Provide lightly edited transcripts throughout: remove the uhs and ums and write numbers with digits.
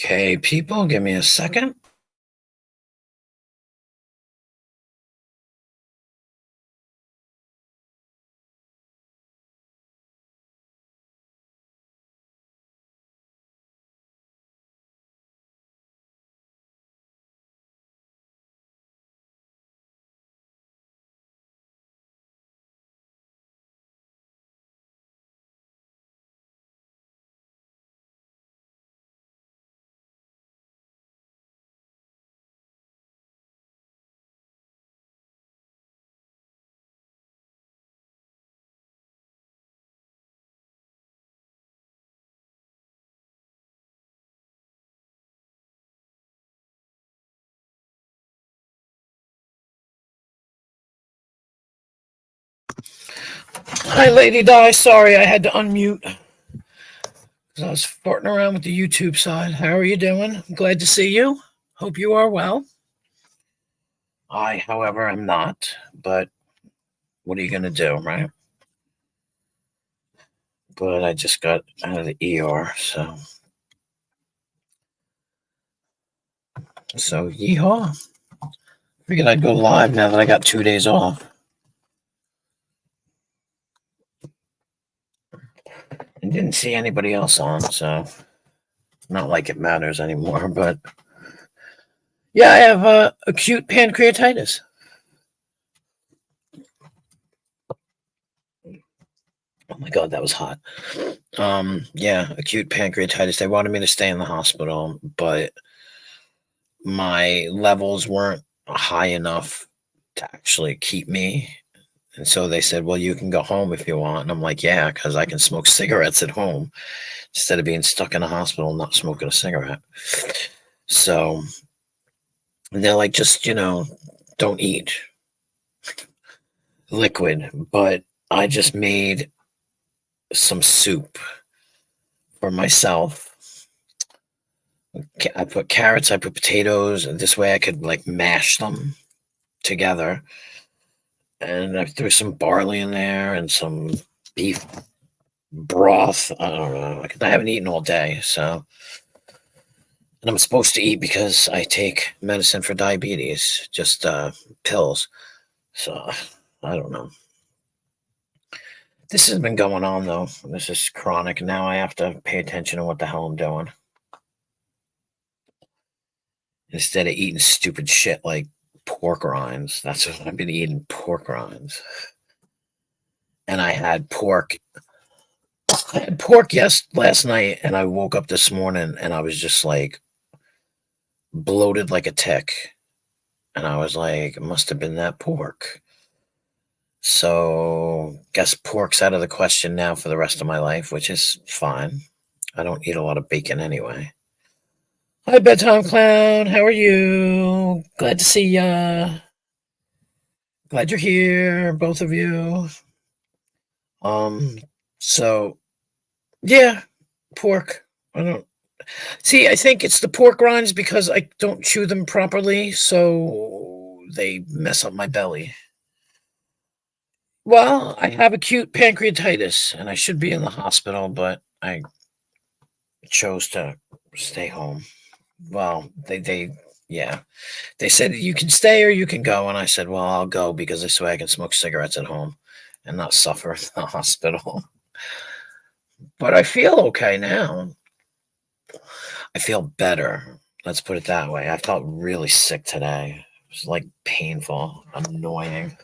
Okay, people, give me a second. Hi, Lady Di. Sorry, I had to unmute because I was farting around with the YouTube side. How are you doing? Glad to see you. Hope you are well. I, however, am not, but what are you going to do, right? But I just got out of the ER, so yeehaw. Figured I'd go live now that I got 2 days off. And didn't see anybody else on, so not like it matters anymore. But yeah, I have acute pancreatitis. Oh my god, that was hot. Yeah, acute pancreatitis. They wanted me to stay in the hospital, but my levels weren't high enough to actually keep me. And so they said, well, you can go home if you want. And I'm like, yeah, because I can smoke cigarettes at home instead of being stuck in a hospital and not smoking a cigarette. So they're like, just, don't eat liquid. But I just made some soup for myself. I put carrots, I put potatoes, and this way I could like mash them together. And I threw some barley in there and some beef broth. I don't know. I haven't eaten all day, so. And I'm supposed to eat because I take medicine for diabetes, just pills. So I don't know. This has been going on though. This is chronic. Now I have to pay attention to what the hell I'm doing instead of eating stupid shit like pork rinds. That's what I've been eating, pork rinds. And I had pork. I had pork last night, and I woke up this morning and I was just like bloated like a tick. And I was like, it must have been that pork. So, guess pork's out of the question now for the rest of my life, which is fine. I don't eat a lot of bacon anyway. Hi, Bedtime Clown. How are you? Glad to see ya. Glad you're here, both of you. Um, so yeah, pork. I don't see. I think it's the pork rinds because I don't chew them properly, so they mess up my belly. Well, I have acute pancreatitis, and I should be in the hospital, but I chose to stay home. Well, yeah, they said you can stay or you can go, and I said, well, I'll go because this way I can smoke cigarettes at home and not suffer in the hospital. But I feel okay now. I feel better. Let's put it that way. I felt really sick today. It was like painful, annoying.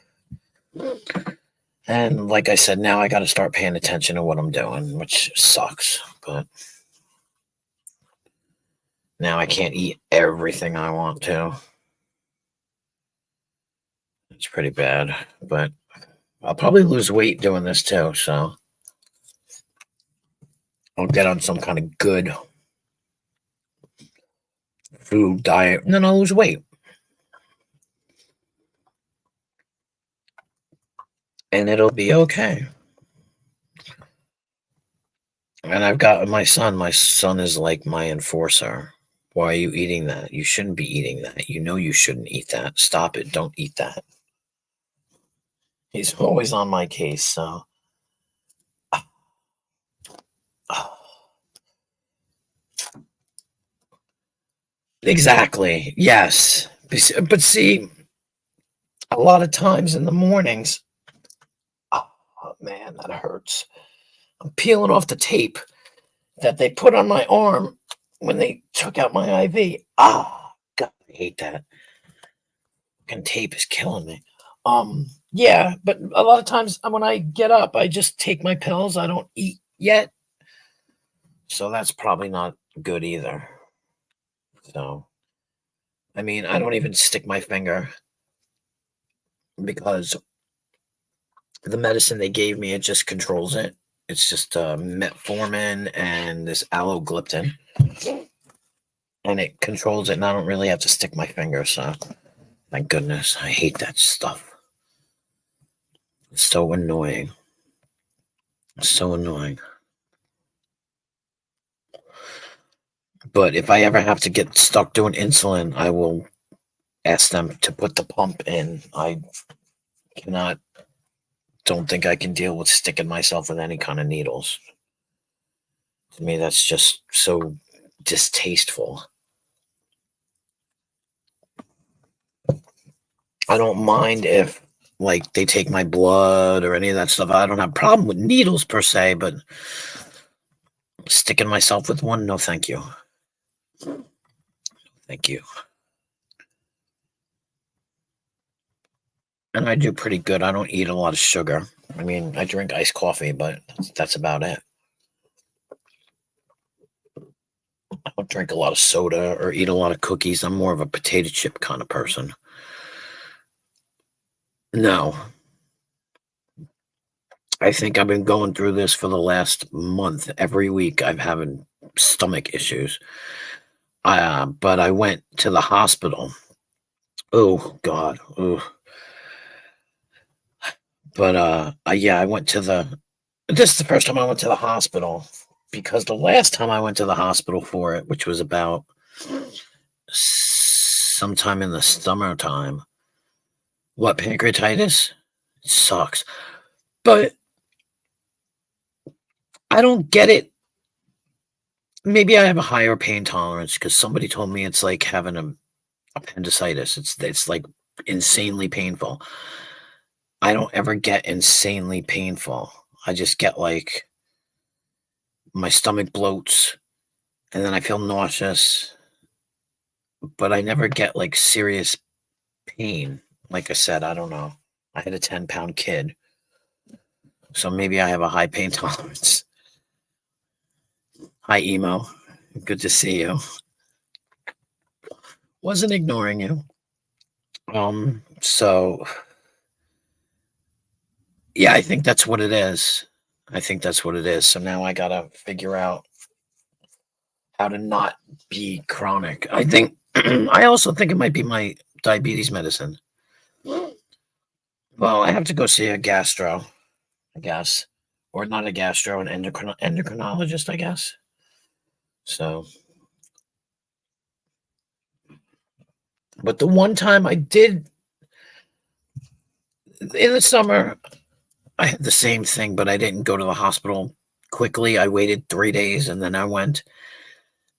And like I said, now I got to start paying attention to what I'm doing, which sucks. But now I can't eat everything I want to. It's pretty bad. But I'll probably lose weight doing this too. So I'll get on some kind of good food diet and then I'll lose weight. And it'll be okay. And I've got my son. My son is like my enforcer. Why are you eating that? You shouldn't be eating that. You know you shouldn't eat that. Stop it. Don't eat that. He's always on my case, so. Exactly. Yes. But see, a lot of times in the mornings, oh man, that hurts. I'm peeling off the tape that they put on my arm when they took out my IV. Ah, God, I hate that. Fucking tape is killing me. Yeah, but a lot of times when I get up, I just take my pills. I don't eat yet, so that's probably not good either. So, I mean, I don't even stick my finger because the medicine they gave me, it just controls it. It's just metformin and this allogliptin, and it controls it. And I don't really have to stick my finger. So, thank goodness, I hate that stuff. It's so annoying. So annoying. But if I ever have to get stuck doing insulin, I will ask them to put the pump in. I cannot, don't think I can deal with sticking myself with any kind of needles. To me, that's just so distasteful. I don't mind if, like, they take my blood or any of that stuff. I don't have a problem with needles per se, but sticking myself with one, no, thank you. Thank you. And I do pretty good. I don't eat a lot of sugar. I mean, I drink iced coffee, but that's about it. I don't drink a lot of soda or eat a lot of cookies. I'm more of a potato chip kind of person. No, I think I've been going through this for the last month. Every week I'm having stomach issues. But I went to the hospital. Oh God. Oh. But yeah, I went to the. This is the first time I went to the hospital because the last time I went to the hospital for it, which was about sometime in the summertime. What, pancreatitis? It sucks. But I don't get it. Maybe I have a higher pain tolerance because somebody told me it's like having a appendicitis. It's like insanely painful. I don't ever get insanely painful. I just get like my stomach bloats and then I feel nauseous, but I never get like serious pain. Like I said, I don't know. I had a 10-pound kid, so maybe I have a high pain tolerance. Hi, emo. Good to see you. Wasn't ignoring you. So yeah, I think that's what it is. I think that's what it is. So now I gotta figure out how to not be chronic. I think I also think it might be my diabetes medicine. Well, I have to go see a gastro, I guess, or not a gastro, an endocrinologist, I guess. So, but the one time I did in the summer, I had the same thing, but I didn't go to the hospital quickly. I waited 3 days and then I went.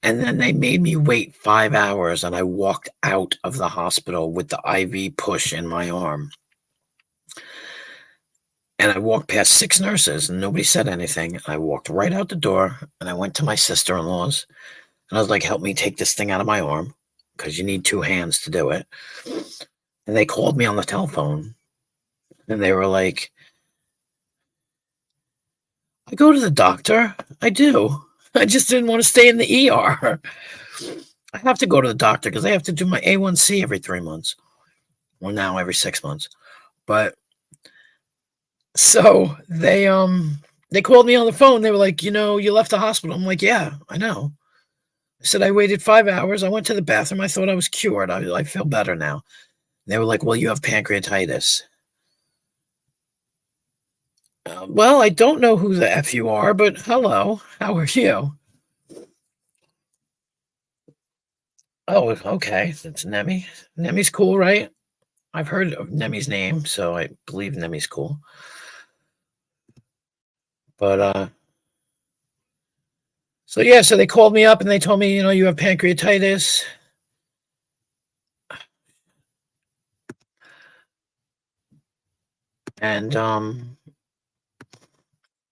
And then they made me wait 5 hours, and I walked out of the hospital with the IV push in my arm. And I walked past 6 nurses, and nobody said anything. I walked right out the door, and I went to my sister-in-law's, and I was like, "Help me take this thing out of my arm, because you need 2 hands to do it." And they called me on the telephone, and they were like, "I go to the doctor. I do. I just didn't want to stay in the ER. I have to go to the doctor because I have to do my A1C every 3 months. Well, now every 6 months. But so they called me on the phone. They were like, you left the hospital. I'm like, yeah, I know. I said I waited 5 hours. I went to the bathroom. I thought I was cured. I feel better now. They were like, well, you have pancreatitis. Well, I don't know who the F you are, but hello. How are you? Oh, okay. It's Nemi. Nemi's cool, right? I've heard of Nemi's name, so I believe Nemi's cool. But so yeah, so they called me up and they told me, you have pancreatitis. and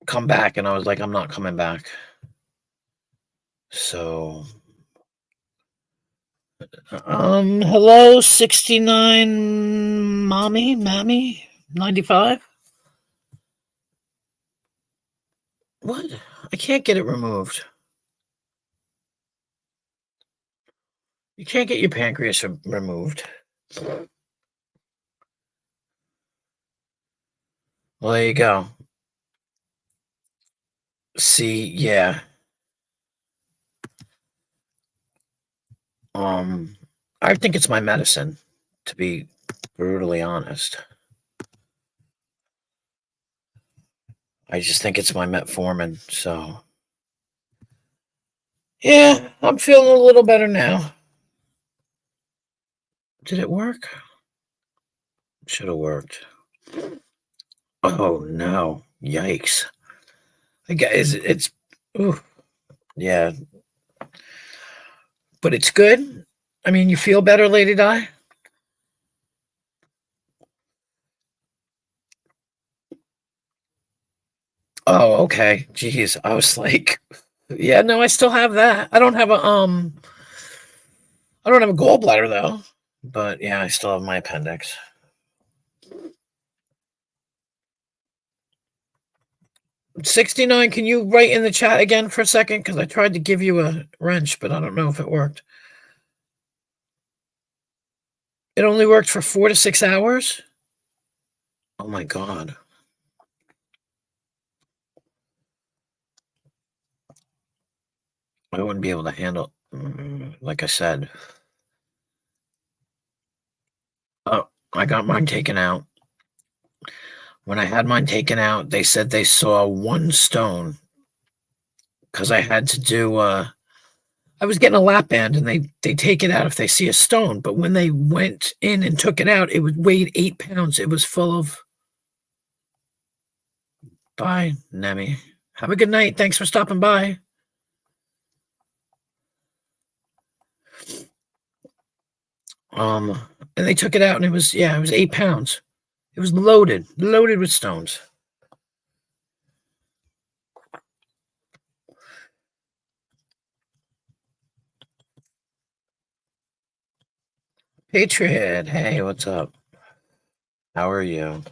come back, and I was like, I'm not coming back. So hello 69 mammy 95. What? I can't get it removed. You can't get your pancreas removed. Well, there you go. See, yeah. Um, I think it's my medicine, to be brutally honest. I just think it's my metformin. So, yeah, I'm feeling a little better now. Did it work? Should have worked. Oh no! Yikes! I guess it's. Ooh, yeah, but it's good. I mean, you feel better, Lady Di? Oh, okay. Jeez, I was like, yeah, no, I still have that. I don't have a gallbladder though. But yeah, I still have my appendix. 69, can you write in the chat again for a second? Because I tried to give you a wrench, but I don't know if it worked. It only worked for 4 to 6 hours? Oh my God. I wouldn't be able to handle, like I said. Oh, I got mine taken out. When I had mine taken out, they said they saw 1 stone because I had to do, I was getting a lap band and they take it out if they see a stone. But when they went in and took it out, it weighed 8 pounds. It was full of. Bye, Nemi. Have a good night. Thanks for stopping by. And they took it out and it was 8 pounds. It was loaded with stones. Patriot, hey, what's up? How are you?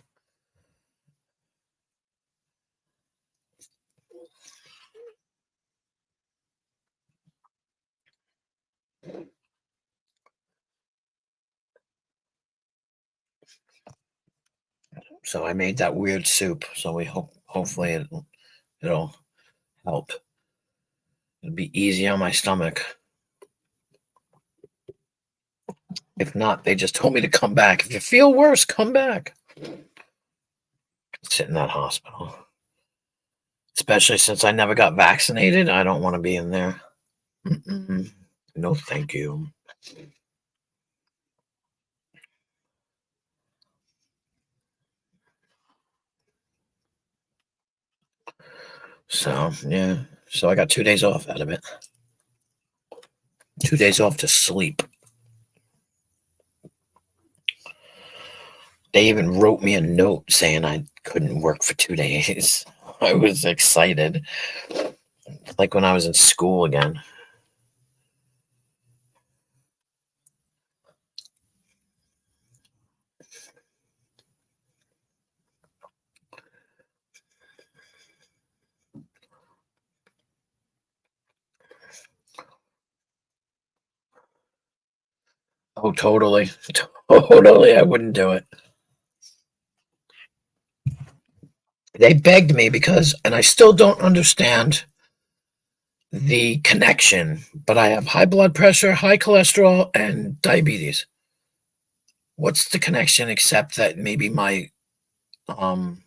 So I made that weird soup. So we hopefully it'll help. It'll be easy on my stomach. If not, they just told me to come back. If you feel worse, come back. Sit in that hospital. Especially since I never got vaccinated. I don't want to be in there. Mm-mm. No, thank you. So, yeah. So I got 2 days off out of it. 2 days off to sleep. They even wrote me a note saying I couldn't work for 2 days. I was excited. Like when I was in school again. Oh, totally. Totally. I wouldn't do it. They begged me because, and I still don't understand the connection, but I have high blood pressure, high cholesterol, and diabetes. What's the connection except that maybe my, um,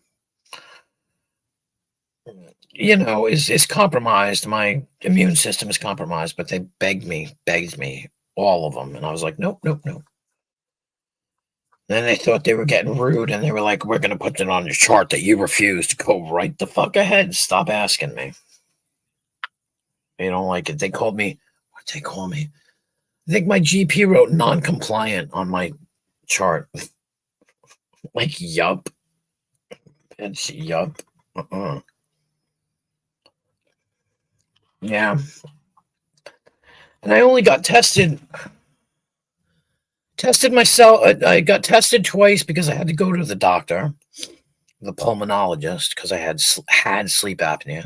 is compromised. My immune system is compromised, but they begged me, all of them. And I was like, nope, nope, nope. Then they thought they were getting rude and they were like, we're going to put it on your chart that you refused. Go right the fuck ahead. Stop asking me. They don't like it. They called me, what'd they call me? I think my GP wrote non compliant on my chart. Like, yup. And she, yup. Uh-uh. Yeah. And I only got tested myself. I got tested twice because I had to go to the doctor, the pulmonologist, because I had sleep apnea.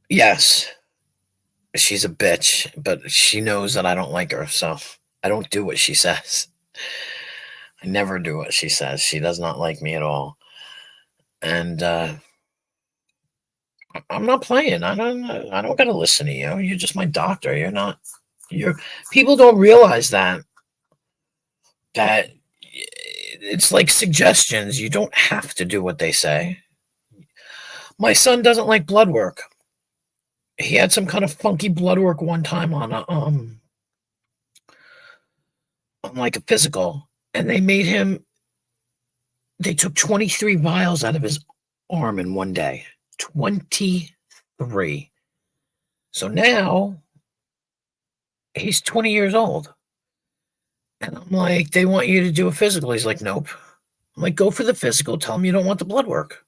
Yes, she's a bitch, but she knows that I don't like her, so I don't do what she says. I never do what she says. She does not like me at all, and I'm not playing. I don't gotta listen to you. You're just my doctor. You're not. You're. People don't realize that it's like suggestions. You don't have to do what they say. My son doesn't like blood work. He had some kind of funky blood work one time on like a physical, and they took 23 vials out of his arm in one day. 23. So now he's 20 years old. And I'm like, they want you to do a physical. He's like, nope. I'm like, go for the physical. Tell him you don't want the blood work.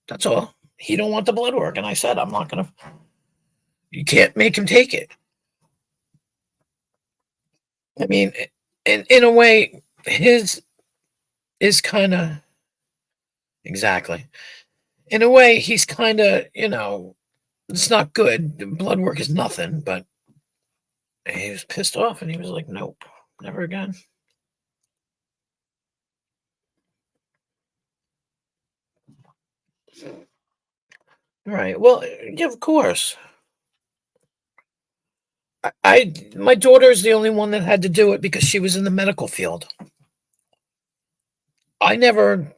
That's all. He don't want the blood work. And I said, I'm not going to, you can't make him take it. I mean, in a way, his is kind of, exactly. In a way, he's kind of, it's not good. Blood work is nothing, but he was pissed off and he was like, nope, never again. Right. Well, yeah, of course. My daughter is the only one that had to do it because she was in the medical field. I never,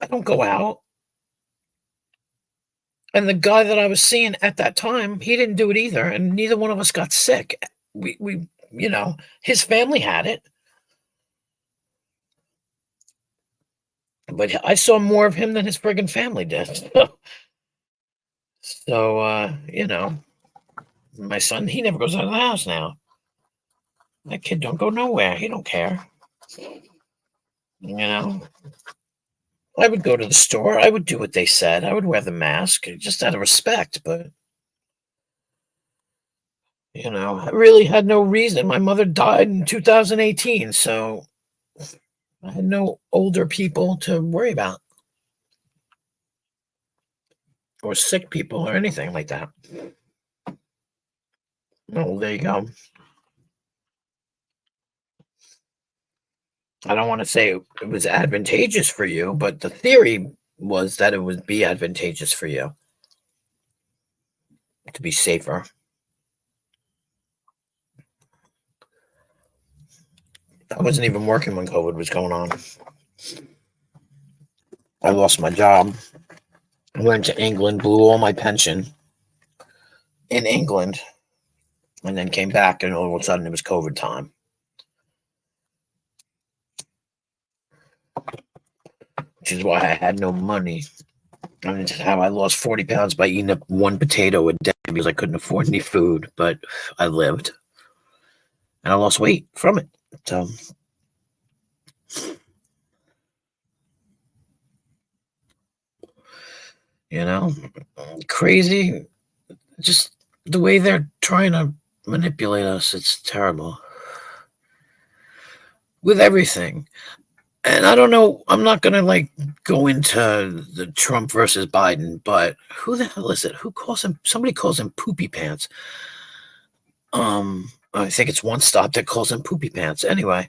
I don't go out. And the guy that I was seeing at that time, he didn't do it either, and neither one of us got sick. We his family had it, but I saw more of him than his friggin' family did. So, my son, he never goes out of the house now. That kid don't go nowhere. He don't care. You know, I would go to the store. I would do what they said. I would wear the mask just out of respect, but I really had no reason. My mother died in 2018, so I had no older people to worry about or sick people or anything like that. Oh, there you go. I don't want to say it was advantageous for you, but the theory was that it would be advantageous for you to be safer. I wasn't even working when COVID was going on. I lost my job. I went to England, blew all my pension in England, and then came back, and all of a sudden it was COVID time. Which is why I had no money. I mean, how I lost 40 pounds by eating up one potato a day because I couldn't afford any food, but I lived. And I lost weight from it. So, you know, crazy. Just the way they're trying to manipulate us, it's terrible. With everything. And I don't know, I'm not going to like go into the Trump versus Biden, but who the hell is it? Who calls him? Somebody calls him poopy pants. I think it's One Stop that calls him poopy pants. Anyway,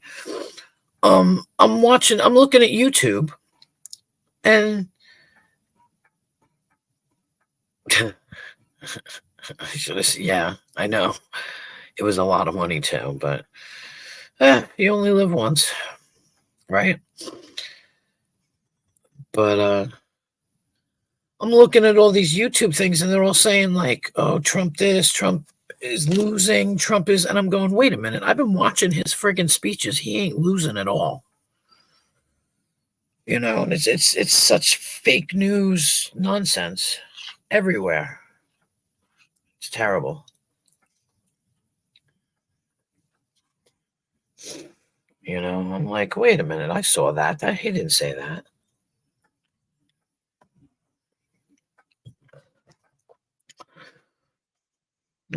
I'm looking at YouTube and yeah, I know. It was a lot of money too, but you only live once, right? But I'm looking at all these YouTube things and they're all saying like, oh, Trump this, Trump is losing, Trump is, and I'm going, wait a minute, I've been watching his friggin' speeches. He ain't losing at all. And it's such fake news nonsense everywhere. It's terrible. I'm like, wait a minute, I saw that he didn't say that.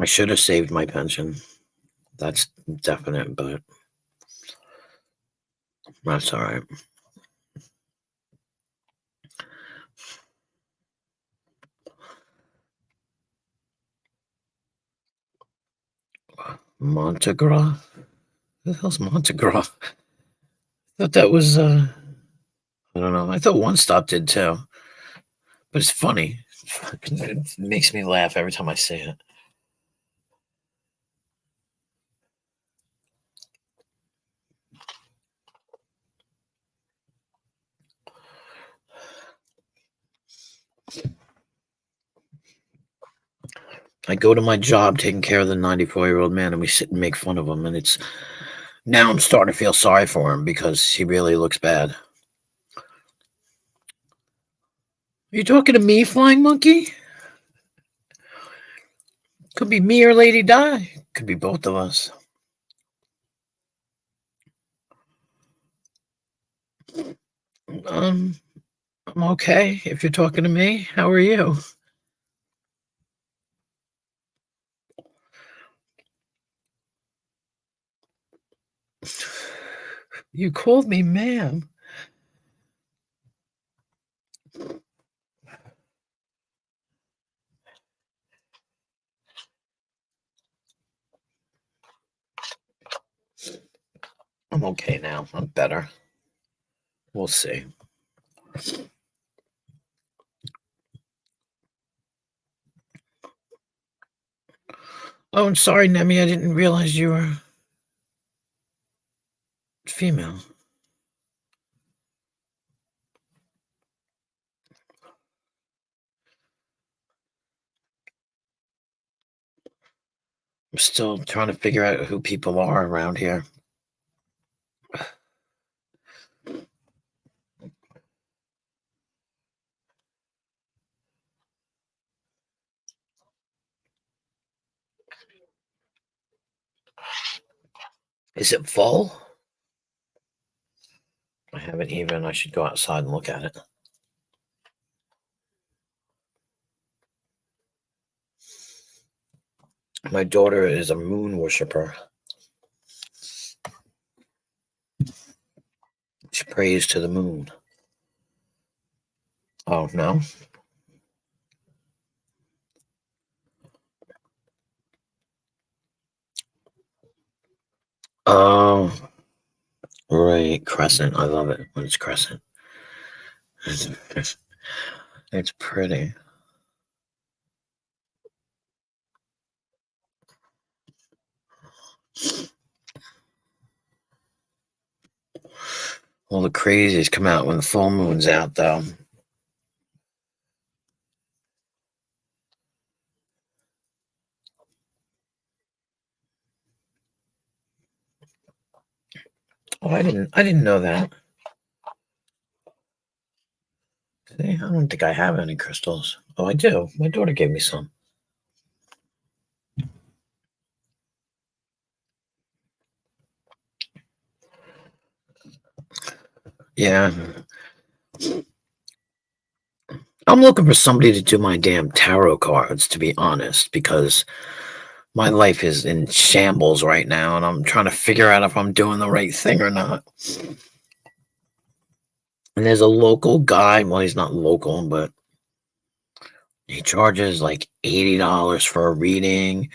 I should have saved my pension. That's definite, but that's all right. Montegras? Who the hell's Montegras? I thought that was, I don't know. I thought One Stop did too, but it's funny. It makes me laugh every time I see it. I go to my job taking care of the 94-year-old man, and we sit and make fun of him. And now I'm starting to feel sorry for him because he really looks bad. Are you talking to me, Flying Monkey? Could be me or Lady Di. Could be both of us. I'm okay. If you're talking to me, how are you? You called me ma'am. I'm okay now. I'm better. We'll see. Oh, I'm sorry, Nemi. I didn't realize you were female. I'm still trying to figure out who people are around here. Is it full? I haven't even. I should go outside and look at it. My daughter is a moon worshiper. She prays to the moon. Oh, no? Oh, right. Crescent. I love it when it's crescent. It's pretty. All the crazies come out when the full moon's out, though. Oh, I didn't know that. See, I don't think I have any crystals. Oh, I do. My daughter gave me some. Yeah. I'm looking for somebody to do my damn tarot cards, to be honest, because my life is in shambles right now, and I'm trying to figure out if I'm doing the right thing or not. And there's a local guy. Well, he's not local, but he charges like $80 for a reading,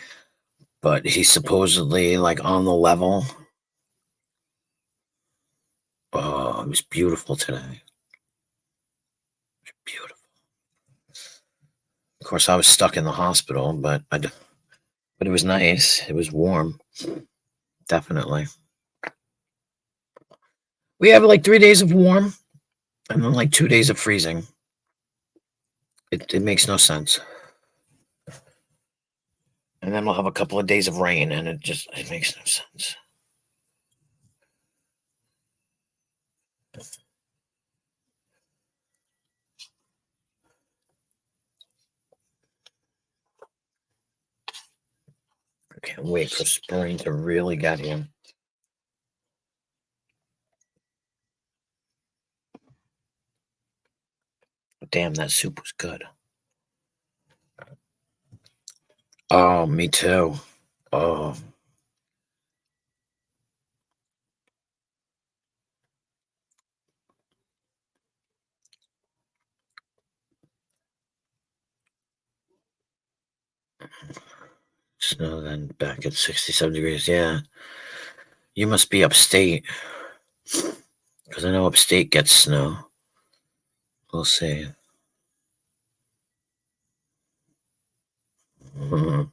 but he's supposedly like on the level. Oh, it was beautiful today. Beautiful. Of course, I was stuck in the hospital, but it was nice. It was warm, definitely. We have like 3 days of warm, and then like 2 days of freezing. It makes no sense. And then we'll have a couple of days of rain, and it makes no sense. I can't wait for spring to really get here. Damn, that soup was good. Oh, me too. Oh, snow then back at 67 degrees. Yeah, you must be upstate because I know upstate gets snow. We'll see. Mhm.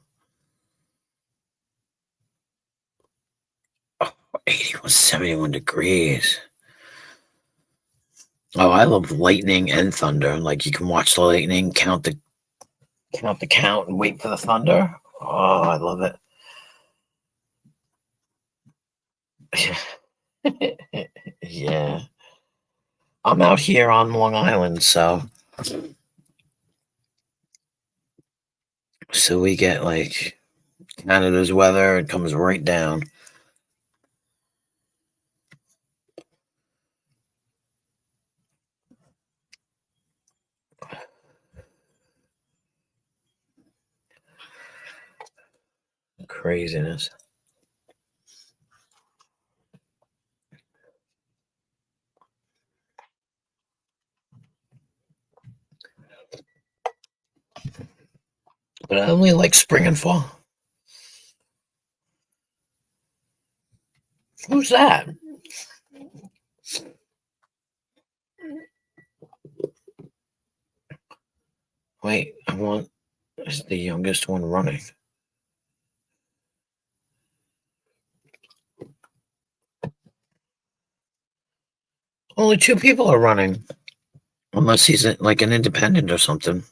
Oh, 81, 71 degrees. Oh, I love lightning and thunder. Like you can watch the lightning, count, and wait for the thunder. Oh, I love it. Yeah, I'm out here on Long Island, so we get like Canada's weather. It comes right down. Craziness. But I only like spring and fall. Who's that? Wait, I want is the youngest one running. Only two people are running, unless he's like an independent or something.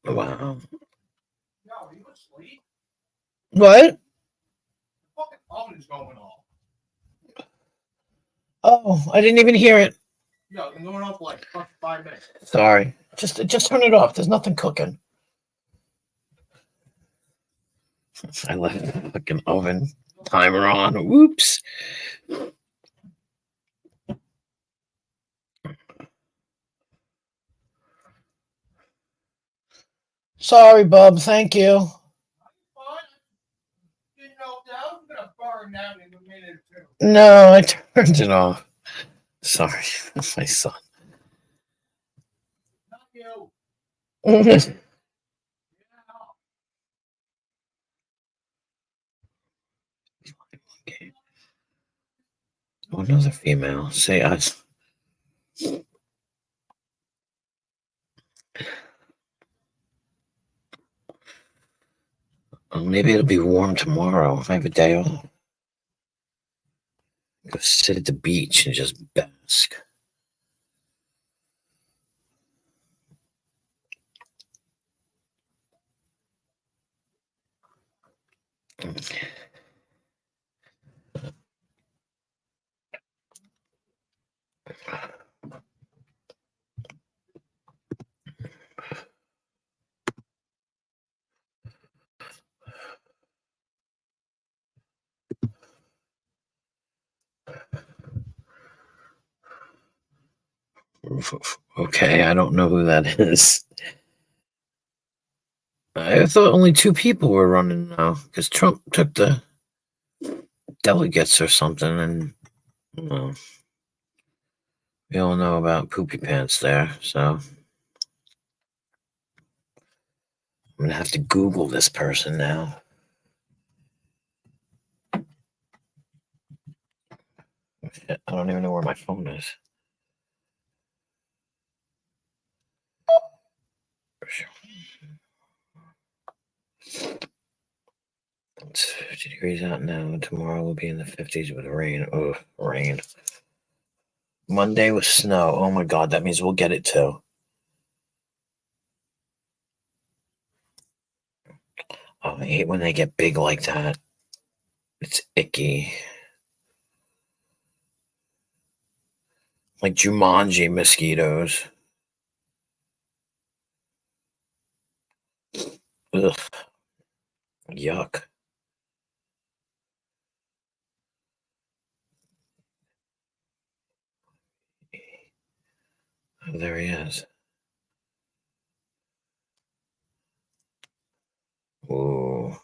Wow. What? Oh, I didn't even hear it. Sorry. Just turn it off. There's nothing cooking. I left the fucking oven timer on. Whoops. Sorry, bub. Thank you. No, I turned it off. Sorry, my son. Okay. Oh, another female. Say us. Oh, maybe it'll be warm tomorrow if I have a day off. Go sit at the beach and just bask. Okay, I don't know who that is. I thought only two people were running now because Trump took the delegates or something, and well, we all know about poopy pants there. So I'm gonna have to Google this person now. Shit, I don't even know where my phone is. It's 50 degrees out now. Tomorrow will be in the 50s with rain. Oh, rain. Monday with snow. Oh my god, that means we'll get it too. Oh, I hate when they get big like that. It's icky. Like Jumanji mosquitoes. Ugh, yuck. Oh, there he is. Ooh.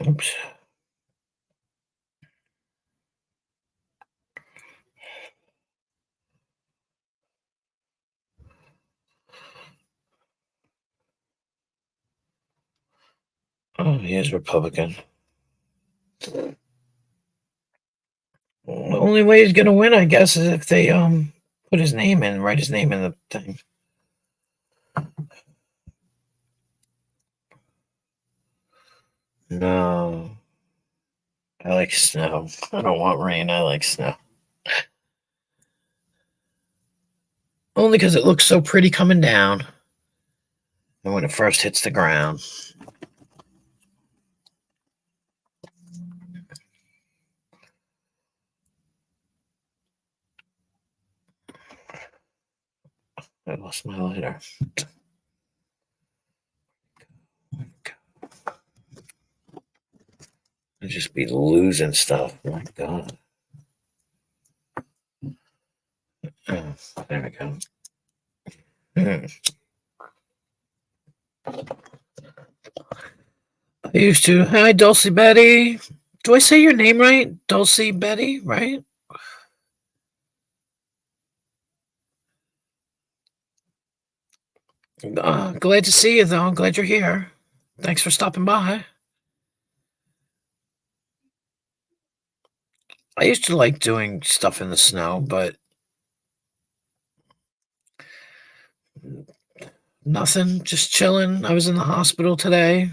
Oops. Oh, he is Republican. Well, the only way he's gonna win, I guess, is if they put his name in, write his name in the thing. No, I like snow. I don't want rain. I like snow. Only because it looks so pretty coming down, and when it first hits the ground. I lost my lighter. I just be losing stuff. My God. Oh, there we go. Hmm. I used to. Hi, Dulcie Betty. Do I say your name right? Dulcie Betty, right? Glad to see you, though. Glad you're here. Thanks for stopping by. I used to like doing stuff in the snow, but nothing. Just chilling. I was in the hospital today,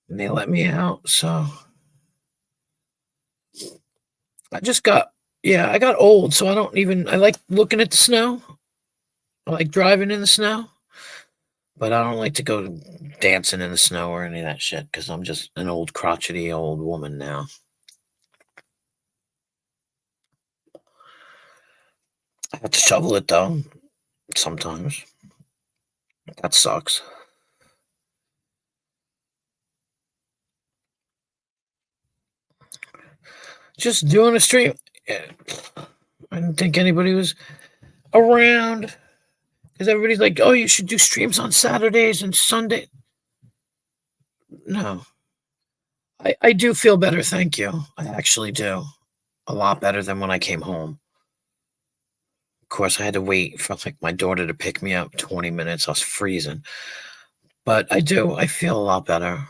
and they let me out. So I just got, yeah, I got old. So I don't even, I like looking at the snow. I like driving in the snow, but I don't like to go dancing in the snow or any of that shit because I'm just an old crotchety old woman now. I have to shovel it though sometimes. That sucks. Just doing a stream. Yeah, I didn't think anybody was around because everybody's like, "Oh, you should do streams on Saturdays and Sunday." No, I do feel better. Thank you. I actually do a lot better than when I came home. Of course, I had to wait for like my daughter to pick me up 20 minutes. I was freezing, but I do. I feel a lot better.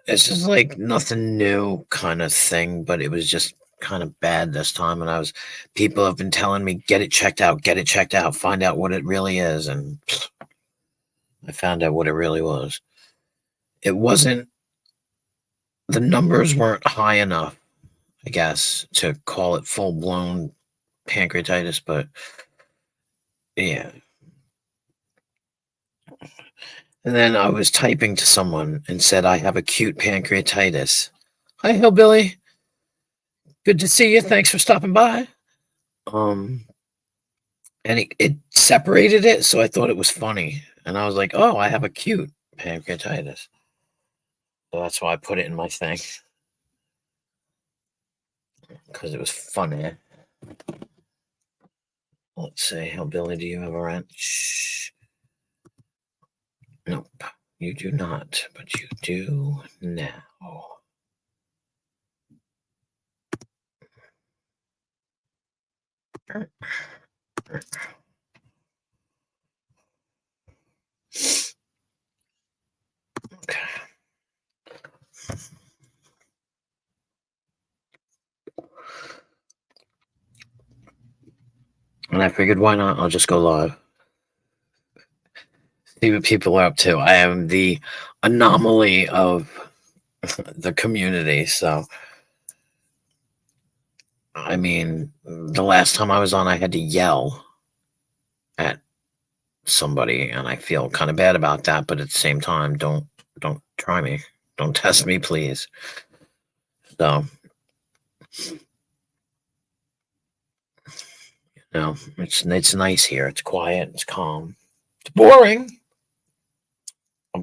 It's just like nothing new kind of thing, but it was just kind of bad this time. And people have been telling me, get it checked out, find out what it really is. And I found out what it really was. It wasn't, the numbers weren't high enough, I guess, to call it full blown pancreatitis, but yeah. And then I was typing to someone and said, I have acute pancreatitis. Hi, Hillbilly. Good to see you. Thanks for stopping by. Um, and it separated it, so I thought it was funny. And I was like, oh, I have acute pancreatitis. So that's why I put it in my thing. Because it was funny. Let's see, Hillbilly, do you have a wrench? Nope, you do not, but you do now. Okay. And I figured, why not? I'll just go live. See what people are up to. I am the anomaly of the community. So, I mean, the last time I was on, I had to yell at somebody, and I feel kind of bad about that. But at the same time, don't try me. Don't test me, please. So No, it's nice here. It's quiet. It's calm. It's boring,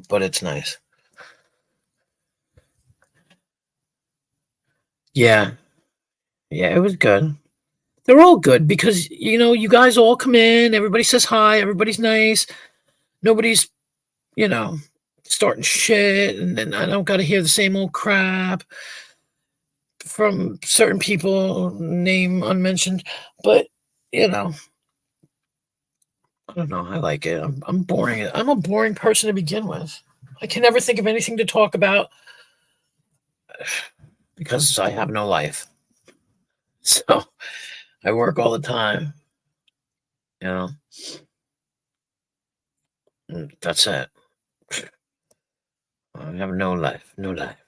but it's nice. Yeah, yeah, it was good. They're all good because you guys all come in. Everybody says hi. Everybody's nice. Nobody's you know starting shit, and then I don't got to hear the same old crap from certain people, name unmentioned. But you know, I don't know. I like it. I'm boring. I'm a boring person to begin with. I can never think of anything to talk about because I have no life. So I work all the time. You know, and that's it. I have no life. No life.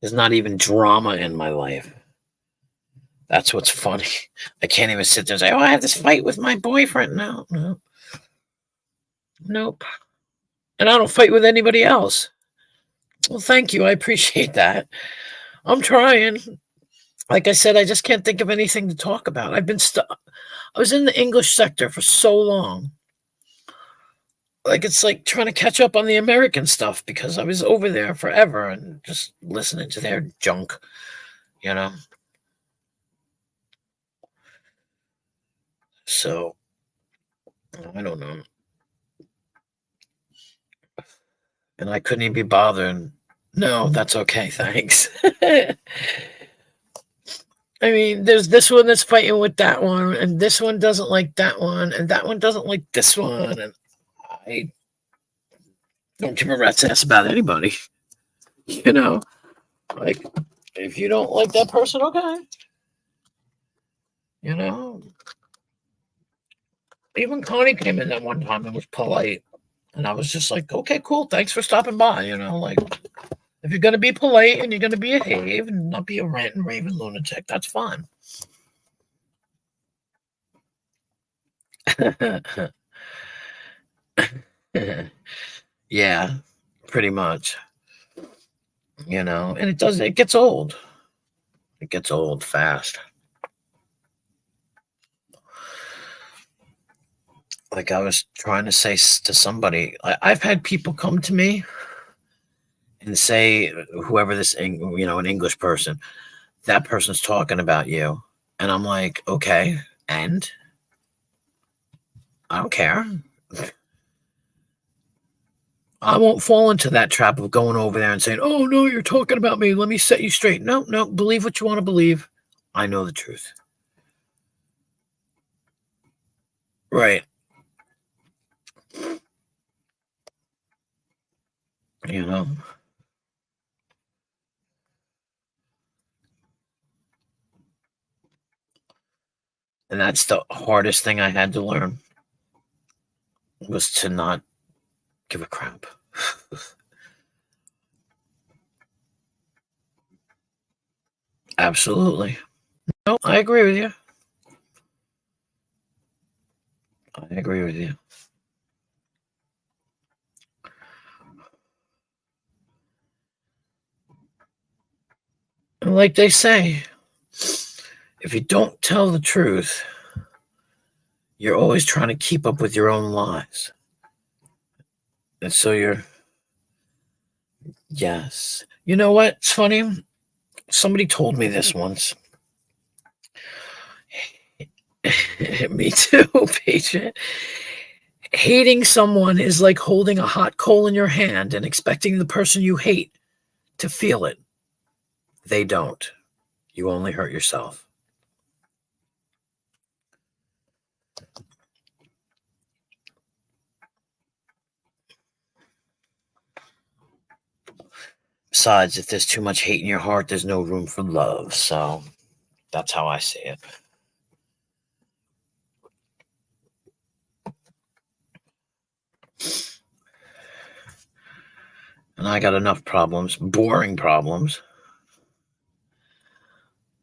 There's not even drama in my life. That's what's funny. I can't even sit there and say, "Oh, I have this fight with my boyfriend." No, no, nope. And I don't fight with anybody else. Well, thank you. I appreciate that. I'm trying. Like I said, I just can't think of anything to talk about. I've been stuck. I was in the English sector for so long. Like it's like trying to catch up on the American stuff because I was over there forever and just listening to their junk, you know. So I don't know. And I couldn't even be bothered. No, that's okay, thanks. I mean, there's this one that's fighting with that one, and this one doesn't like that one, and that one doesn't like this one, and I don't give a rat's ass about anybody. You know, like if you don't like that person, okay. You know, even Connie came in that one time and was polite, and I was just like, okay, cool, thanks for stopping by. Like if you're gonna be polite and you're gonna behave and not be a rant and raving lunatic, that's fine. Yeah, pretty much. And it gets old. It gets old fast. Like I was trying to say to somebody, I've had people come to me and say, whoever an English person, that person's talking about you. And I'm like, okay, and I don't care. I won't fall into that trap of going over there and saying, oh, no, you're talking about me. Let me set you straight. No, no, believe what you want to believe. I know the truth. Right. You know? And that's the hardest thing I had to learn was to not give a crap. Absolutely. No, I agree with you. I agree with you. And like they say, if you don't tell the truth, you're always trying to keep up with your own lies. And so yes. You know what? It's funny. Somebody told me this once. Me too, patient. Hating someone is like holding a hot coal in your hand and expecting the person you hate to feel it. They don't. You only hurt yourself. Besides, if there's too much hate in your heart, there's no room for love. So that's how I see it. And I got enough problems, boring problems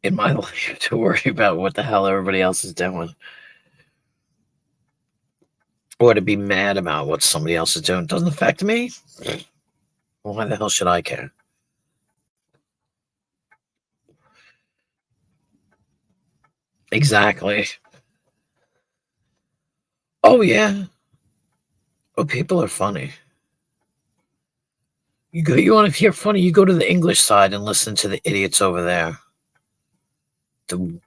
in my life to worry about what the hell everybody else is doing. Or to be mad about what somebody else is doing. It doesn't affect me. Why the hell should I care? Exactly. Oh, yeah. Oh, people are funny. You wanna hear funny, you go to the English side and listen to the idiots over there. The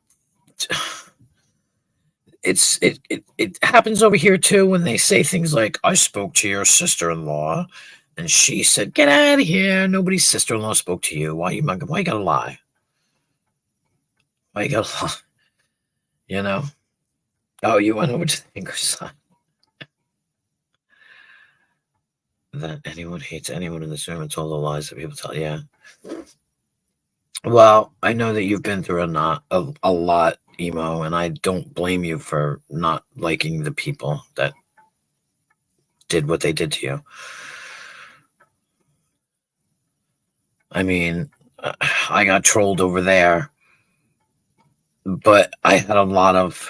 it happens over here too when they say things like, "I spoke to your sister-in-law, and she said, 'Get out of here. Nobody's sister-in-law spoke to you. Why you gotta lie? Why you gotta lie?'" You know? Oh, you went over to the English side. That anyone hates anyone in this room, it's all the lies that people tell. Yeah. Well, I know that you've been through a lot, emo, and I don't blame you for not liking the people that did what they did to you. I mean, I got trolled over there, but I had a lot of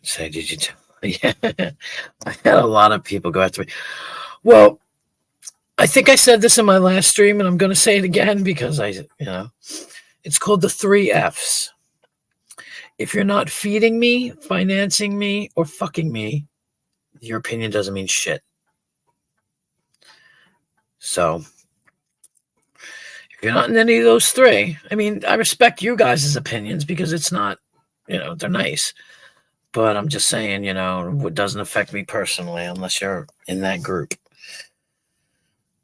say, did you tell? Yeah, I had a lot of people go after me. Well, I think I said this in my last stream, and I'm going to say it again because it's called the 3 Fs. If you're not feeding me, financing me, or fucking me, your opinion doesn't mean shit. So if you're not in any of those three, I mean, I respect you guys' opinions because it's not, they're nice. But I'm just saying, it doesn't affect me personally unless you're in that group.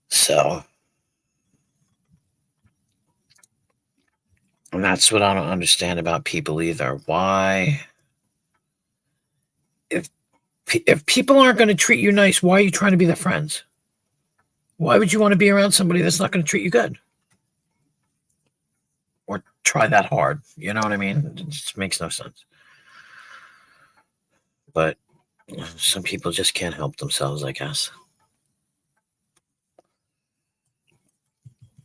So, and that's what I don't understand about people either. Why, if people aren't going to treat you nice, why are you trying to be their friends? Why would you want to be around somebody that's not going to treat you good? Or try that hard? You know what I mean? It just makes no sense. But some people just can't help themselves, I guess.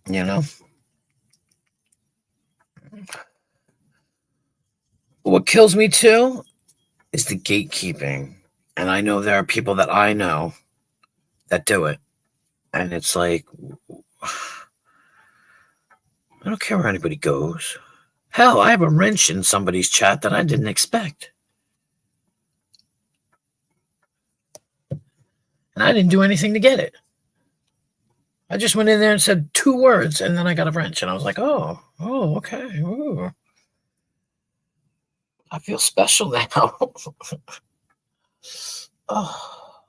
You know? What kills me too is the gatekeeping. And I know there are people that I know that do it. And it's like, I don't care where anybody goes. Hell, I have a wrench in somebody's chat that I didn't expect. And I didn't do anything to get it. I just went in there and said 2 words, and then I got a wrench. And I was like, oh, okay. Ooh. I feel special now. Oh.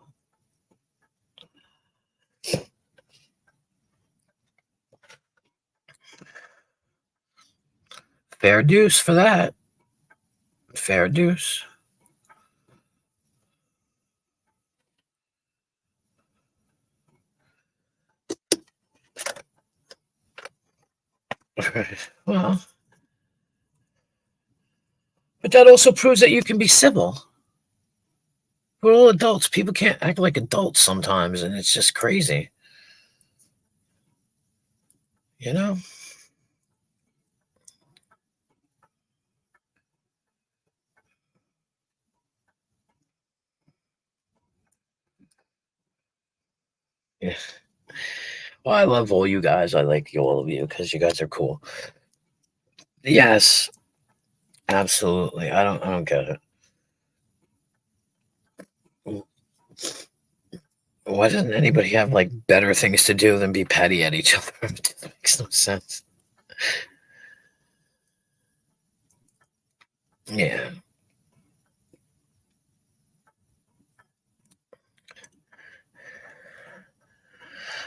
Fair deuce for that. Fair deuce. Well, but that also proves that you can be civil. We're all adults. People can't act like adults sometimes, and it's just crazy. You know? Yeah. Well, I love all you guys. I like all of you because you guys are cool. Yes, absolutely. I don't get it. Why doesn't anybody have like better things to do than be petty at each other? It makes no sense. Yeah.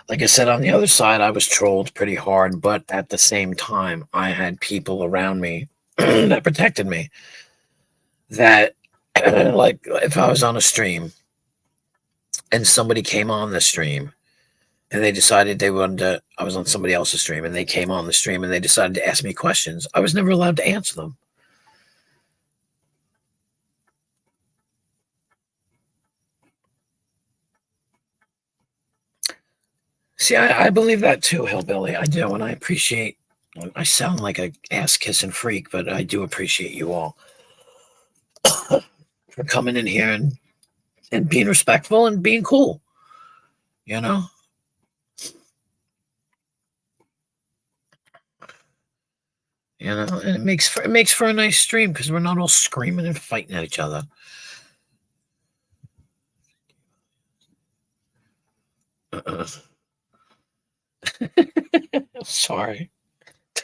Like I said, on the other side, I was trolled pretty hard, but at the same time, I had people around me that protected me. That, like, if I was on a stream and somebody came on the stream and they decided they wanted to, I was on somebody else's stream and they came on the stream and they decided to ask me questions, I was never allowed to answer them. See, I believe that too, Hillbilly. I do, and I appreciate. I sound like a ass kissing freak, but I do appreciate you all for coming in here and being respectful and being cool. You know, and it makes for a nice stream because we're not all screaming and fighting at each other. Sorry.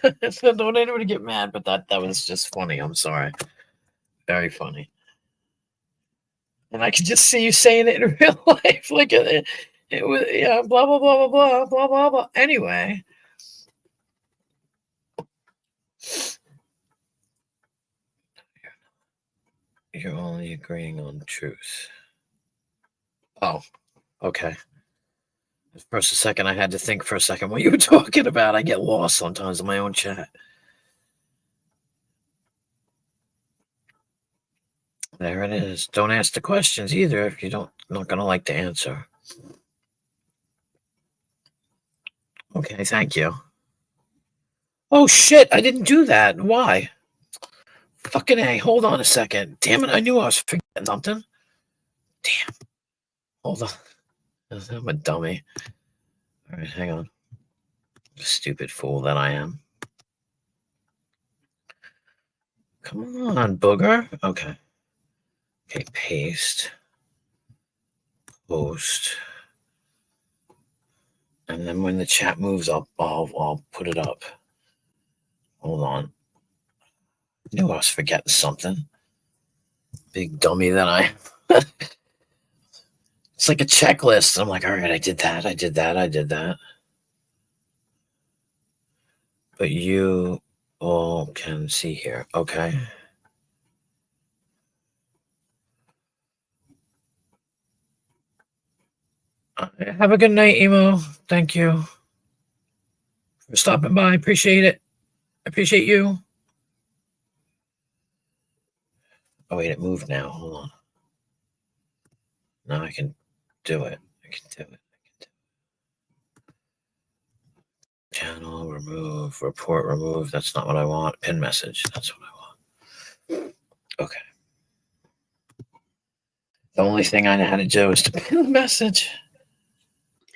Don't anybody get mad, but that was just funny. I'm sorry. Very funny. And I can just see you saying it in real life. Like it was, yeah, blah, blah, blah, blah, blah, blah, blah, blah. Anyway. You're only agreeing on truth. Oh, okay. For a second, I had to think for a second what you were talking about. I get lost sometimes in my own chat. There it is. Don't ask the questions either if you not gonna like the answer. Okay, thank you. Oh shit, I didn't do that. Why? Fucking A, hold on a second. Damn it, I knew I was forgetting something. Damn. Hold on. I'm a dummy. Alright, hang on. Stupid fool that I am. Come on, booger. Okay. Okay, paste. Post. And then when the chat moves up, I'll put it up. Hold on. I knew I was forgetting something. Big dummy that I am. It's like a checklist. I'm like, all right, I did that, I did that, I did that. But you all can see here. Okay. Have a good night, Emo. Thank you for stopping by. Appreciate it. Appreciate you. Oh, wait, it moved now. Hold on. Now I can do it. I can do it. Channel, remove, report, remove. That's not what I want. Pin message. That's what I want. Okay. The only thing I know how to do is to pin the message.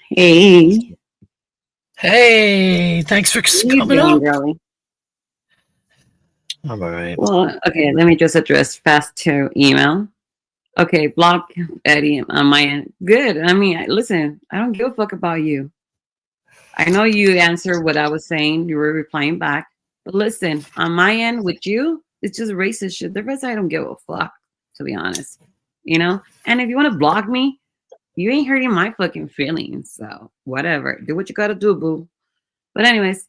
Hey. Hey, thanks for coming up. Girlie? I'm all right. Well, okay, let me just address fast to email. Okay, block Eddie on my end. Good. I mean, listen, I don't give a fuck about you. I know you answered what I was saying. You were replying back. But listen, on my end with you, it's just racist shit. The rest, I don't give a fuck, to be honest. You know? And if you want to block me, you ain't hurting my fucking feelings. So whatever. Do what you gotta do, boo. But anyways,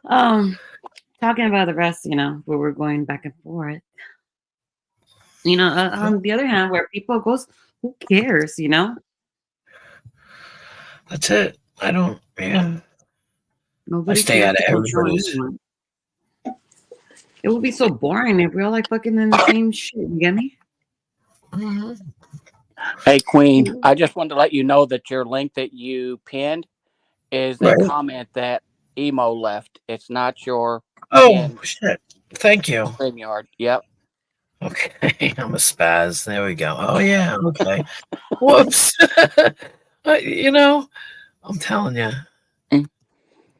talking about the rest, you know, where we're going back and forth. You know, on the other hand, where people goes, who cares, you know? That's it. I don't, yeah. Nobody I stay out of everybody's. It would be so boring if we're all like fucking in the same shit. You get me? Mm-hmm. Hey, Queen, I just wanted to let you know that your link that you pinned is a comment that Emo left. It's not your shit. Thank you. StreamYard. Yep. Okay, I'm a spaz. There we go. Oh, yeah. Okay. Whoops. You know, I'm telling you.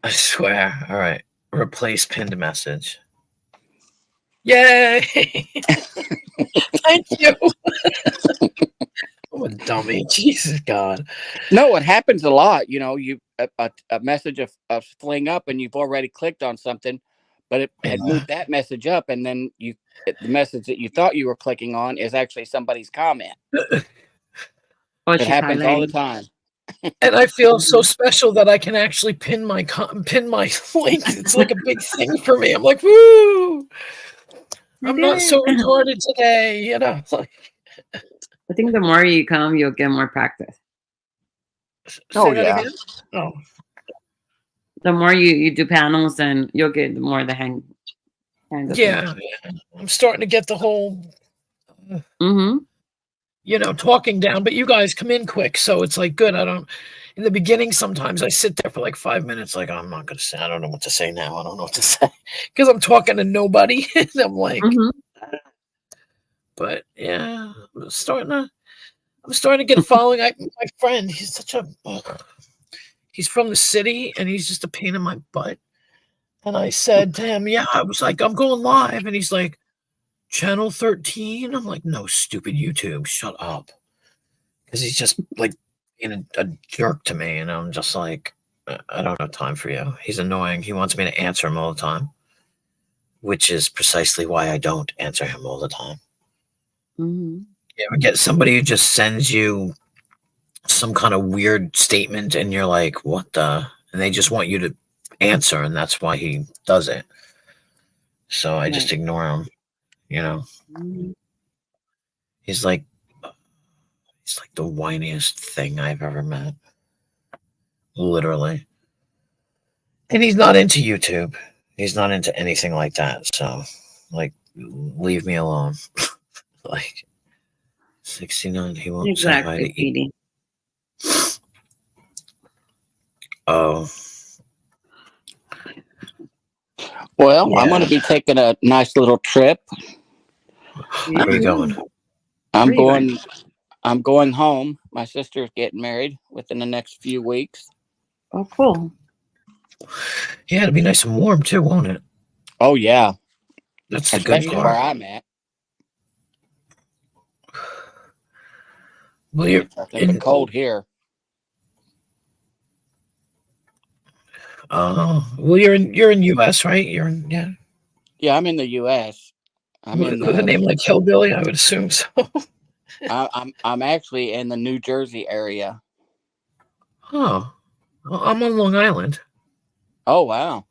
I swear. All right. Replace pinned message. Yay! Thank you. I'm a dummy. Jesus God. No, it happens a lot. You know, you a message of fling up and you've already clicked on something, but it had moved that message up, and then the message that you thought you were clicking on is actually somebody's comment. It happens all the time. And I feel so special that I can actually pin my link. It's like a big thing for me. I'm like, woo! I'm not so retarded today, you know. I think the more you come, you'll get more practice. Say that again? Oh. The more you do panels, and you'll get more the hang. Yeah, I'm starting to get the whole, you know, talking down. But you guys come in quick, so it's like good. In the beginning, sometimes I sit there for like 5 minutes, like, I'm not going to say, I don't know what to say now. I don't know what to say because I'm talking to nobody. And I'm like, but yeah, I'm starting to get a following. My friend, he's from the city, and he's just a pain in my butt. And I said to him, yeah, I was like, I'm going live. And he's like, Channel 13? I'm like, no, stupid YouTube, shut up. Because he's just like being a jerk to me. And I'm just like, I don't have time for you. He's annoying. He wants me to answer him all the time, which is precisely why I don't answer him all the time. Mm-hmm. You ever get somebody who just sends you some kind of weird statement and you're like, what the? And they just want you to answer, and that's why he does it. So I just Right. ignore him, you know. Mm-hmm. He's like the whiniest thing I've ever met. Literally. And he's not into YouTube. He's not into anything like that. So, like, leave me alone. Like, 69, he won't say hi Exactly, to eat. Petey. Oh, Well, I'm Yeah. going to be taking a nice little trip. where are you going? I'm Where you going? going. I'm going home. My sister's getting married within the next few weeks. Oh, cool. Yeah, it'll be nice and warm too, won't it? Oh yeah, That's the good especially where part. I'm at. Well, you're It's nothing but cold here. well, you're in U.S., right? You're in, yeah. Yeah, I'm in the U.S. I'm in With a name like Hillbilly, I would assume so. I'm actually in the New Jersey area. Oh, well, I'm on Long Island. Oh wow,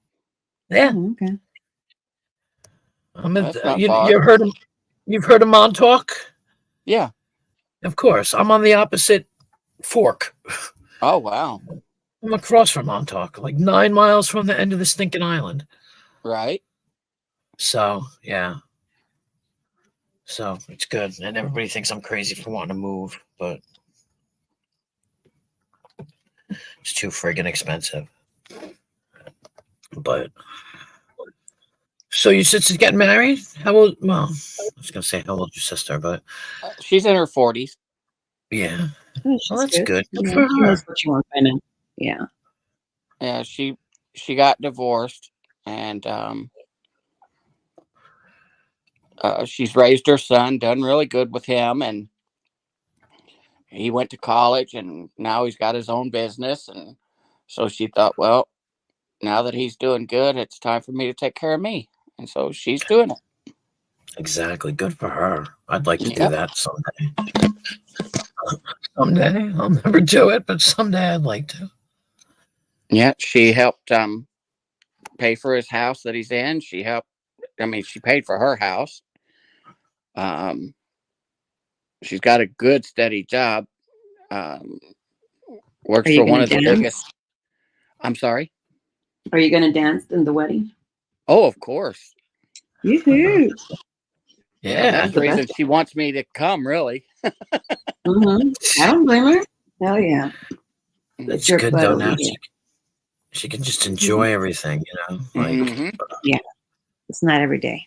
Yeah, Oh, okay. I'm in. that's not You far. you've heard of Montauk? Yeah. Of course, I'm on the opposite fork. Oh wow. I'm across from Montauk, like 9 miles from the end of the stinking island. Right. So yeah, so it's good, and everybody thinks I'm crazy for wanting to move, but it's too friggin' expensive. But so your sister's getting married? How old? Well, I was gonna say how old your sister, but She's in her 40s. yeah. Oh, Well, she's that's good. Good Yeah, for she her. knows what she wants right now. Yeah. Yeah, she got divorced, and she's raised her son, done really good with him, and he went to college, and now he's got his own business. And so she thought, well, now that he's doing good, it's time for me to take care of me. And so she's doing it. Exactly. Good for her. I'd like to do Yep. that someday. Someday. I'll never do it, but someday I'd like to. Yeah, she helped pay for his house that he's in. She paid for her house. Um, she's got a good, steady job. Um, Are works you for one gonna of the dance? biggest. I'm sorry. Are you gonna dance in the wedding? Oh, of course. Yoo-hoo. Yeah, Yeah. that's the the reason best. she wants me to come, really. Mm-hmm. I don't blame her. Hell yeah. That's Your good butt though. over Now here. she can just enjoy everything, you know? Like, Mhm. Yeah. It's not every day.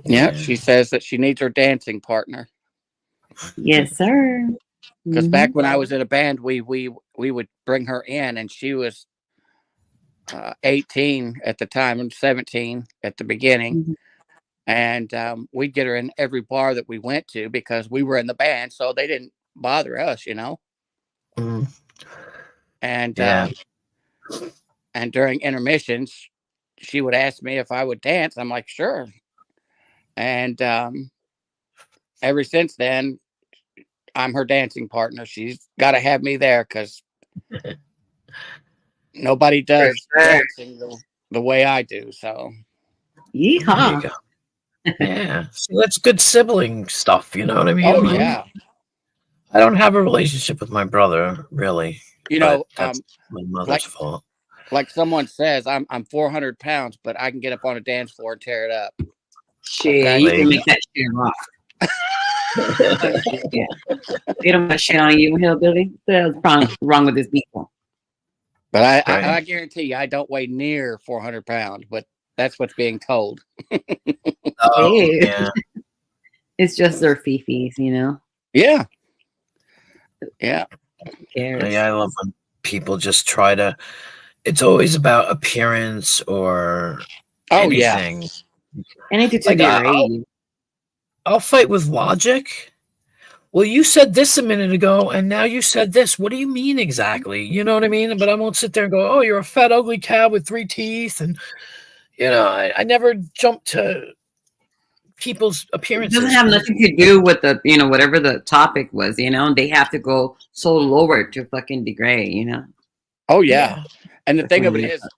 Yeah, she says that she needs her dancing partner. Yes, sir. Because Mhm. back when I was in a band, we would bring her in, and she was 18 at the time and 17 at the beginning. Mhm. And we'd get her in every bar that we went to because we were in the band, so they didn't bother us, you know. mm, And yeah. and during intermissions, she would ask me if I would dance. I'm like, sure. And ever since then, I'm her dancing partner. She's got to have me there because nobody does dancing the way I do. So There you Yeehaw. go. Yeah. So that's good sibling stuff, you know what I mean? oh Like, yeah, I don't have a relationship with my brother, really, you but know, that's my mother's like fault. someone says, I'm 400 pounds, but I can get up on a dance floor and tear it up. Shit, Okay. you There can you make that shit rock. Yeah. They don't got shit on you, hillbilly. What's wrong with these people? But I Right. guarantee you, I don't weigh near 400 pounds, but that's what's being told. Oh, Hey, yeah. it's just their fifis, you know. Yeah. Yeah. Who cares? Yeah, I love when people just try to it's always about appearance or Oh yeah. anything. Anything to Like degrade. I'll fight with logic. Well, you said this a minute ago, and now you said this. What do you mean exactly? You know what I mean? But I won't sit there and go, "Oh, you're a fat, ugly cat with 3 teeth," and I never jump to people's It doesn't appearances have 'cause nothing to do with the, whatever the topic was, they have to go so lower to fucking degrade. Oh yeah. yeah, And the That's thing what of it it is. is,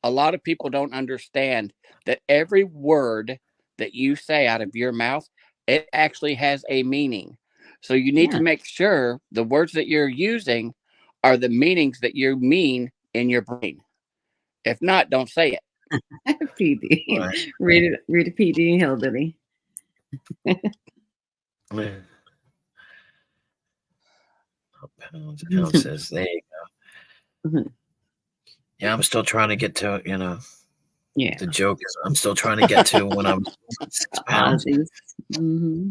a lot of people don't understand that every word that you say out of your mouth, it actually has a meaning. So you need to Yeah. make sure the words that you're using are the meanings that you mean in your brain. If not, don't say it. PD. right. Read a PD hillbilly. Yeah. Pounds, ounces. There you go. Yeah, I'm still trying to get to, Yeah. the joke is I'm still trying to get to when I was 6 pounds. Mm-hmm.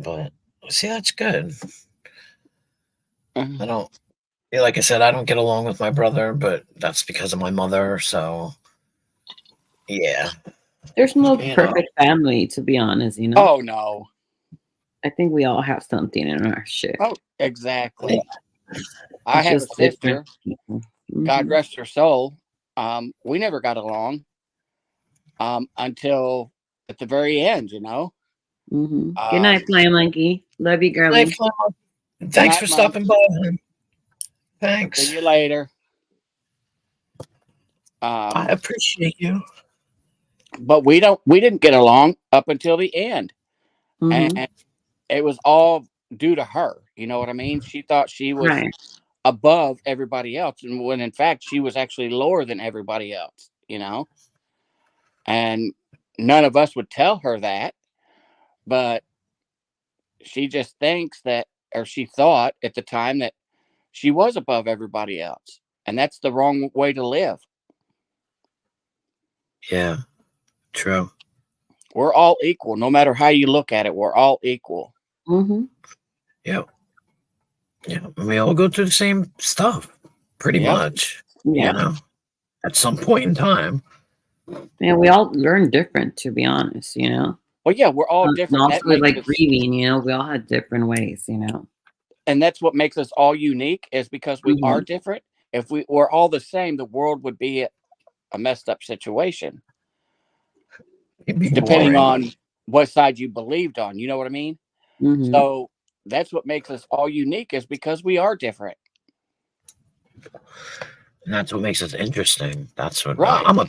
But see, that's good. Mhm. I don't like I said, I don't get along with my brother, but that's because of my mother. So yeah, There's no you know, perfect family, to be honest. Oh no. I think we all have something in our shit. Oh, exactly. I It's have a just different sister, people. God Mhm. rest her soul. We never got along until at the very end. Mhm. Good Um, night, Flying Monkey. Love you, Hey, girly. Flo, good thanks night, for Monk. stopping by. Man. See Thanks, you later. I Um, appreciate you. but we didn't get along up until the end, Mhm. and it was all due to her. You know what I mean? She thought she was Right. above everybody else, and when in fact she was actually lower than everybody else. And none of us would tell her that, but she just thinks that, or she thought at the time that she was above everybody else, and that's the wrong way to live. Yeah, true. We're all equal, no matter how you look at it. We're all equal. Mhm. Yeah, yeah. We all go through the same stuff, pretty Yep. much. Yeah. At some point in time. Yeah, we all learn different, to be honest. Well, yeah, we're all And different. also, like grieving, we all had different ways. And that's what makes us all unique, is because we are Mhm. different. If we were all the same, the world would be a messed up situation, It'd be depending boring. on what side you believed on. You know what I mean? Mhm. So that's what makes us all unique, is because we are different. And that's what makes it interesting. That's what Right. I'm a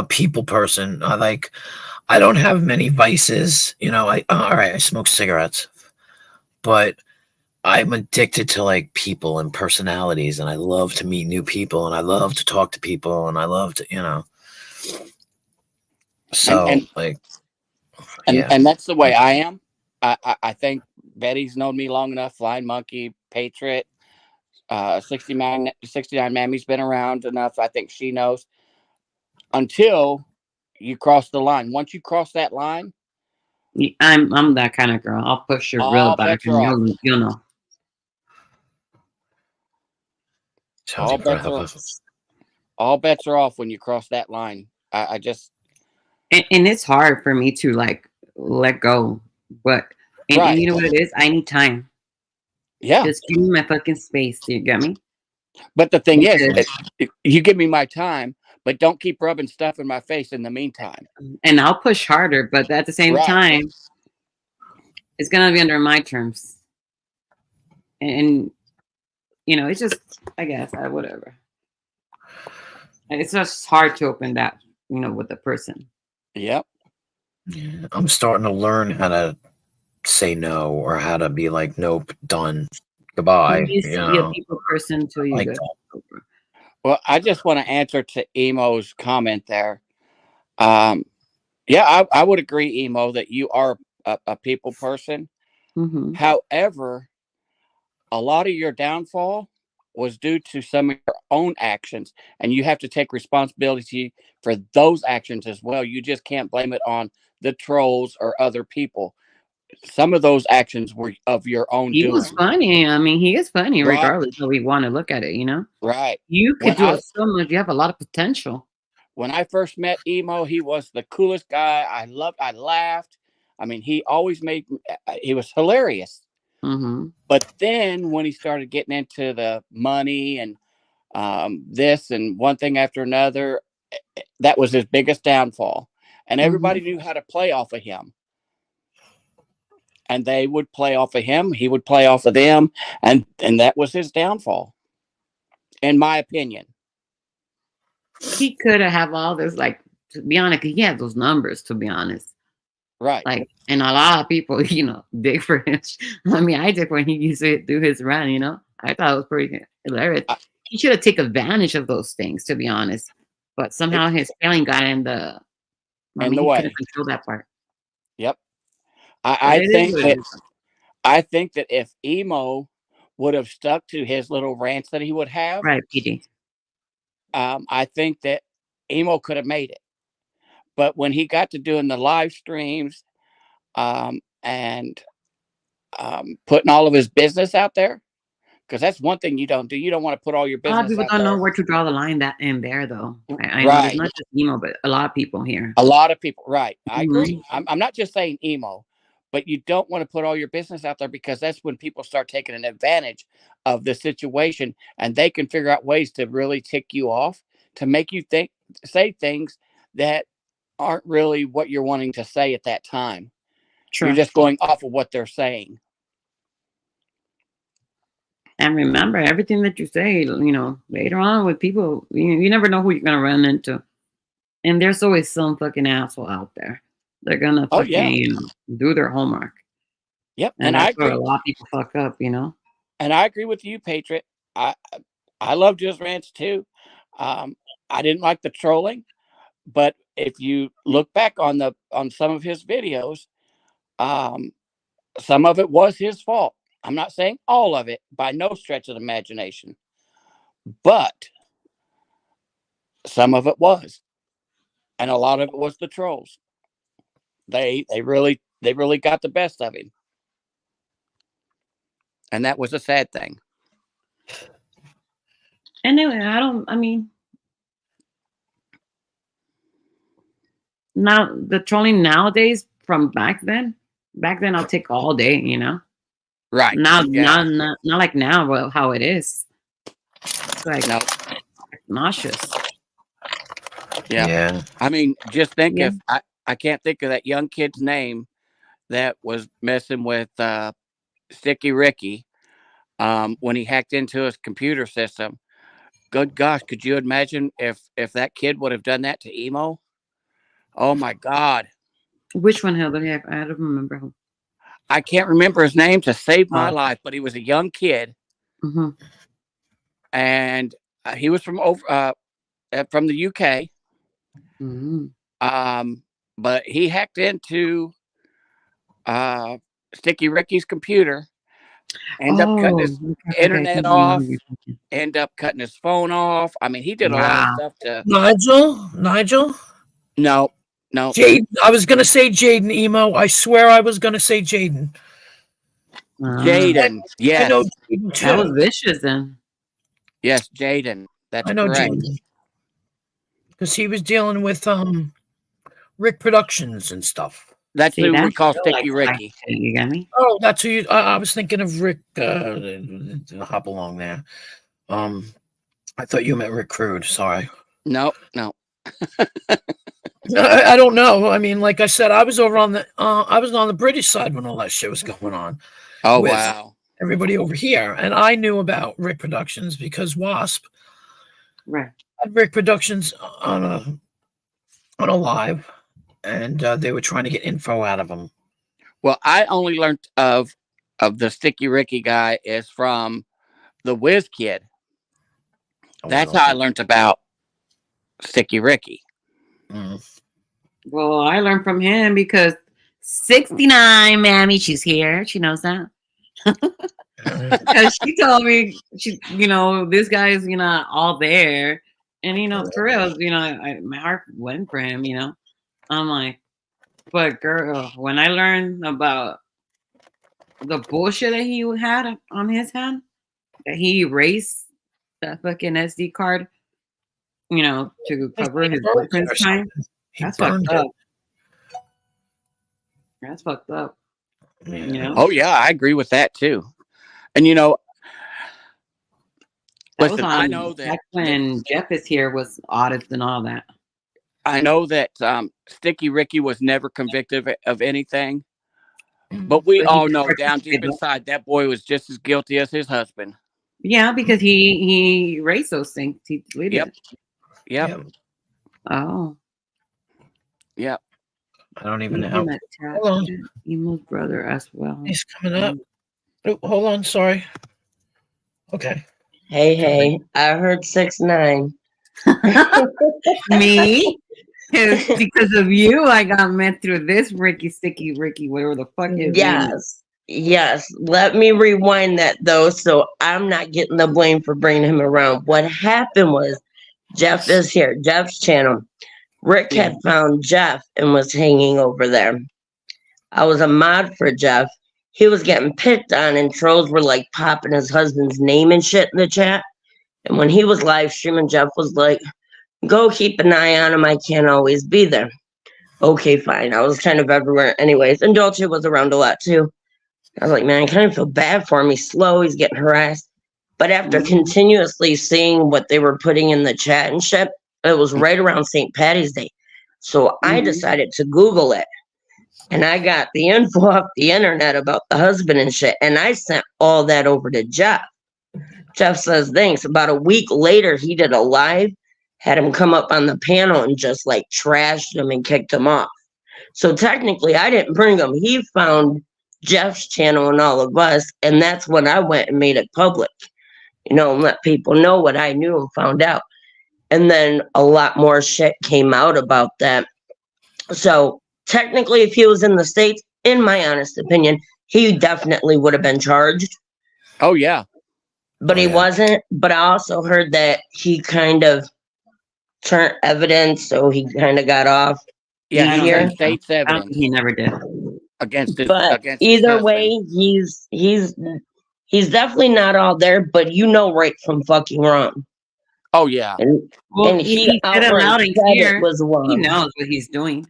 people person. I don't have many vices. All right, I smoke cigarettes, but I'm addicted to like people and personalities, and I love to meet new people, and I love to talk to people, and I love to. And So and like, and yeah, and that's the way I am. I think Betty's known me long enough. Flying Monkey, Patriot, 69 Mammy's been around enough. I think she knows. Until you cross the line. Once you cross that line, I'm that kind of girl. I'll push you real all back, bets are and off. you'll know. tells All you bets are all bets are off when you cross that line. I just And it's hard for me to like let go, but and right. you know what it is? I need time. Yeah. Just give me my fucking space. Do you get me? But the thing is, Because you give me my time, but don't keep rubbing stuff in my face in the meantime. and I'll push harder, but at the same Right. time, it's gonna be under my terms. And it's just I guess whatever. And it's just hard to open that, with a person. Yep. yeah. I'm starting to learn how to say no or how to be like, nope, done, goodbye. You used to be a people person till you Like go that. over. Well, I just want to answer to Emo's comment there. Um, yeah, I would agree, Emo, that you are a people person. Mm-hmm. However, a lot of your downfall was due to some of your own actions, and you have to take responsibility for those actions as well. You just can't blame it on the trolls or other people. some of those actions were of your own He doing. was funny. I mean, he is funny Right. regardless how we want to look at it, you know? Right. You could When do I it so much. You have a lot of potential. when I first met Emo, he was the coolest guy. I laughed. I mean, he always he was hilarious. Mm-hmm. But then when he started getting into the money and this and one thing after another, that was his biggest downfall. And everybody knew how to play off of him. And they would play off of him. He would play off of them. And that was his downfall, in my opinion. He could have all this, like, to be honest, he had those numbers, to be honest. Right. Like, and a lot of people, dig for him. I mean, I did when he used to do his run, I thought it was pretty hilarious. He should have taken advantage of those things, to be honest. But somehow his failing got in the the he way. couldn't control that part. Yep. I think think that if Emo would have stuck to his little rants that he would have, right, PD. I think that Emo could have made it. But when he got to doing the live streams and putting all of his business out there, because that's one thing you don't do. You don't want to put all your A lot of business people out don't know there. where to draw the line that in there, though. I know Right. there's not just emo, but a lot of people here. A lot of people. Right. I Mhm. agree. I'm not just saying Emo, but you don't want to put all your business out there, because that's when people start taking an advantage of the situation, and they can figure out ways to really tick you off, to make you say things that aren't really what you're wanting to say at that time. Sure. You're just going off of what they're saying. And remember, everything that you say, later on with people, you never know who you're gonna run into, and there's always some fucking asshole out there. They're gonna fucking do their homework. Yep. And that's where a lot of people fuck up, And I agree with you, Patriot. I loved his rants too. I didn't like the trolling, but if you look back on some of his videos, some of it was his fault. I'm not saying all of it, by no stretch of the imagination, but some of it was, and a lot of it was the trolls. They really got the best of him, and that was a sad thing. Anyway, now the trolling nowadays from back then I'll take all day, Right. Now, not like now, well, how it is. It's like nauseous. Yeah. I mean, just think if I can't think of that young kid's name that was messing with Sticky Ricky when he hacked into his computer system. Good gosh, could you imagine if that kid would have done that to Emo? Oh my God. Which one held it? I don't remember who. I can't remember his name to save my life, but he was a young kid, and he was from the UK. But he hacked into Sticky Ricky's computer, end up cutting his internet off, end up cutting his phone off. I mean, he did a lot of stuff to Nigel. No. Jaden. I was gonna say Jaden, Emo. I swear I was gonna say Jaden. Jaden. Yes. I know Jaden too. That was vicious then. Yes, Jaden. That's I know correct. Because he was dealing with Rick Productions and stuff. That's who we call Sticky Ricky. You got me? Oh, that's who I was thinking of Rick. Hop along there. I thought you meant Rick Crude. Sorry. No. I don't know. I mean, like I said, I was over on the British side when all that shit was going on. Oh, wow. Everybody over here, and I knew about Rick Productions because Wasp had Rick Productions on a live, and they were trying to get info out of him. Well, I only learned of the Sticky Ricky guy is from the Whiz Kid. That's how I learned about Sticky Ricky. Well, I learned from him because 69, Mammy, she's here. She knows that. She told me, this guy is, all there. And, for real, my heart went for him, I'm like, but girl, when I learned about the bullshit that he had on his hand, that he erased that fucking SD card, to I cover think he his burned it boyfriend's or time. something. He That's fucked burned up. it. That's fucked up. Yeah. Oh yeah, I agree with that too. And That was listen, I on know that back when Jeff is here was audits and all that. Sticky Ricky was never convicted of anything, but we But he all did know down participate, deep though. inside that boy was just as guilty as his husband. Yeah, because he erased those things. He deleted Yep. it. Yep. Oh. Yep. I don't even Leave know. him attached Hold on. to Emo's brother as well. He's coming up. Oh, hold on. Sorry. Okay. Hey, I heard 6ix9ine. Me? Because of you, I got met through this Sticky Ricky, whatever the fuck his name is. Yes. Let me rewind that though, so I'm not getting the blame for bringing him around. What happened was Jeff is here, Jeff's channel. Rick had found Jeff and was hanging over there. I was a mod for Jeff. He was getting picked on, and trolls were like popping his husband's name and shit in the chat. And when he was live streaming, Jeff was like, go keep an eye on him. I can't always be there. Okay, fine. I was kind of everywhere anyways. And Dolce was around a lot too. I was like, man, I kind of feel bad for him. He's slow. He's getting harassed. But after continuously seeing what they were putting in the chat and shit, it was right around St. Patty's Day. So I decided to Google it. And I got the info off the internet about the husband and shit. And I sent all that over to Jeff. Jeff says, thanks. About a week later, he did a live, had him come up on the panel and just like trashed him and kicked him off. So technically, I didn't bring him. He found Jeff's channel and all of us. And that's when I went and made it public, and let people know what I knew and found out. And then a lot more shit came out about that. So technically, if he was in the States, in my honest opinion, he definitely would have been charged. Oh yeah. But he wasn't. But I also heard that he kind of turned evidence, so he kind of got off. Yeah, he easier. turned state's evidence He never did. against his. But against his either husband. way, he's definitely not all there. But right from fucking wrong. Oh yeah. And he said it loud and clear. it was wrong. He knows what he's doing.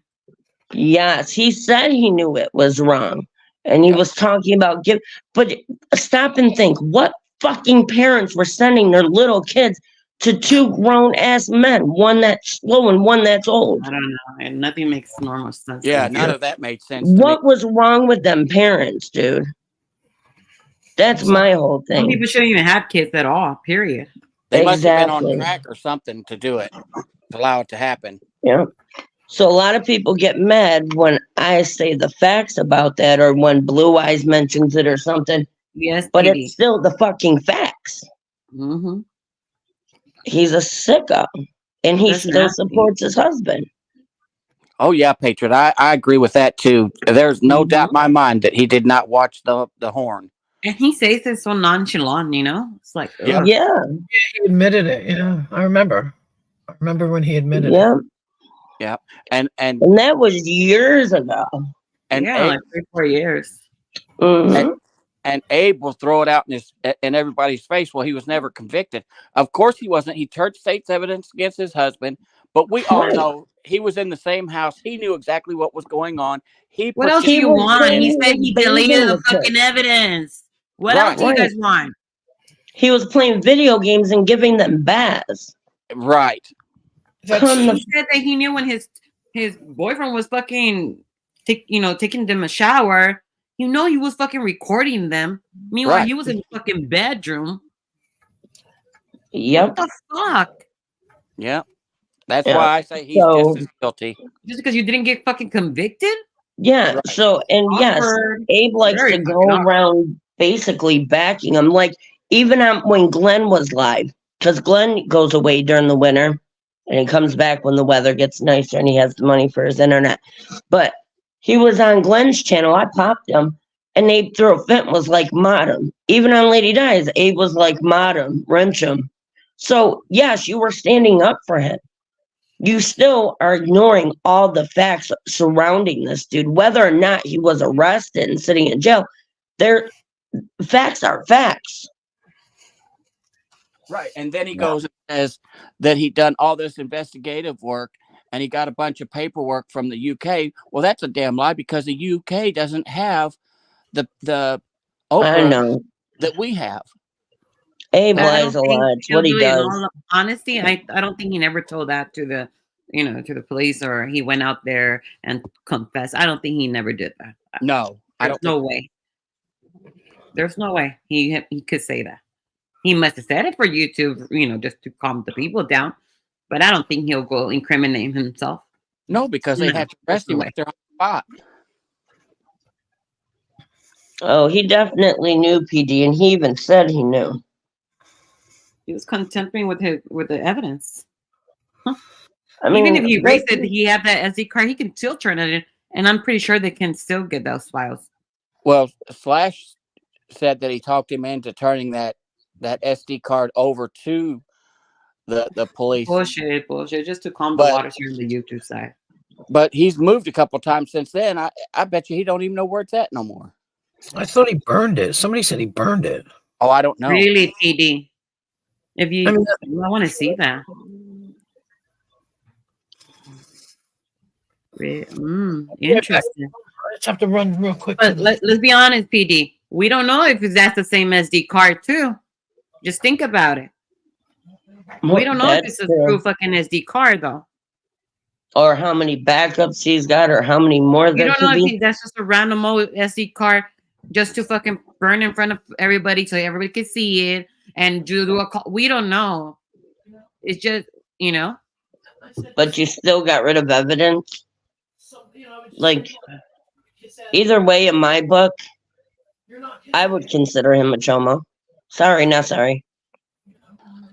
Yes, he said he knew it was wrong. And he was talking about but stop and think, what fucking parents were sending their little kids to two grown ass men, one that's slow and one that's old? I don't know. And nothing makes normal sense. Yeah, none of that made sense. What was wrong with them parents, dude? That's my whole Some thing. people shouldn't even have kids at all, period. They must have been on crack or something to do it, to allow it to happen. Yeah. So a lot of people get mad when I say the facts about that, or when Blue Eyes mentions it or something. Yes, but it's still the fucking facts. Mm-hmm. He's a sicko, and he still supports his husband. Oh yeah, Patriot. I agree with that too. There's no doubt in my mind that he did not watch the horn. And he says it so nonchalant, It's like, yeah. He admitted it. I remember when he admitted it. Yeah, and that was years ago. And like 3-4 years. And Abe will throw it out in everybody's face. Well, he was never convicted. Of course he wasn't. He turned state's evidence against his husband. But we all know he was in the same house. He knew exactly what was going on. What else do you want? He said he deleted the fucking evidence. What else do you guys want? He was playing video games and giving them baths. Right. He said that he knew when his boyfriend was fucking, taking them a shower. He was fucking recording them. Meanwhile, he was in the fucking bedroom. Yep. What the fuck? Yeah. That's why I say he's just as guilty. Just because you didn't get fucking convicted? Yeah. Right. So, and yes, Abe likes to go around basically backing him. Like, even when Glenn was live, because Glenn goes away during the winter and he comes back when the weather gets nicer and he has the money for his internet. But he was on Glenn's channel. I popped him, and Abe threw a fit, was like, mod him. Even on Lady Dies, Abe was like, mod him, wrench him. So, yes, you were standing up for him. You still are ignoring all the facts surrounding this dude, whether or not he was arrested and sitting in jail. They're facts are facts. Right. And then he Yeah. goes and says that he'd done all this investigative work and he got a bunch of paperwork from the UK. Well, that's a damn lie because the UK doesn't have the I Oprah know. that we have. Abe But I lies don't a think lot. It's he'll what he do it in does. all honesty. I don't think he never told that to the to the police, or he went out there and confessed. I don't think he never did that. No, I There's don't no think. way. There's no way he could say that. He must have said it for you to just to calm the people down. But I don't think he'll go incriminate himself. No, because they No, had to there's arrest no him way. right there on the spot. Oh, he definitely knew, PD, and he even said he knew. He was contenting with the evidence. I Even if mean, he that's- erased it, he had that SD card. He can still turn it in, and I'm pretty sure they can still get those files. Well, Slash said that he talked him into turning that SD card over to the police. Bullshit, just to calm the But- waters here on the YouTube side. But he's moved a couple times since then. I bet you he don't even know where it's at no more. I thought he burned it. Somebody said he burned it. Oh, I don't know. Really, PD? If you, I mean, I want to see that. Interesting. I just have to run real quick. But let's be honest, PD. We don't know if that's the same SD card too. Just think about it. We don't know if that's it's a true. true fucking SD card though. Or how many backups he's got, or how many more You there don't could know be. if that's just a random old SD card just to fucking burn in front of everybody so everybody can see it and do a call. We don't know. It's just But you still got rid of evidence. Like, either way, in my book, I would consider him a chomo. Sorry, not sorry.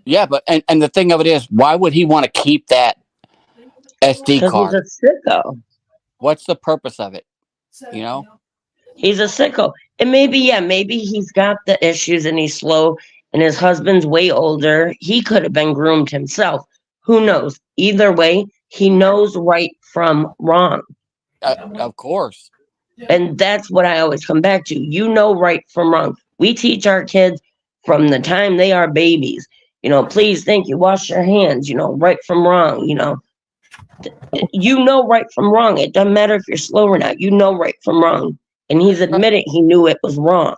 Yeah, but and the thing of it is, why would he want to keep that SD Because card? he's a sicko. What's the purpose of it? You know? He's a sicko. And maybe he's got the issues and he's slow and his husband's way older. He could have been groomed himself. Who knows? Either way, he knows right from wrong. Of course. And that's what I always come back to. You know right from wrong. We teach our kids from the time they are babies. Please, thank you, wash your hands, right from wrong, You know right from wrong. It doesn't matter if you're slow or not. You know right from wrong. And he's admitted he knew it was wrong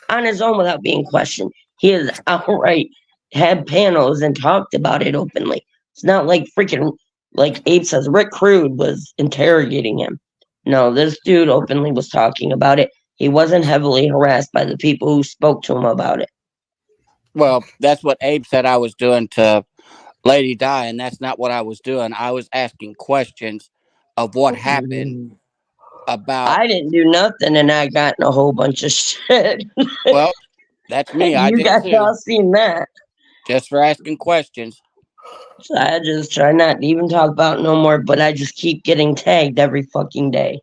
on his own without being questioned. He has outright had panels and talked about it openly. It's not like freaking, like Abe says, Rick Crude was interrogating him. No, this dude openly was talking about it. He wasn't heavily harassed by the people who spoke to him about it. Well, that's what Abe said I was doing to Lady Di, and that's not what I was doing. I was asking questions of what happened about. I didn't do nothing, and I got in a whole bunch of shit. Well, that's me. I You did guys too. all seen that. Just for asking questions. So I just try not to even talk about it no more, but I just keep getting tagged every fucking day.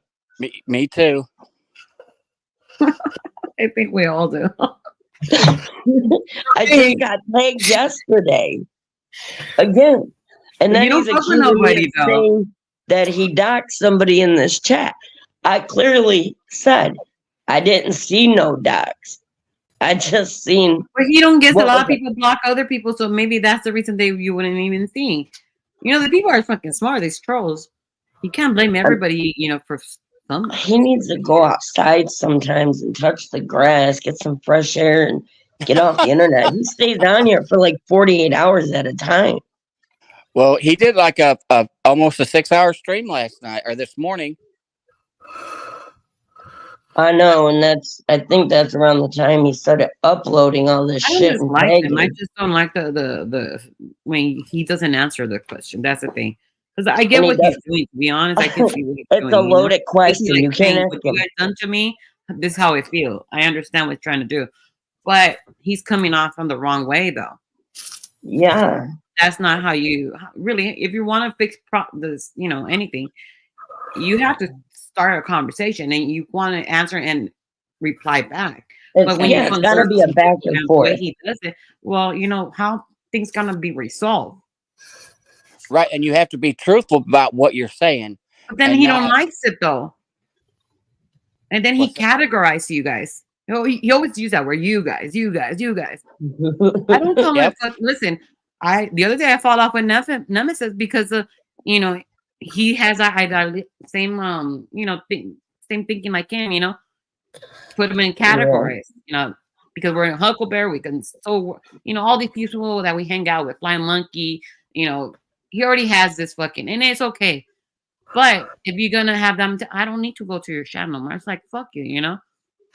Me too. I think we all do. I just got tagged yesterday. Again. And then You don't he's fuck with accusing me nobody, of though. saying that he doxed somebody in this chat. I clearly said I didn't see no docs. I just seen But he don't get a What lot of was it? people block other people, so maybe that's the reason you wouldn't even see. The people are fucking smart. These trolls. You can't blame everybody, for some. he needs to go outside sometimes and touch the grass, get some fresh air, and get off the internet. He stays on here for like 48 hours at a time. Well, he did like a almost a 6-hour stream last night or this morning. I know, and I think that's around the time he started uploading all this I don't shit just and like him. I tagging. just don't like the when he doesn't answer the question. That's the thing. Because I get And he what he's doing. To be honest, I can see what he's It's doing. a loaded question. It's like You can't saying, ask what you him. guys done to me. This is how I feel. I understand what he's trying to do, but he's coming off on the wrong way, though. Yeah. That's not how you really. If you want to fix this, anything, you have to start a conversation, and you want to answer and reply back. But when It's you gotta be a back and the way forth. he does it, well, how things gonna be resolved. Right. And you have to be truthful about what you're saying. But then And he don't not- likes it though. And then he What's that? categorizes you guys. He always use that word, you guys. I don't tell Yep. my listen. The other day I fall off with Nemesis because of he has that same same thinking like him. Put him in categories. Because we're in Huckleberry, we can all these people that we hang out with, Flying Monkey. He already has this fucking, and it's okay. But if you're gonna have them, I don't need to go to your channel no more. It's like fuck you.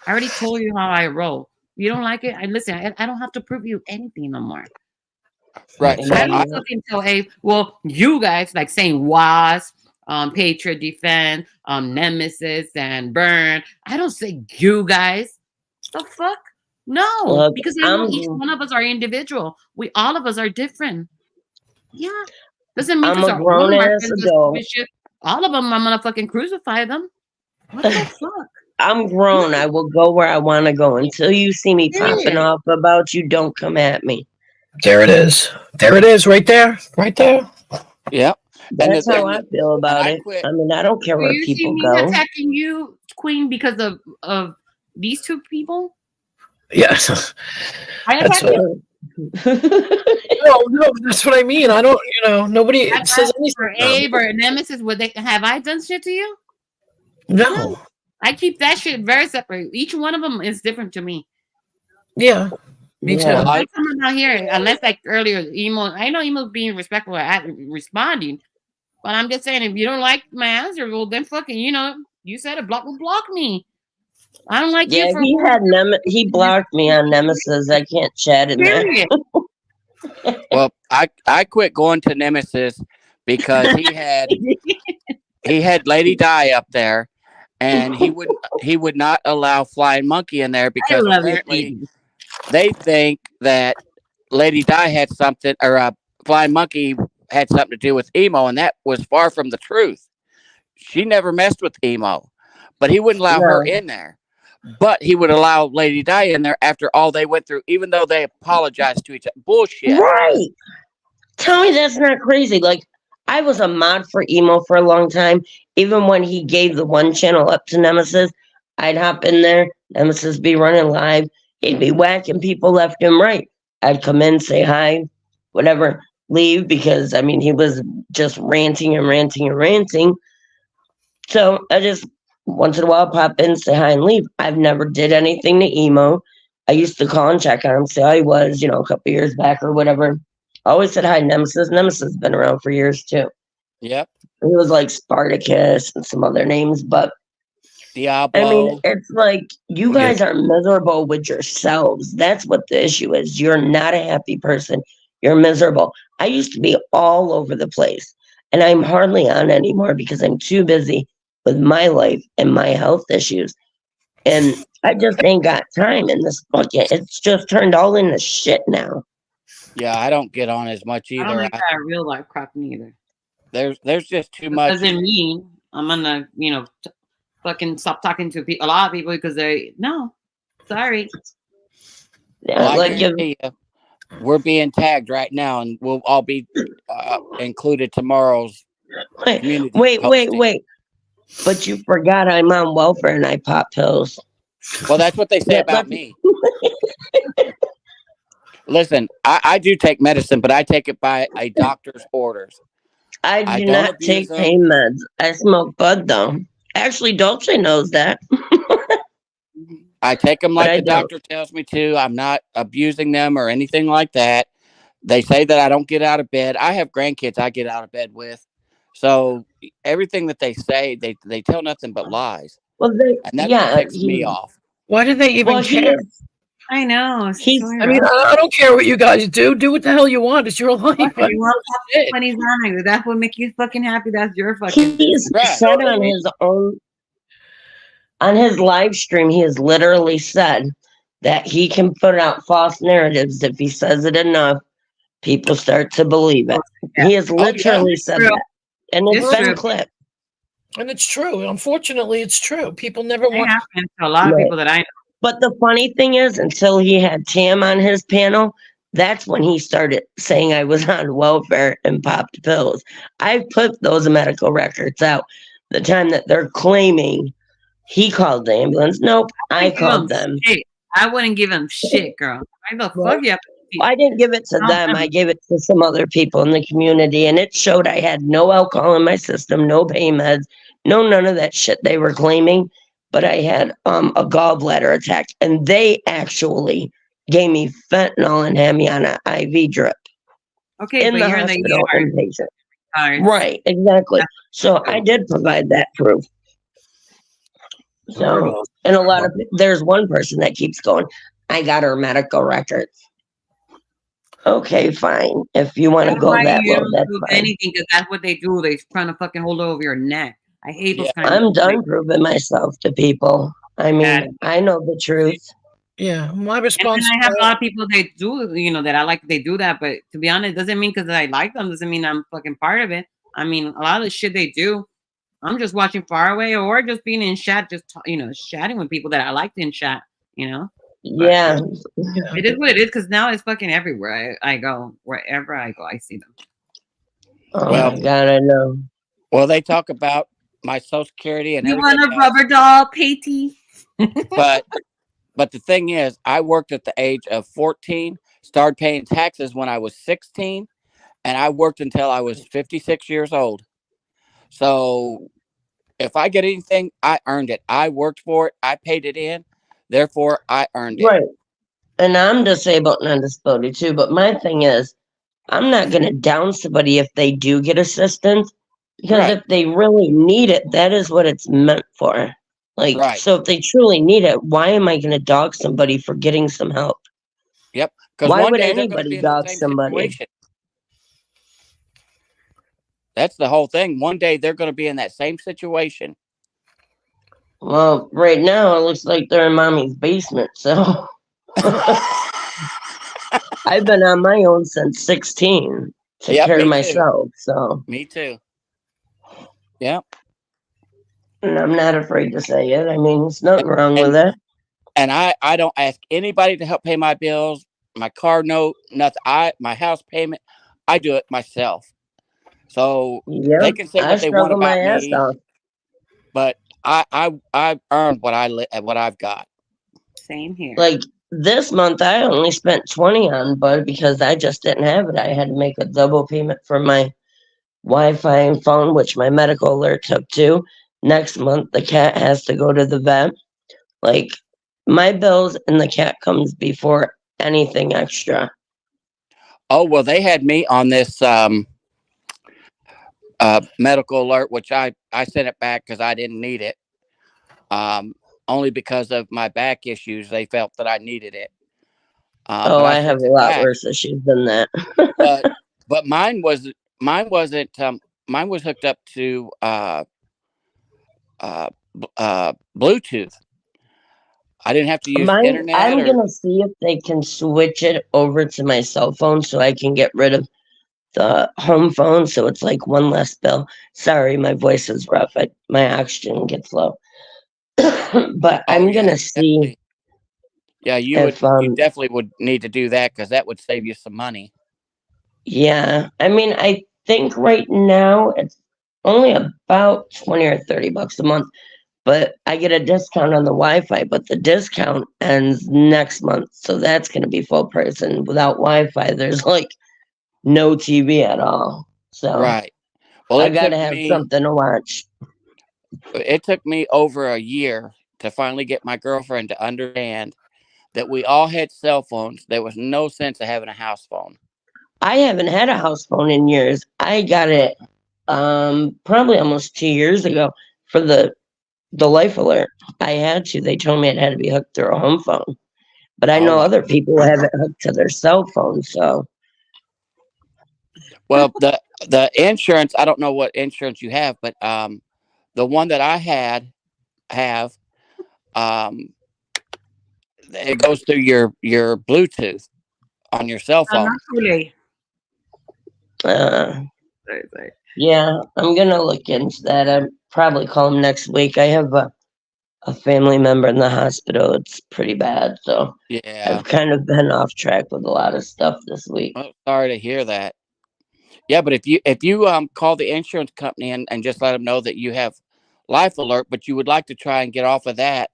I already told you how I roll. You don't like it? I don't have to prove you anything no more. Right. So I don't fucking tell you guys like saying Wasp, Patriot Defense, Nemesis, and Burn. I don't say you guys. The fuck? No, Look, because I know each one of us are individual. All of us are different. Yeah. Doesn't mean I'm a grown ass adult. All of them, I'm gonna fucking crucify them. What the fuck? I'm grown. I will go where I want to go. Until you see me popping off about you, don't come at me. There it is. There it is. Right there. Right there. Yep. That's how I feel about it. I mean, I don't care where people see me go. Attacking you, Queen, because of these two people. Yes. I attack you. No, that's what I mean. I don't, nobody says anything. For Abe or Nemesis, have I done shit to you? No. I keep that shit very separate. Each one of them is different to me. Yeah. Me too. I'm not here unless like earlier, I know Emo's being respectful at responding, but I'm just saying if you don't like my answer, well then fucking you said it, block me. I don't like you. He blocked me on Nemesis. I can't chat in there. Well, I quit going to Nemesis because he had Lady Di up there, and he would not allow Flying Monkey in there because apparently they think that Lady Di had something, or Flying Monkey had something to do with Emo, and that was far from the truth. She never messed with Emo, but he wouldn't allow her in there. But he would allow Lady Di in there after all they went through, even though they apologized to each other. Bullshit. Right. Tell me that's not crazy. Like, I was a mod for Emo for a long time. Even when he gave the one channel up to Nemesis, I'd hop in there. Nemesis be running live. He'd be whacking people left and right. I'd come in, say hi, whatever, leave because, he was just ranting and ranting and ranting. So I just once in a while pop in, say hi and leave. I've never did anything to Emo. I used to call and check on him, say how he was, a couple years back or whatever. I always said hi, Nemesis. Nemesis has been around for years too. Yep. He was like Spartacus and some other names, but Diablo. it's like you guys are miserable with yourselves. That's what the issue is. You're not a happy person. You're miserable. I used to be all over the place, and I'm hardly on anymore because I'm too busy with my life and my health issues. And I just ain't got time in this bucket. It's just turned all into shit now. Yeah, I don't get on as much either. I don't like that real life crap neither. There's just too much. Doesn't mean I'm gonna, fucking stop talking to a lot of people because sorry. Yeah, well, we're being tagged right now, and we'll all be included tomorrow's. Wait. But you forgot I'm on welfare and I pop pills. Well, that's what they say about me. Listen, I do take medicine, but I take it by a doctor's orders. I do not take pain meds. I smoke bud, though. Actually, Dolce knows that. I take them like the doctor tells me to. I'm not abusing them or anything like that. They say that I don't get out of bed. I have grandkids I get out of bed with. So everything that they say, they tell nothing but lies. Well, and that ticks me off. Why do they even care? I know. I don't care what you guys do. Do what the hell you want. It's your life. Okay, you want when he's on it. That's what makes you fucking happy. That's your fucking. He's said on his own, on his live stream, he has literally said that he can put out false narratives if he says it enough. People start to believe it. Yeah. He has literally said that, and it's been clipped. And it's true. Unfortunately, it's true. People never want to. A lot of people that I know. But the funny thing is, until he had Tam on his panel, that's when he started saying I was on welfare and popped pills. I put those medical records out the time that they're claiming He called the ambulance. Nope, I wouldn't give called 'em them. shit. I wouldn't give him shit, girl. Why the Well, fuck you have to I didn't give it to them. I gave it to some other people in the community, and it showed I had no alcohol in my system, no pain meds, no none of that shit they were claiming. But I had a gallbladder attack, and they actually gave me fentanyl and had me on an IV drip Okay, in but the you're in the hospital inpatient. ER. Right, exactly. That's So I true. did provide that proof. So, and a lot of there's one person that keeps going, I got her medical records. Okay, fine. If you want to That's go why that you low, don't that's prove fine. anything, because that's what they do. They're trying to fucking hold it over your neck. I hate those Yeah. kind of I'm people. done proving myself to people. I Bad. mean, I know the truth. Yeah, my And response. I have a lot of people that do, that I like, they do that. But to be honest, it doesn't mean because I like them, doesn't mean I'm fucking part of it. I mean, a lot of the shit they do, I'm just watching far away or just being in chat, just, chatting with people that I liked in chat, But Yeah. it is what it is because now it's fucking everywhere. I go, wherever I go, I see them. Oh Well- my God, I know. Well, they talk about my Social Security and You want everything a else, rubber doll, Patty? but the thing is, I worked at the age of 14, started paying taxes when I was 16, and I worked until I was 56 years old. So if I get anything, I earned it. I worked for it. I paid it in. Therefore, I earned it. Right. And I'm disabled and on disability too. But my thing is, I'm not going to down somebody if they do get assistance. Because Right. if they really need it, that is what it's meant for. Like, Right. so if they truly need it, why am I going to dog somebody for getting some help? Yep. Because Why one would day they're going to be anybody in the dog same somebody? situation. That's the whole thing. One day they're going to be in that same situation. Well, right now it looks like they're in mommy's basement. So I've been on my own since 16. Take Yep, care of me too. myself. So, Me too. Yep. and I'm not afraid to say it. I mean, there's nothing wrong And with it. and I don't ask anybody to help pay my bills, my car note, nothing. My house payment, I do it myself. So they Yep. can say I what they want struggle my about ass me, off. but I earned what what I've got. Same here. Like this month, I only spent 20 on Bud because I just didn't have it. I had to make a double payment for my Wi-Fi and phone, which my medical alert took too. Next month, the cat has to go to the vet. Like my bills and the cat comes before anything extra. Oh well, they had me on this medical alert, which I sent it back because I didn't need it. Only because of my back issues, they felt that I needed it. Oh, But I have sent a it lot back. worse issues than that. But mine wasn't. Mine was hooked up to Bluetooth. I didn't have to use Mine, internet I'm or gonna see if they can switch it over to my cell phone so I can get rid of the home phone, so it's like one less bill. Sorry, my voice is rough. My oxygen gets low. But I'm gonna see definitely. Yeah, you if you definitely would need to do that because that would save you some money. yeah. I mean, I think right now it's only about 20 or 30 bucks a month, but I get a discount on the Wi-Fi, but the discount ends next month, so that's gonna be full price. And without Wi-Fi, there's like no TV at all. So Right. Well, I gotta have something to watch. it took me over a year to finally get my girlfriend to understand that we all had cell phones. There was no sense of having a house phone. I haven't had a house phone in years. I got it probably almost 2 years ago for the life alert. I had to. They told me it had to be hooked through a home phone. But I know other people have it hooked to their cell phone, so Well, the insurance, I don't know what insurance you have, but the one that I have um it goes through your Bluetooth on your cell phone. yeah, I'm gonna look into that. I'll probably call them next week. I have a family member in the hospital. It's pretty bad, so Yeah. I've kind of been off track with a lot of stuff this week. Oh, sorry to hear that. Yeah, but if you call the insurance company and just let them know that you have Life Alert, but you would like to try and get off of that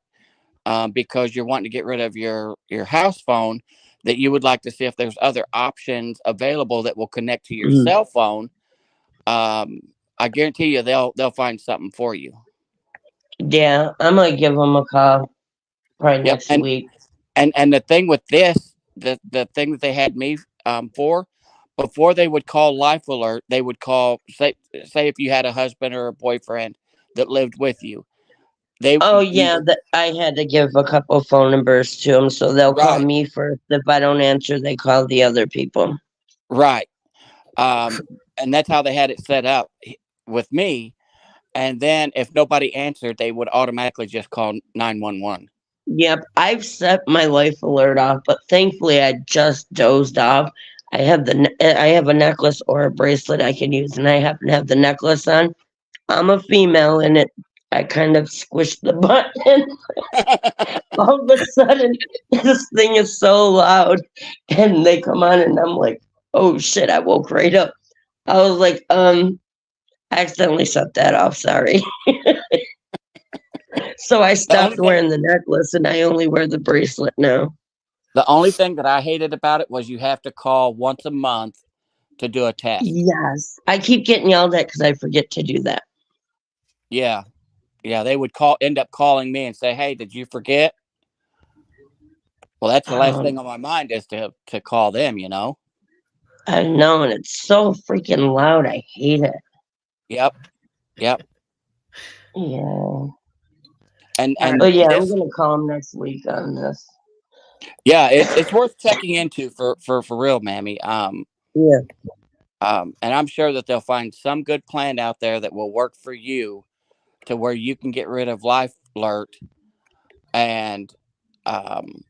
because you're wanting to get rid of your house phone, that you would like to see if there's other options available that will connect to your Mm. cell phone. I guarantee you they'll find something for you. Yeah, I'm gonna give them a call probably Yep. next week. And the thing with this, the thing that they had me for, before they would call Life Alert, they would call, say if you had a husband or a boyfriend that lived with you, Oh you yeah, I had to give a couple phone numbers to them, so they'll call right, me first. If I don't answer, they call the other people. right, and that's how they had it set up with me. And then if nobody answered, they would automatically just call 911. Yep, I've set my life alert off, but thankfully I just dozed off. I have a necklace or a bracelet I can use, and I happen to have the necklace on. I'm a female, and I kind of squished the button. All of a sudden, this thing is so loud, and they come on, and I'm like, "Oh shit!" I woke right up. I was like, I accidentally shut that off. Sorry. So I The only stopped thing wearing the necklace, and I only wear the bracelet now. the only thing that I hated about it was you have to call once a month to do a test. Yes. I keep getting yelled at because I forget to do that. Yeah. Yeah, they would end up calling me and say, "Hey, did you forget?" Well, that's the last thing on my mind is to call them, you know. I know, and it's so freaking loud. I hate it. Yep. Yep. Yeah. And But yeah, I'm this, gonna call him next week on this. yeah, it's worth checking into for real, Mammy. Yeah. And I'm sure that they'll find some good plan out there that will work for you, to where you can get rid of Life Alert and um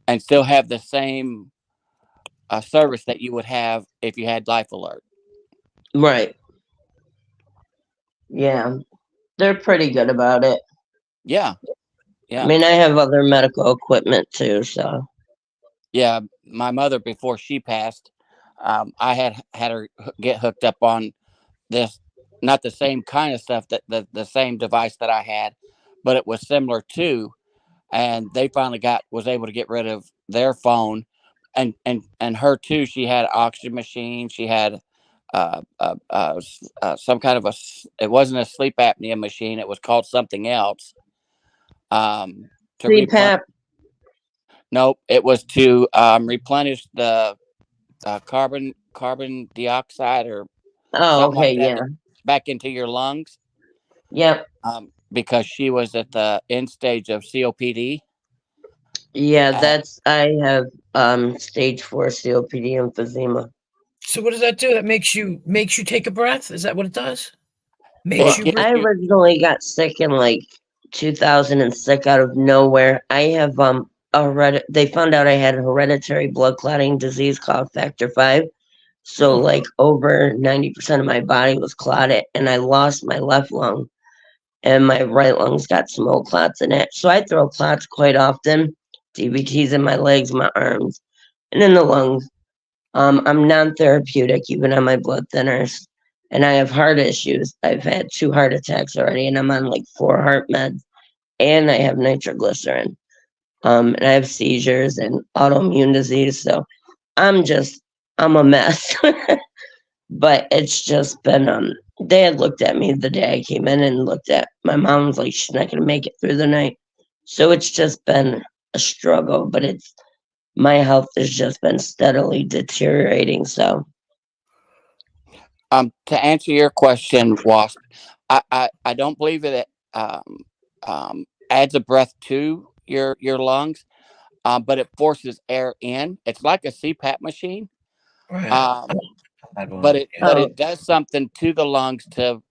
and still have the same service that you would have if you had Life Alert. Right. Yeah. They're pretty good about it. Yeah. I Yeah. mean, I have other medical equipment too, so. Yeah. My mother, before she passed, I had her get hooked up on this, not the same kind of stuff, that the same device that I had, but it was similar to, and they finally was able to get rid of their phone, and her too. She had an oxygen machine. She had some kind of it wasn't a sleep apnea machine. It was called something else. To replenish. CPAP. Nope, it was to replenish the carbon dioxide or Oh, something like okay, that yeah. back into your lungs. Yep. Because she was at the end stage of COPD. Yeah, Uh, I have stage 4 COPD emphysema. So what does that do? That makes you take a breath? Is that what it does? Well, Makes it you gives breathe? I you originally got sick in like 2006 out of nowhere. I have they found out I had a hereditary blood clotting disease called factor 5. So Oh, like over 90% of my body was clotted, and I lost my left lung, and my right lung's got small clots in it. So I throw clots quite often, DVTs in my legs, my arms, and in the lungs. I'm non-therapeutic, even on my blood thinners, and I have heart issues. I've had 2 heart attacks already, and I'm on like 4 heart meds, and I have nitroglycerin. And I have seizures and autoimmune disease. So I'm just, I'm a mess. But it's just been, they had looked at me the day I came in and looked at my mom was like, she's not going to make it through the night. So it's just been a struggle, but my health has just been steadily deteriorating. So, to answer your question, Wasp, I don't believe that it adds a breath to your lungs, but it forces air in. It's like a CPAP machine, right. um, Had but one. it Yeah. but oh, it does something to the lungs to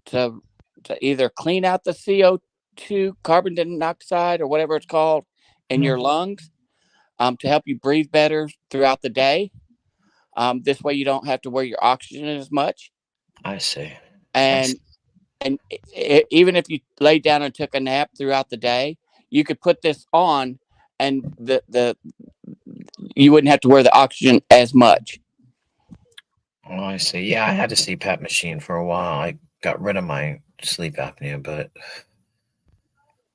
to either clean out the CO2, carbon dioxide, or whatever it's called, in your lungs, to help you breathe better throughout the day. This way, you don't have to wear your oxygen as much, I see. I see. and even if you laid down and took a nap throughout the day, you could put this on, and the you wouldn't have to wear the oxygen as much. Oh, I see. Yeah, I had a CPAP machine for a while. got rid of my sleep apnea, but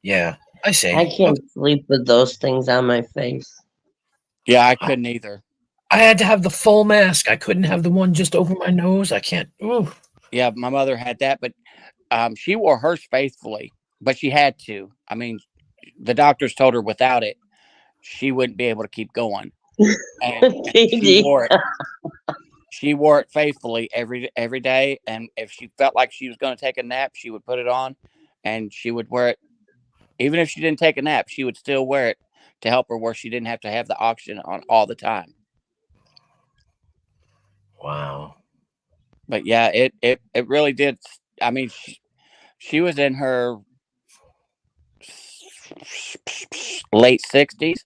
yeah, I see. I can't sleep with those things on my face. Yeah, I couldn't either. I had to have the full mask. I couldn't have the one just over my nose. I can't. Ooh. Yeah, my mother had that, but she wore hers faithfully, but she had to. I mean, the doctors told her without it, she wouldn't be able to keep going. And she wore it. She wore it faithfully every day. And if she felt like she was going to take a nap, she would put it on, and she would wear it. Even if she didn't take a nap, she would still wear it to help her where she didn't have to have the oxygen on all the time. Wow. But yeah, it really did. I mean, she was in her late 60s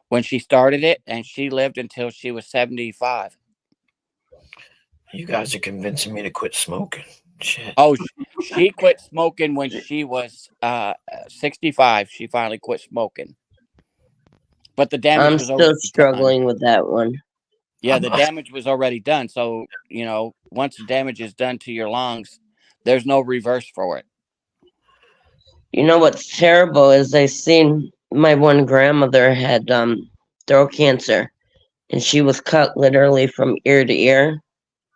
when she started it, and she lived until she was 75. You guys are convincing me to quit smoking. Shit. Oh, she quit smoking when she was 65. She finally quit smoking. But the damage I'm was still already struggling done. with that one. Yeah, the damage was already done. So, once the damage is done to your lungs, there's no reverse for it. You know what's terrible is I seen my one grandmother had throat cancer, and she was cut literally from ear to ear,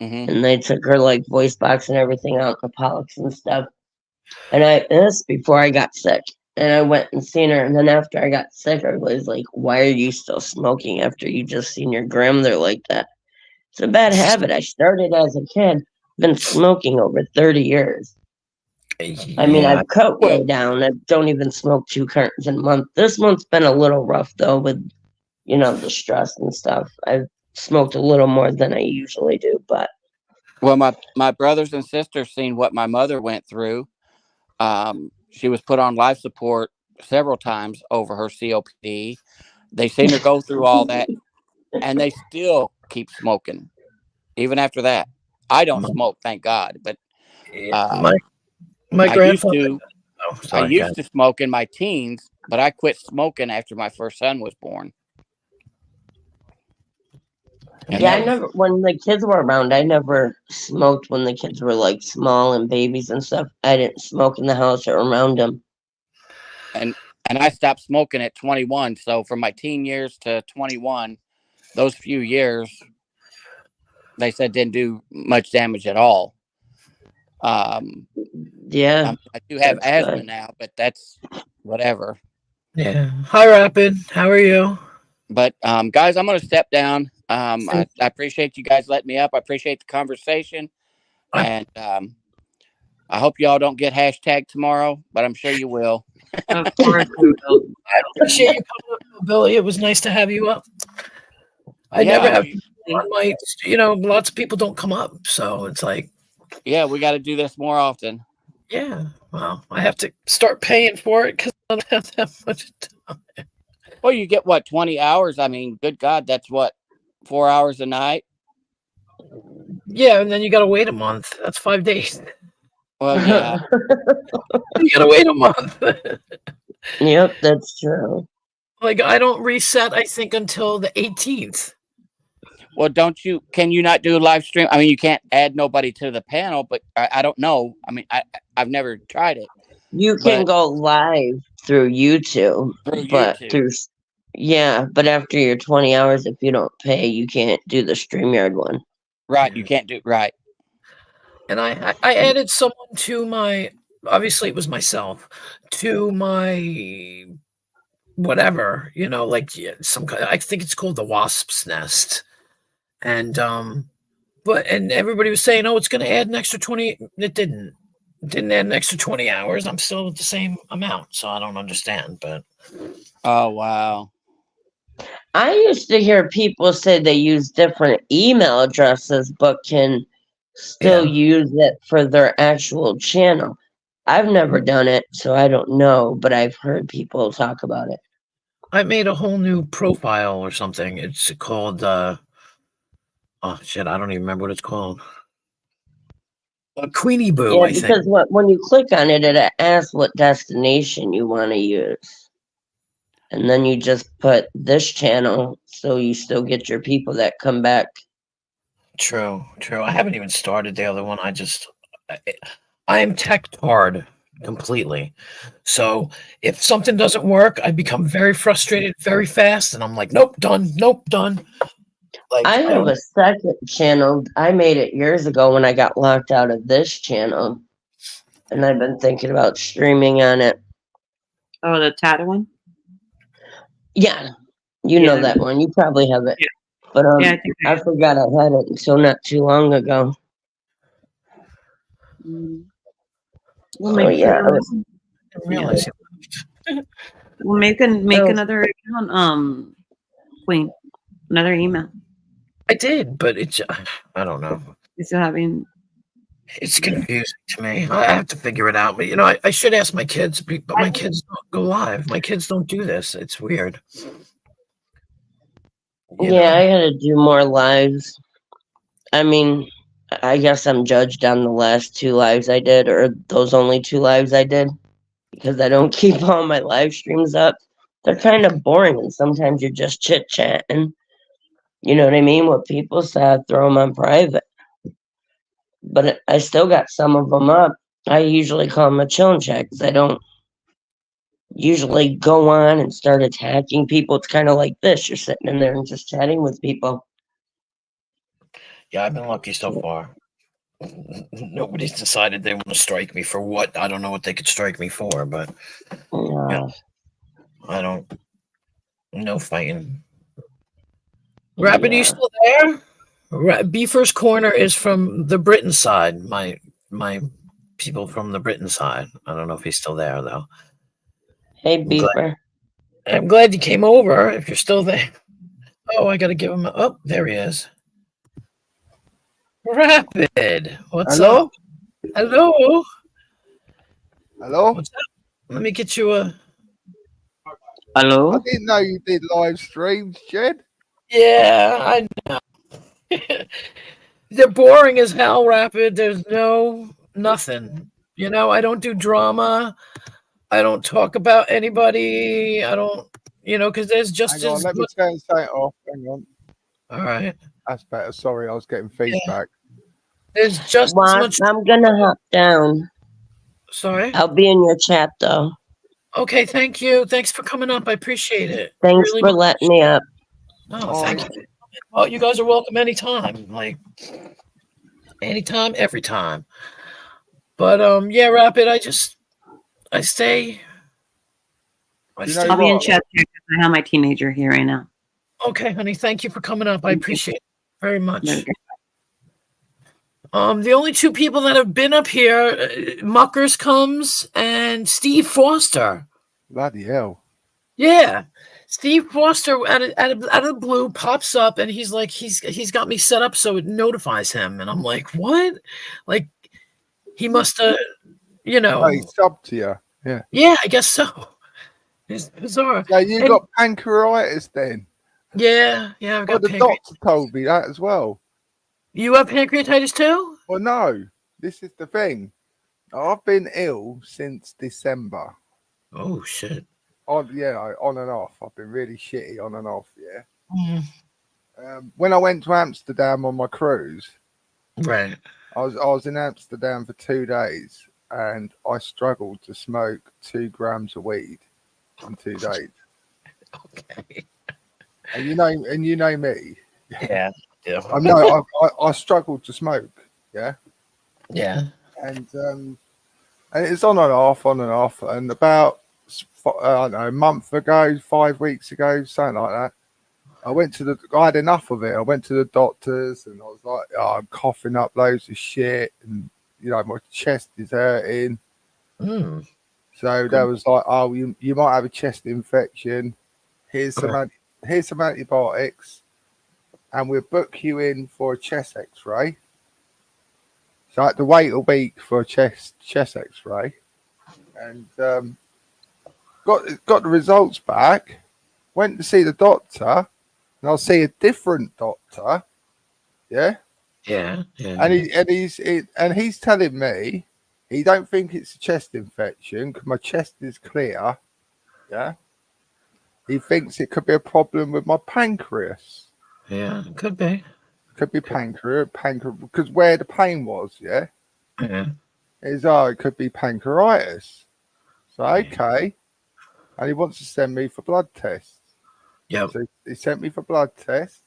and they took her like voice box and everything out, the polyps and stuff. And this before I got sick, and I went and seen her, and then after I got sick, I was like, "Why are you still smoking after you just seen your grandmother like that?" It's a bad habit. I started as a kid, been smoking over 30 years. I mean, Yeah. I've cut way down. I don't even smoke 2 cartons a month. This month's been a little rough though, with the stress and stuff. I've smoked a little more than I usually do, but Well, my brothers and sisters seen what my mother went through. She was put on life support several times over her COPD. They seen her go through all that, and they still keep smoking even after that. I don't smoke, thank God, but my I used grandfather. to. Oh, I sorry, used to smoke in my teens, but I quit smoking after my first son was born. And yeah, that I was, never, when the kids were around, I never smoked when the kids were like small and babies and stuff. I didn't smoke in the house or around them. and I stopped smoking at 21. So from my teen years to 21, those few years, they said didn't do much damage at all. Yeah, I do have that's asthma good. now, but that's whatever. Yeah. Hi, Rapid. How are you? But guys, I'm going to step down. I appreciate you guys letting me up. I appreciate the conversation, and I hope y'all don't get hashtag tomorrow, but I'm sure you will. Of course we will. I appreciate you coming up, Billy. It was nice to have you up. I Yeah, never have on my, lots of people don't come up, so it's like, yeah, we got to do this more often. yeah. Well, I have to start paying for it because I don't have that much time. Well, you get what, 20 hours? I mean, good God, that's what, 4 hours a night? Yeah, and then you got to wait a month. That's 5 days. Well, yeah. You got to wait a month. Yep, that's true. Like, I don't reset, I think, until the 18th. Well, can you not do a live stream? I mean, you can't add nobody to the panel, but I don't know. I mean, I've never tried it. You can go live through YouTube, but but after your 20 hours, if you don't pay, you can't do the StreamYard one. Right, you can't do right. And I added someone to my, obviously it was myself, to my whatever, like some kind, I think it's called the Wasp's Nest. And and everybody was saying, oh, it's going to add an extra 20. It didn't add an extra 20 hours. I'm still at the same amount, so I don't understand. But oh, wow. I used to hear people say they use different email addresses, but can still use it for their actual channel. I've never done it, so I don't know, but I've heard people talk about it. I made a whole new profile or something. It's called oh shit, I don't even remember what it's called. Queenie Boo, yeah, I think. because when you click on it, it asks what destination you want to use. And then you just put this channel, so you still get your people that come back. True. I haven't even started the other one. I am tech-hard completely. So if something doesn't work, I become very frustrated very fast, and I'm like, nope, done. Nope, done. Like I I have don't. a second channel. I made it years ago when I got locked out of this channel, and I've been thinking about streaming on it. Oh, the Tata one. Yeah, you know Yeah. that one. You probably have it. Yeah. But Yeah, I think I forgot I had it until not too long ago. we'll So make yeah, sure. I was, I didn't realize We'll make Oh. another account, Queen. Another email. I did, but it's I don't know. You still having? It's confusing to me. I have to figure it out. But I should ask my kids, but my kids don't go live. My kids don't do this. It's weird. yeah, I gotta do more lives. I mean, I guess I'm judged on the last 2 lives I did, or those only 2 lives I did, because I don't keep all my live streams up. They're kind of boring, and sometimes you're just chit chatting. You know what I mean? What people say, I throw them on private. But I still got some of them up. I usually call them a chill and chat because I don't usually go on and start attacking people. It's kind of like this. You're sitting in there and just chatting with people. Yeah, I've been lucky so far. Nobody's decided they want to strike me for what. I don't know what they could strike me for, but I don't. No fighting. Rapid, are you still there? Beaver's Corner is from the Britain side. My people from the Britain side. I don't know if he's still there though. Hey, Beeper. I'm glad you came over. If you're still there. Oh, I gotta give him. Oh, there he is. Rapid. What's Hello? up? Hello. Hello? What's up? Let me get you a. Hello. I didn't know you did live streams, Jed. Yeah, I know. They're boring as hell, Rapid. There's nothing. I don't do drama. I don't talk about anybody. I don't, because there's just Hang on, as let me much. turn something off. Hang on. All right. That's better. Sorry, I was getting feedback. There's just as Well, much. I'm gonna hop down. Sorry. I'll be in your chat though. Okay, thank you. Thanks for coming up. I appreciate it. Thanks Really for much. letting me up. Oh, thank you. Well, you guys are welcome anytime. Like anytime, every time. But yeah, Rapid. I stay. You know I'll be in what? chat because I have my teenager here right now. Okay, honey. Thank you for coming up. I appreciate it very much. Okay. The only 2 people that have been up here, Muckers comes and Steve Foster. Bloody hell. Yeah, Steve Foster out of the blue pops up and he's like he's got me set up so it notifies him, and I'm like, what? Like he must have, Oh, he subbed to you. Yeah. Yeah, I guess so. It's bizarre. So you got pancreatitis then? Yeah, I've Well, got the doctor told me that as well. You have pancreatitis too? Well, no. This is the thing. I've been ill since December. Oh shit. On and off. I've been really shitty on and off. Yeah. Mm. When I went to Amsterdam on my cruise, Right. I was in Amsterdam for 2 days, and I struggled to smoke 2 grams of weed in 2 days. Okay. And you know me. Yeah. I know I struggled to smoke. Yeah. Yeah. And it's on and off, and about I don't know, a month ago, 5 weeks ago, something like that, I had enough of it. I went to the doctors and I was like, I'm coughing up loads of shit, and my chest is hurting. So that was like, oh, you might have a chest infection. Here's some antibiotics, and we'll book you in for a chest X-ray. So I had to wait a week for a chest X-ray, and got the results back. Went to see the doctor, and I'll see a different doctor. Yeah. Yeah. And he's telling me he don't think it's a chest infection because my chest is clear. Yeah. He thinks it could be a problem with my pancreas. Yeah, could be. Could be pancreas, because where the pain was. Yeah. Yeah. He's, oh, it could be pancreatitis. So, okay. And he wants to send me for blood tests. Yep. So he sent me for blood tests.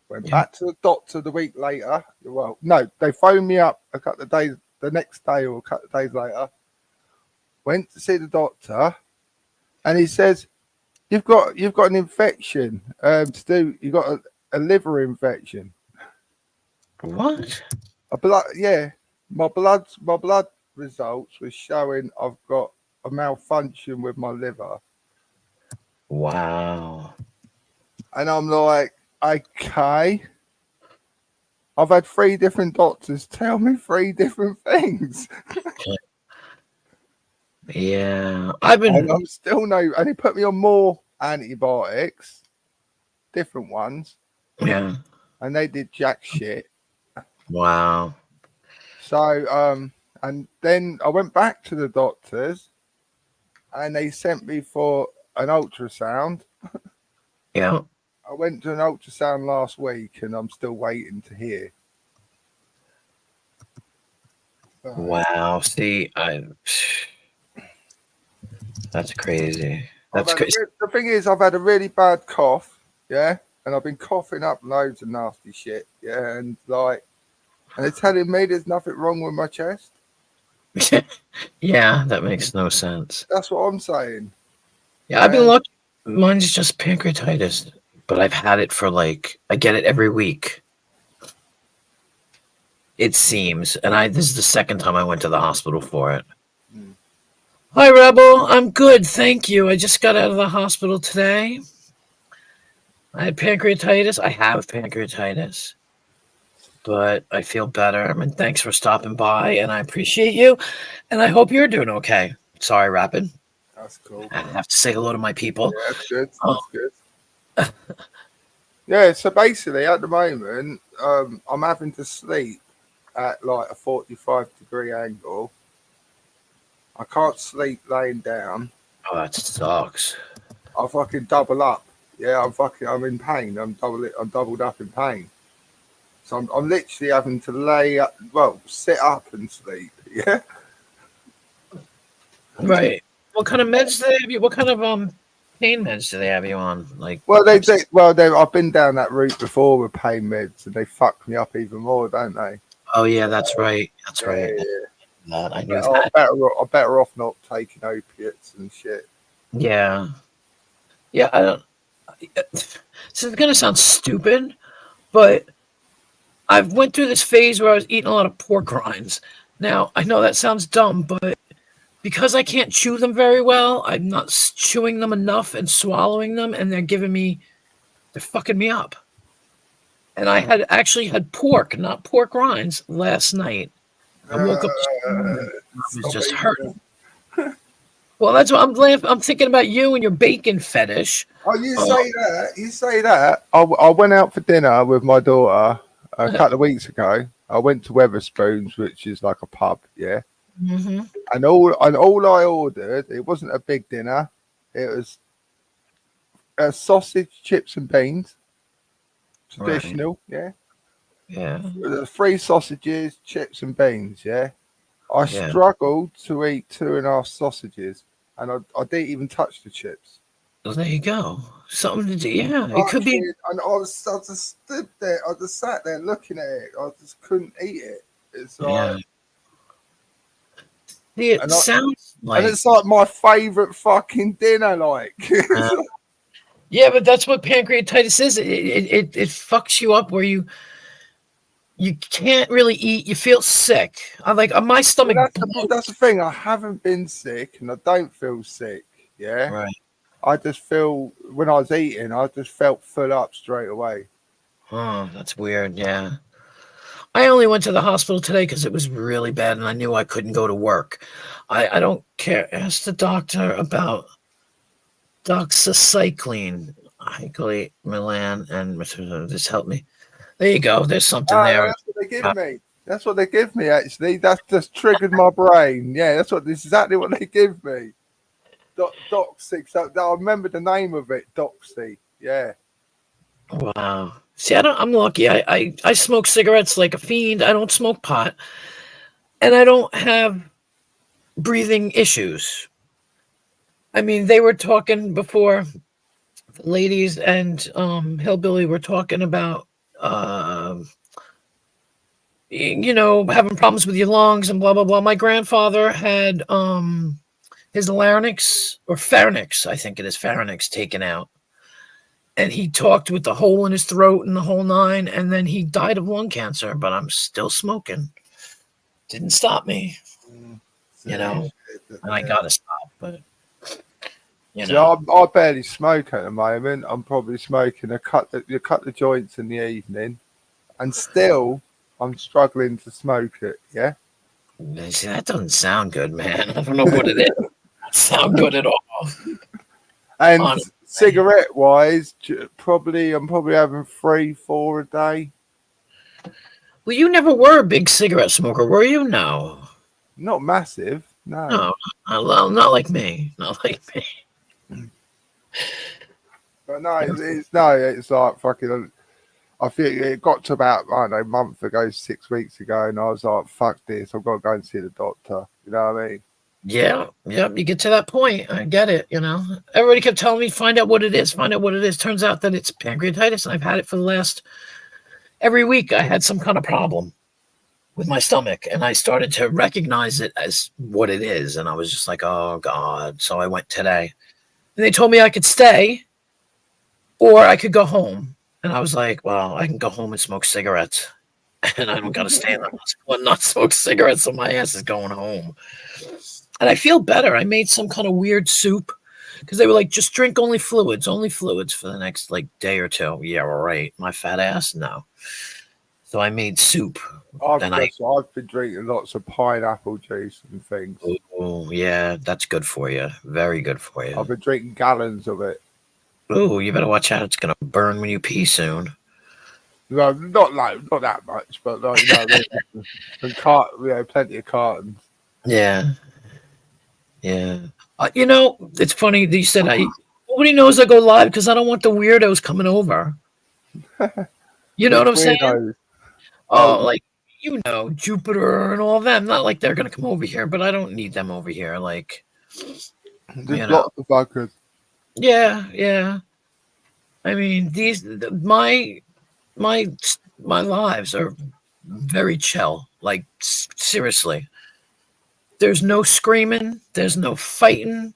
Went Yeah. back to the doctor the week later. Well, no, they phoned me up a couple of days, the next day or a couple of days later. Went to see the doctor, and he says, "You've got an infection. You've got a liver infection. What? A blood, yeah. My blood results was showing I've got a malfunction with my liver." Wow. And I'm like, okay. I've had 3 different doctors tell me 3 different things. Yeah. I've been. And I'm still no, and he put me on more antibiotics, different ones, Yeah. and they did jack shit. Wow. So, and then I went back to the doctors, and they sent me for an ultrasound. Yeah. I went to an ultrasound last week, and I'm still waiting to hear. Wow. See, that's crazy. That's crazy. The thing is, I've had a really bad cough, yeah, and I've been coughing up loads of nasty shit, yeah, and they're telling me there's nothing wrong with my chest. Yeah, that makes no sense. That's what I'm saying. Yeah, I've been lucky. Mine's just pancreatitis, but I've had it for I get it every week. It seems, and this is the second time I went to the hospital for it. Hi, Rebel. I'm good, thank you. I just got out of the hospital today. I had pancreatitis. I have pancreatitis, but I feel better. I mean, thanks for stopping by, and I appreciate you, and I hope you're doing okay. Sorry, Rapid. That's cool. I have to say hello to my people. Yeah, that's good. That's good. Yeah, so basically at the moment, I'm having to sleep at like a 45-degree angle. I can't sleep laying down. Oh, that sucks. I fucking double up. Yeah, I'm in pain. I'm doubled up in pain. So I'm literally having to sit up and sleep. Yeah. Right. What kind of meds do they have you? What kind of pain meds do they have you on? I've been down that route before with pain meds, and they fuck me up even more, don't they? Oh yeah, that's right. That's right. Yeah. I knew that. I'm better off not taking opiates and shit. Yeah. Yeah. I don't. This is gonna sound stupid, but I've went through this phase where I was eating a lot of pork rinds. Now I know that sounds dumb, but because I can't chew them very well, I'm not chewing them enough and swallowing them, and they're fucking me up. And I had actually had pork, not pork rinds, last night. I woke up and I was just hurting. Well, that's what I'm laughing. I'm thinking about you and your bacon fetish. Oh, you say that? You say that? I went out for dinner with my daughter a couple of weeks ago. I went to Weatherspoons, which is like a pub, yeah. Mm-hmm. And all I ordered, it wasn't a big dinner. It was sausage, chips, and beans. Traditional, right. Yeah. 3 sausages, chips, and beans. Yeah. I struggled to eat 2.5 sausages, and I didn't even touch the chips. Well, there you go. Something to do. Yeah, it could be. And I just stood there. I just sat there looking at it. I just couldn't eat it. It's like. Yeah. It sounds like. And it's like my favorite fucking dinner. Like. Yeah, but that's what pancreatitis is. It fucks you up where you can't really eat. You feel sick. I'm like, my stomach. Well, that's the thing. I haven't been sick, and I don't feel sick. Yeah. Right. I just feel when I was eating, I just felt full up straight away. Oh, that's weird. Yeah. I only went to the hospital today because it was really bad, and I knew I couldn't go to work. I don't care. Ask the doctor about doxycycline, Milan, and just help me. There you go. There's something there. That's what they give me. That's what they give me. Actually, that's just triggered my brain. Yeah, this is exactly what they give me. Doxy. I remember the name of it. Doxy. Yeah. Wow. See, I'm lucky. I smoke cigarettes like a fiend. I don't smoke pot, and I don't have breathing issues. I mean, they were talking before, the ladies and Hillbilly were talking about, having problems with your lungs and blah, blah, blah. My grandfather had his larynx or pharynx, I think it is pharynx, taken out. And he talked with the hole in his throat and the whole nine. And then he died of lung cancer, but I'm still smoking. Didn't stop me, and I got to stop. But, See, I barely smoke at the moment. I'm probably smoking you cut the joints in the evening, and still I'm struggling to smoke it. Yeah. See, that doesn't sound good, man. I don't know what it is. Doesn't sound good at all. And Honestly. cigarette wise, I'm probably having 3-4 a day. Well, you never were a big cigarette smoker, were you? No. Not massive. No. No, not like me. Not like me. But no, it's like fucking. I think it got to about, I don't know, a month ago, 6 weeks ago, and I was like, fuck this, I've got to go and see the doctor. You know what I mean? Yeah, you get to that point. I get it, Everybody kept telling me, find out what it is, find out what it is. Turns out that it's pancreatitis, and I've had it for the last, every week I had some kind of problem with my stomach, and I started to recognize it as what it is, and I was just like, oh, God. So I went today, and they told me I could stay, or I could go home. And I was like, well, I can go home and smoke cigarettes. And I don't got to stay in the hospital and not smoke cigarettes, so my ass is going home. And I feel better. I made some kind of weird soup because they were like, just drink only fluids for the next day or two. Yeah, all right. My fat ass? No. So I made soup. I've been drinking lots of pineapple juice and things. Oh, yeah, that's good for you. Very good for you. I've been drinking gallons of it. Oh, you better watch out. It's going to burn when you pee soon. No, not that much, but plenty of cartons. Yeah. Yeah. It's funny that you said nobody knows I go live because I don't want the weirdos coming over. You know what I'm saying? Oh, Jupiter and all of them. Not like they're going to come over here, but I don't need them over here. There's lots of fuckers. Yeah. I mean, my lives are very chill. Like, seriously. There's no screaming. There's no fighting.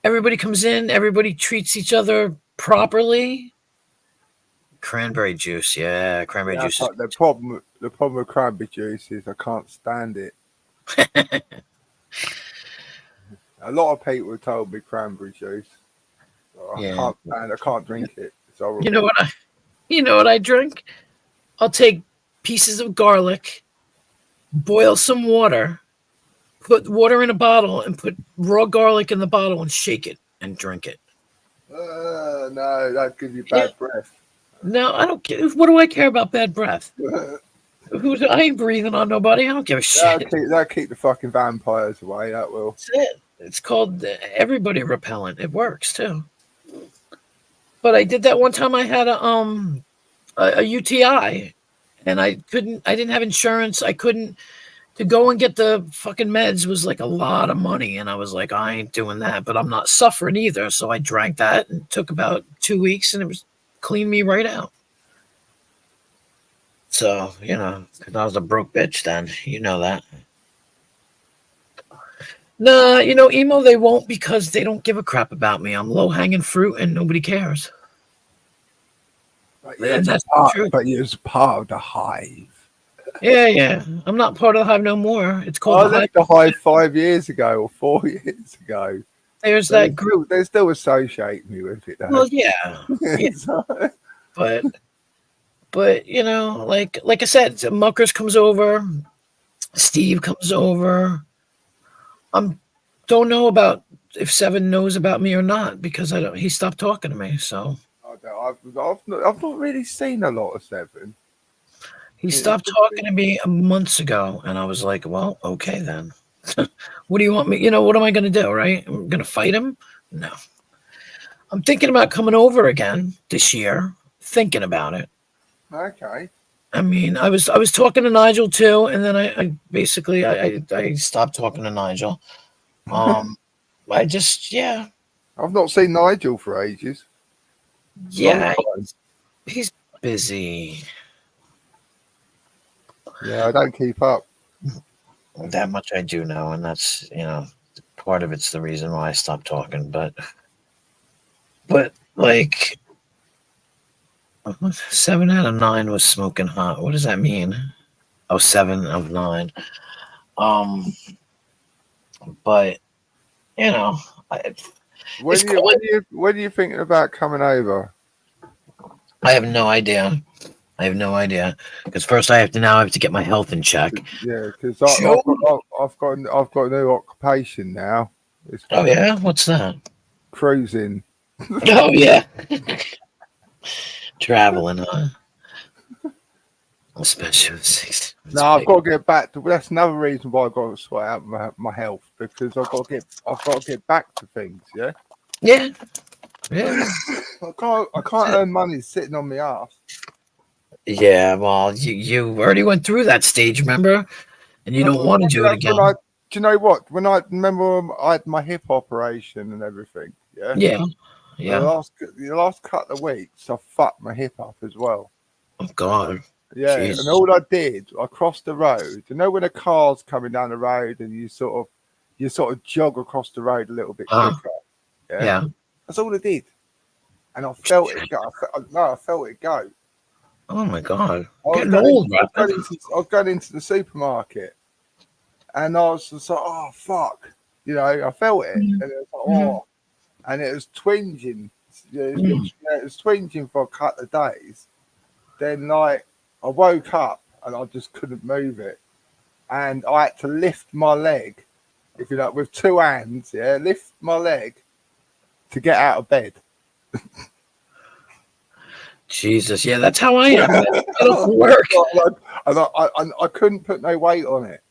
Everybody comes in. Everybody treats each other properly. Cranberry juice. Yeah, cranberry juice. The problem with cranberry juice is I can't stand it. A lot of people told me cranberry juice. I can't drink it. It's horrible. You know what I drink? I'll take pieces of garlic, boil some water, put water in a bottle, and put raw garlic in the bottle and shake it and drink it. No, that gives you bad breath. No, I don't care. What do I care about bad breath? I ain't breathing on nobody. I don't give a shit. That'll keep the fucking vampires away. That will. That's it. It's called everybody repellent. It works too. But I did that one time. I had a UTI, and I didn't have insurance. I couldn't. To go and get the fucking meds was like a lot of money, and I was like, I ain't doing that. But I'm not suffering either, so I drank that, and it took about 2 weeks, and it was cleaned me right out. So, 'cause I was a broke bitch then. You know that. Nah, emo, they won't because they don't give a crap about me. I'm low-hanging fruit and nobody cares. But you're part of the hive. Yeah. I'm not part of the hive no more. It's called I left the hive 5 years ago or 4 years ago. There's that group. They still associate me with it, though. Well, yeah. But like I said, Muckers comes over, Steve comes over. Don't know about if Seven knows about me or not because he stopped talking to me. So I've not really seen a lot of Seven. He stopped talking to me months ago, and I was like, well, okay then. What do you want me? What am I going to do, right? I'm going to fight him? No. I'm thinking about coming over again this year, thinking about it. Okay. I mean, I was talking to Nigel too, and then I basically I stopped talking to Nigel. I just I've not seen Nigel for ages. yeah, Long time. he's busy. Yeah, I don't keep up. That much I do know, and that's part of it's the reason why I stopped talking. But like 7 out of 9 was smoking hot. What does that mean? Oh, 7 of 9. But I, When it's you cool. when are you thinking about coming over? I have no idea. Because first I have to get my health in check. Yeah, because Joe? I've got a new occupation now. It's Oh yeah, what's that? cruising. Oh yeah, traveling, huh? Especially with 6. No, I've got to get back to. That's another reason why I've got to sort out my health, because I've got to get back to things. Yeah. Yeah. I can't earn money sitting on my ass. Yeah. Well, you already went through that stage, remember? And you don't want to do it again. Do you know what? When I remember I had my hip operation and everything. Yeah. Yeah. The last couple of weeks, I fucked my hip up as well. Oh God. Yeah, Jesus. and all I did, I crossed the road. You know when a car's coming down the road and you sort of jog across the road a little bit quicker. Yeah. That's all I did, and I felt it go. I felt it go. Oh my God. I was going into the supermarket, and I was just like, "Oh fuck," I felt it, and it was like, "Oh," and it was twinging. It was twinging for a couple of days. Then, like, I woke up and I just couldn't move it, and I had to lift my leg, if you like, with 2 hands. Yeah, lift my leg to get out of bed. Jesus. Yeah, that's how I am. It don't work. And I couldn't put no weight on it.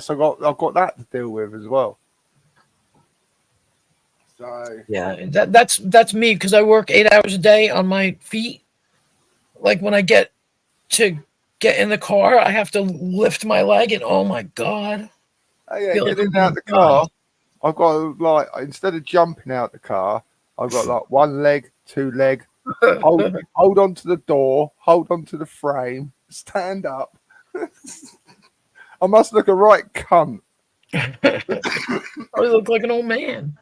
So I've got that to deal with as well. So Yeah, that's me, because I work 8 hours a day on my feet. Like when I get in the car, I have to lift my leg, and oh my God. Getting out the car, I've got to, like, instead of jumping out the car, I've got like 1 leg, 2 leg, hold on to the door, hold on to the frame, stand up. I must look a right cunt. I look like an old man.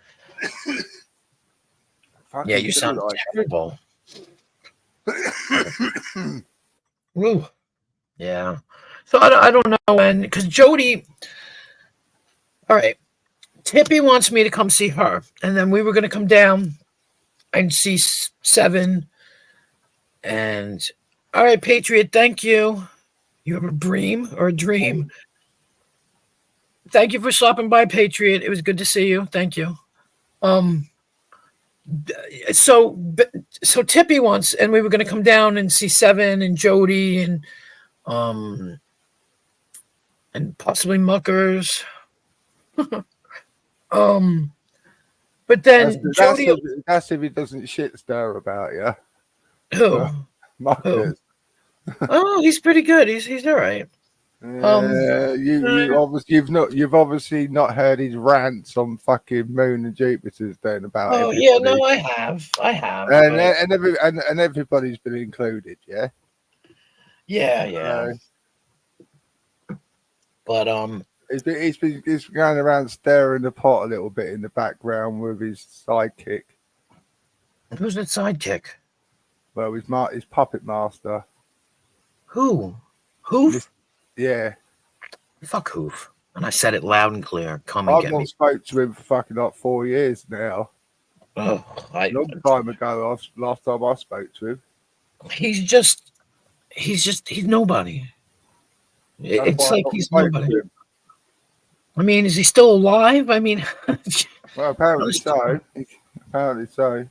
Yeah, you sound terrible. Woo. Yeah. So I don't know when, because Jody. All right, Tippy wants me to come see her, and then we were going to come down and see 7. And all right, Patriot, thank you. You have a dream or a dream? Thank you for stopping by, Patriot. It was good to see you. Thank you. So Tippy wants, and we were going to come down and see 7 and Jody and possibly Muckers. But then Jody, that's if he doesn't shit stir about you. who? Muckers. Oh, he's pretty good. He's all right. You've obviously not heard his rants on fucking Moon and Jupiter's then about. Oh everybody. yeah, no, I have, and everybody's been included, yeah. Yeah. But he's been going around stirring the pot a little bit in the background with his sidekick. Who's the sidekick? Well, his puppet master. Who? Hoof? Yeah. Fuck Hoof. And I said it loud and clear. Come and get me. I've not spoke to him for fucking like 4 years now. Oh, long time ago. Last time I spoke to him. He's nobody. It's like he's nobody. I mean, is he still alive? I mean, well, apparently so. Apparently so.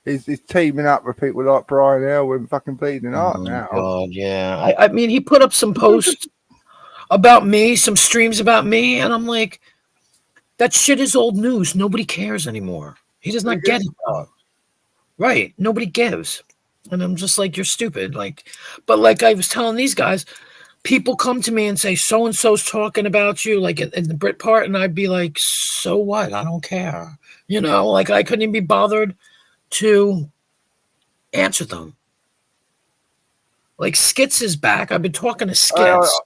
He's teaming up with people like Brian Elwin, fucking Bleeding Heart now. God, yeah. I mean, he put up some posts about me, some streams about me, and I'm like, that shit is old news. Nobody cares anymore. He does not get it. Right. Nobody gives. And I'm just like, you're stupid. Like, but like I was telling these guys, people come to me and say, so and so's talking about you, like in the Brit part, and I'd be like, so what? I don't care. You know, like I couldn't even be bothered to answer them. Like Skits is back. I've been talking to Skits.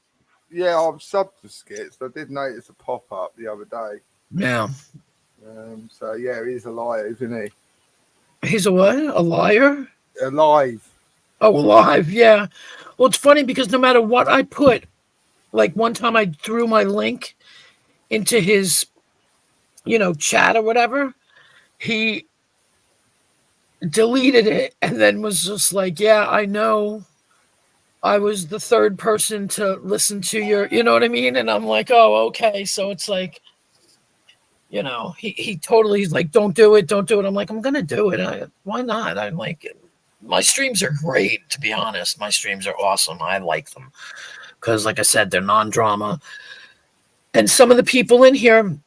Yeah, I'm subbed to Skits. I did notice a pop up the other day. Yeah. So yeah, he's a liar, isn't he? He's a what? A liar? Alive. Oh, alive. Yeah. Well, it's funny because no matter what I put, like one time I threw my link into his, chat or whatever, he deleted it and then was just like, yeah, I know I was the third person to listen to your, you know what I mean? And I'm like, oh, okay. So it's like, he totally, he's like, don't do it. I'm like, I'm going to do it. Why not? I'm like, my streams are great, to be honest. My streams are awesome. I like them because, like I said, they're non-drama. And some of the people in here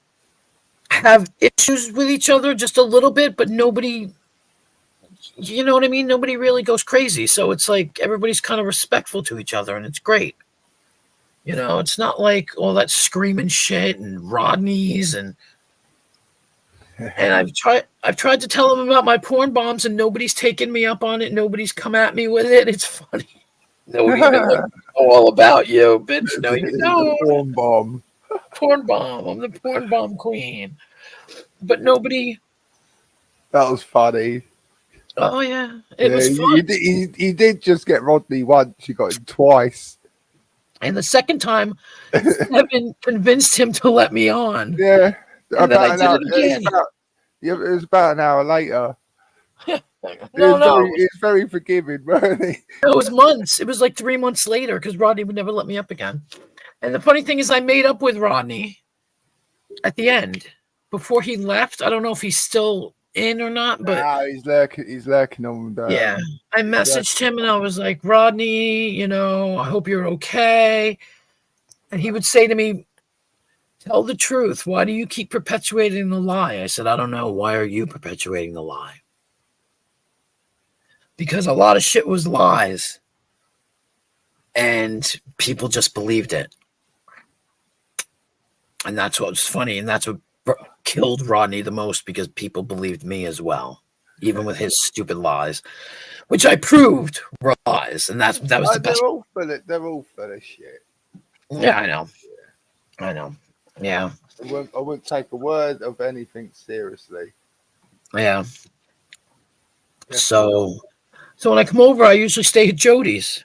have issues with each other just a little bit, but nobody, you know what I mean? Nobody really goes crazy. So it's like everybody's kind of respectful to each other, and it's great. It's not like all that screaming shit and Rodney's and I've tried to tell them about my porn bombs, and nobody's taken me up on it. Nobody's come at me with it. It's funny. Nobody even like, all about you, bitch. No, you don't. Porn bomb. Porn bomb. I'm the porn bomb queen. But nobody. That was funny. Oh yeah, it was fun. He did just get Rodney once. You got him twice. And the second time, Evan convinced him to let me on. Yeah. And then I did it again. It was about an hour later. No. He's very forgiving, weren't he? It was months. It was like 3 months later because Rodney would never let me up again. And the funny thing is I made up with Rodney at the end. Before he left, I don't know if he's still in or not, but he's lurking on that. Yeah. I messaged him and I was like, Rodney, I hope you're okay. And he would say to me, tell the truth. Why do you keep perpetuating the lie? I said, I don't know. Why are you perpetuating the lie? Because a lot of shit was lies. And people just believed it. And that's what was funny. And that's what killed Rodney the most, because people believed me as well, even with his stupid lies, which I proved were lies. And that was the best. They're all full of shit. Yeah, I know. Yeah. I wouldn't take a word of anything seriously. Yeah. So when I come over, I usually stay at Jody's.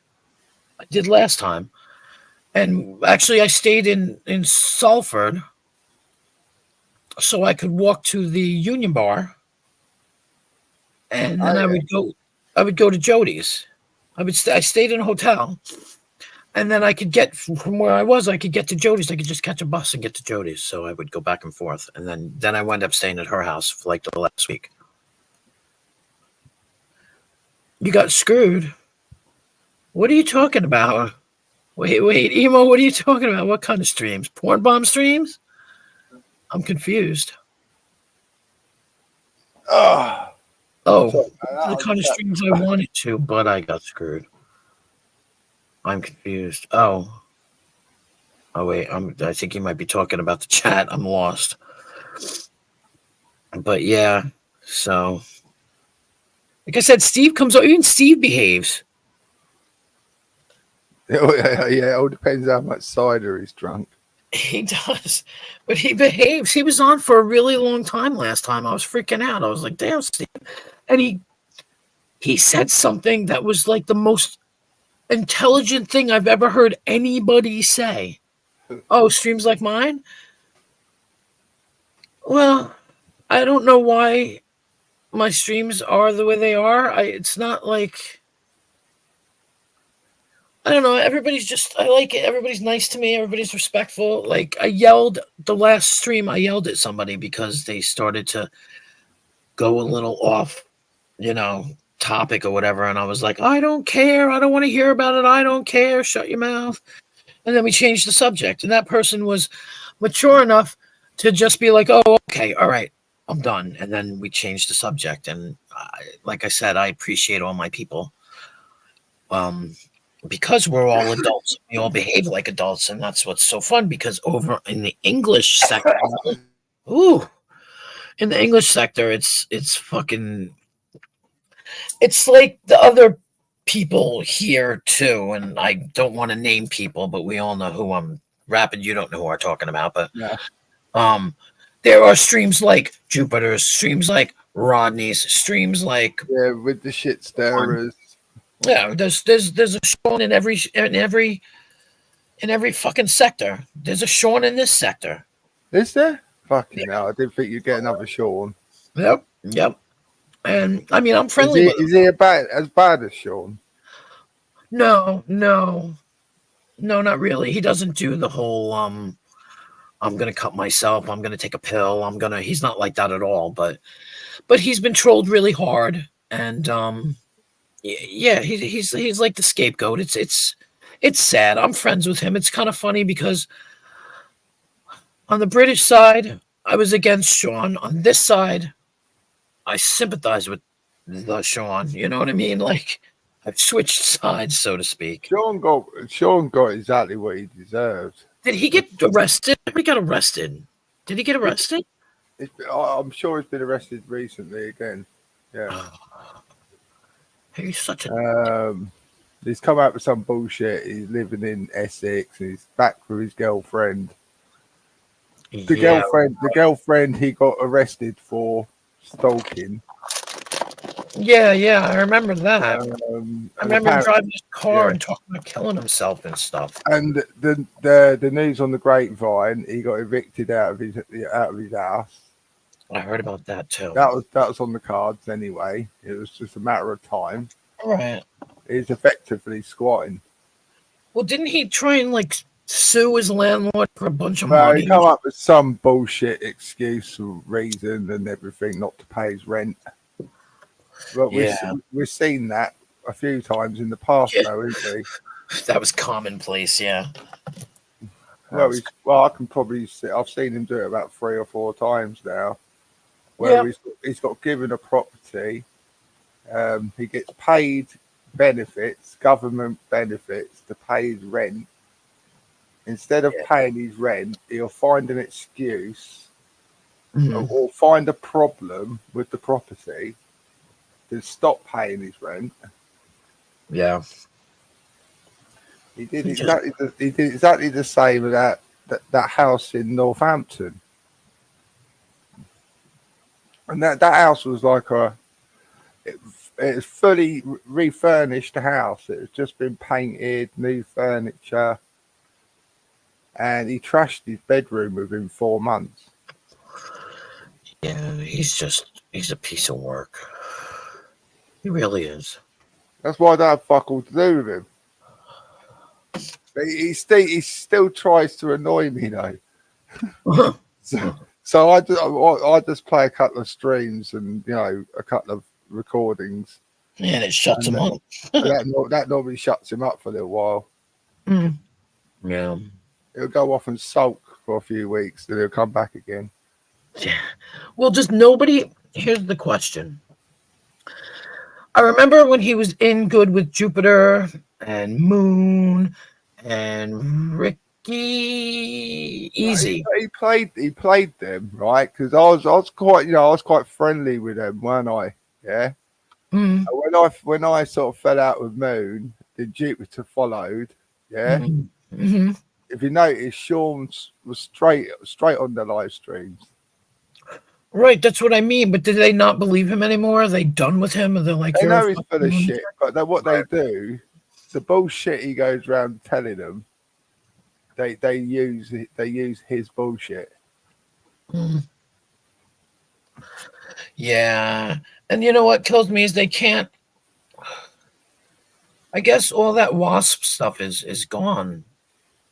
I did last time. And actually I stayed in Salford so I could walk to the Union Bar. And then I would go to Jody's. I stayed in a hotel. And then I could get from where I was, I could get to Jody's. I could just catch a bus and get to Jody's. So I would go back and forth. And then I wound up staying at her house for like the last week. You got screwed. What are you talking about? Wait, Emo, what are you talking about? What kind of streams? Porn bomb streams? I'm confused. Oh, the kind of streams I wanted to, but I got screwed. I'm confused. Oh wait, I think you might be talking about the chat. I'm lost. But yeah, so like I said, Steve comes out. Even Steve behaves. Yeah, it all depends how much cider he's drunk. He does, but he behaves. He was on for a really long time last time. I was freaking out. I was like, damn, Steve. And he said something that was like the most intelligent thing I've ever heard anybody say. Oh, streams like mine? Well, I don't know why my streams are the way they are. It's not like, I don't know. I like it. Everybody's nice to me. Everybody's respectful. Like the last stream, I yelled at somebody because they started to go a little off, topic or whatever. And I was like, I don't care. I don't want to hear about it. I don't care. Shut your mouth. And then we changed the subject. And that person was mature enough to just be like, oh, okay. All right. I'm done. And then we changed the subject. And like I said, I appreciate all my people. Because we're all adults, we all behave like adults, and that's what's so fun. Because over in the English sector, ooh, in the English sector, it's fucking, it's like the other people here too. And I don't want to name people, but we all know who I'm rapping. You don't know who I'm talking about, but Yeah. there are streams like Jupiter's, streams like Rodney's, streams like Yeah, with the shit stirrers. yeah. There's a Sean in every fucking sector. There's a Sean in this sector. Is there? Fucking hell, I didn't think you'd get another Sean. Yep. And I mean, I'm Is friendly he, with him. is he as bad as Sean? No, not really. He doesn't do the whole I'm gonna cut myself. I'm gonna take a pill. He's not like that at all. But he's been trolled really hard, and yeah, he's like the scapegoat. It's sad. I'm friends with him. It's kind of funny because on the British side, I was against Sean. On this side, I sympathize with the Sean. You know what I mean? Like I've switched sides, so to speak. Sean got exactly what he deserved. Did he get arrested? He got arrested. Did he get arrested? I'm sure he's been arrested recently again. Yeah. He's such a He's come out with some bullshit. He's living in Essex and he's back with his girlfriend. The girlfriend he got arrested for stalking. Yeah, I remember that. I remember him driving his car and talking about killing himself and stuff. And the news on the grapevine, he got evicted out of his house. I heard about that too. That was on the cards anyway. It was just a matter of time. Right. He's effectively squatting. Well, didn't he try and like sue his landlord for a bunch of money? He come up with some bullshit excuse or reason and everything not to pay his rent. But we've seen that a few times in the past, though, haven't we? That was commonplace, yeah. Well, I can probably see. I've seen him do it about 3 or 4 times now, where he's got given a property. He gets paid benefits, government benefits, to pay his rent. Instead of paying his rent, he'll find an excuse or find a problem with the property to stop paying his rent. Yeah. He did exactly the same with that house in Northampton. And that house was like it's fully refurnished house. It has just been painted, new furniture. And he trashed his bedroom within 4 months. Yeah, he's a piece of work. He really is. That's why I don't have fuck all to do with him. But he still tries to annoy me though. so I just play a couple of streams and a couple of recordings. And it shuts him up. that normally shuts him up for a little while. Yeah. He'll go off and sulk for a few weeks, then he'll come back again. Yeah. Well, just nobody. Here's the question. I remember when he was in good with Jupiter and Moon and Ricky Easy. He played them, right? Because I was quite friendly with them, weren't I? Yeah. Mm. When I sort of fell out with Moon, then Jupiter followed. Yeah. Mm-hmm. If you notice, Sean was straight on the live streams. Right, that's what I mean. But did they not believe him anymore? Are they done with him? Are they like, they know he's full of shit? But what they do, the bullshit he goes around telling them, they use his bullshit. Mm. Yeah, and you know what kills me is they can't. I guess all that WASP stuff is gone.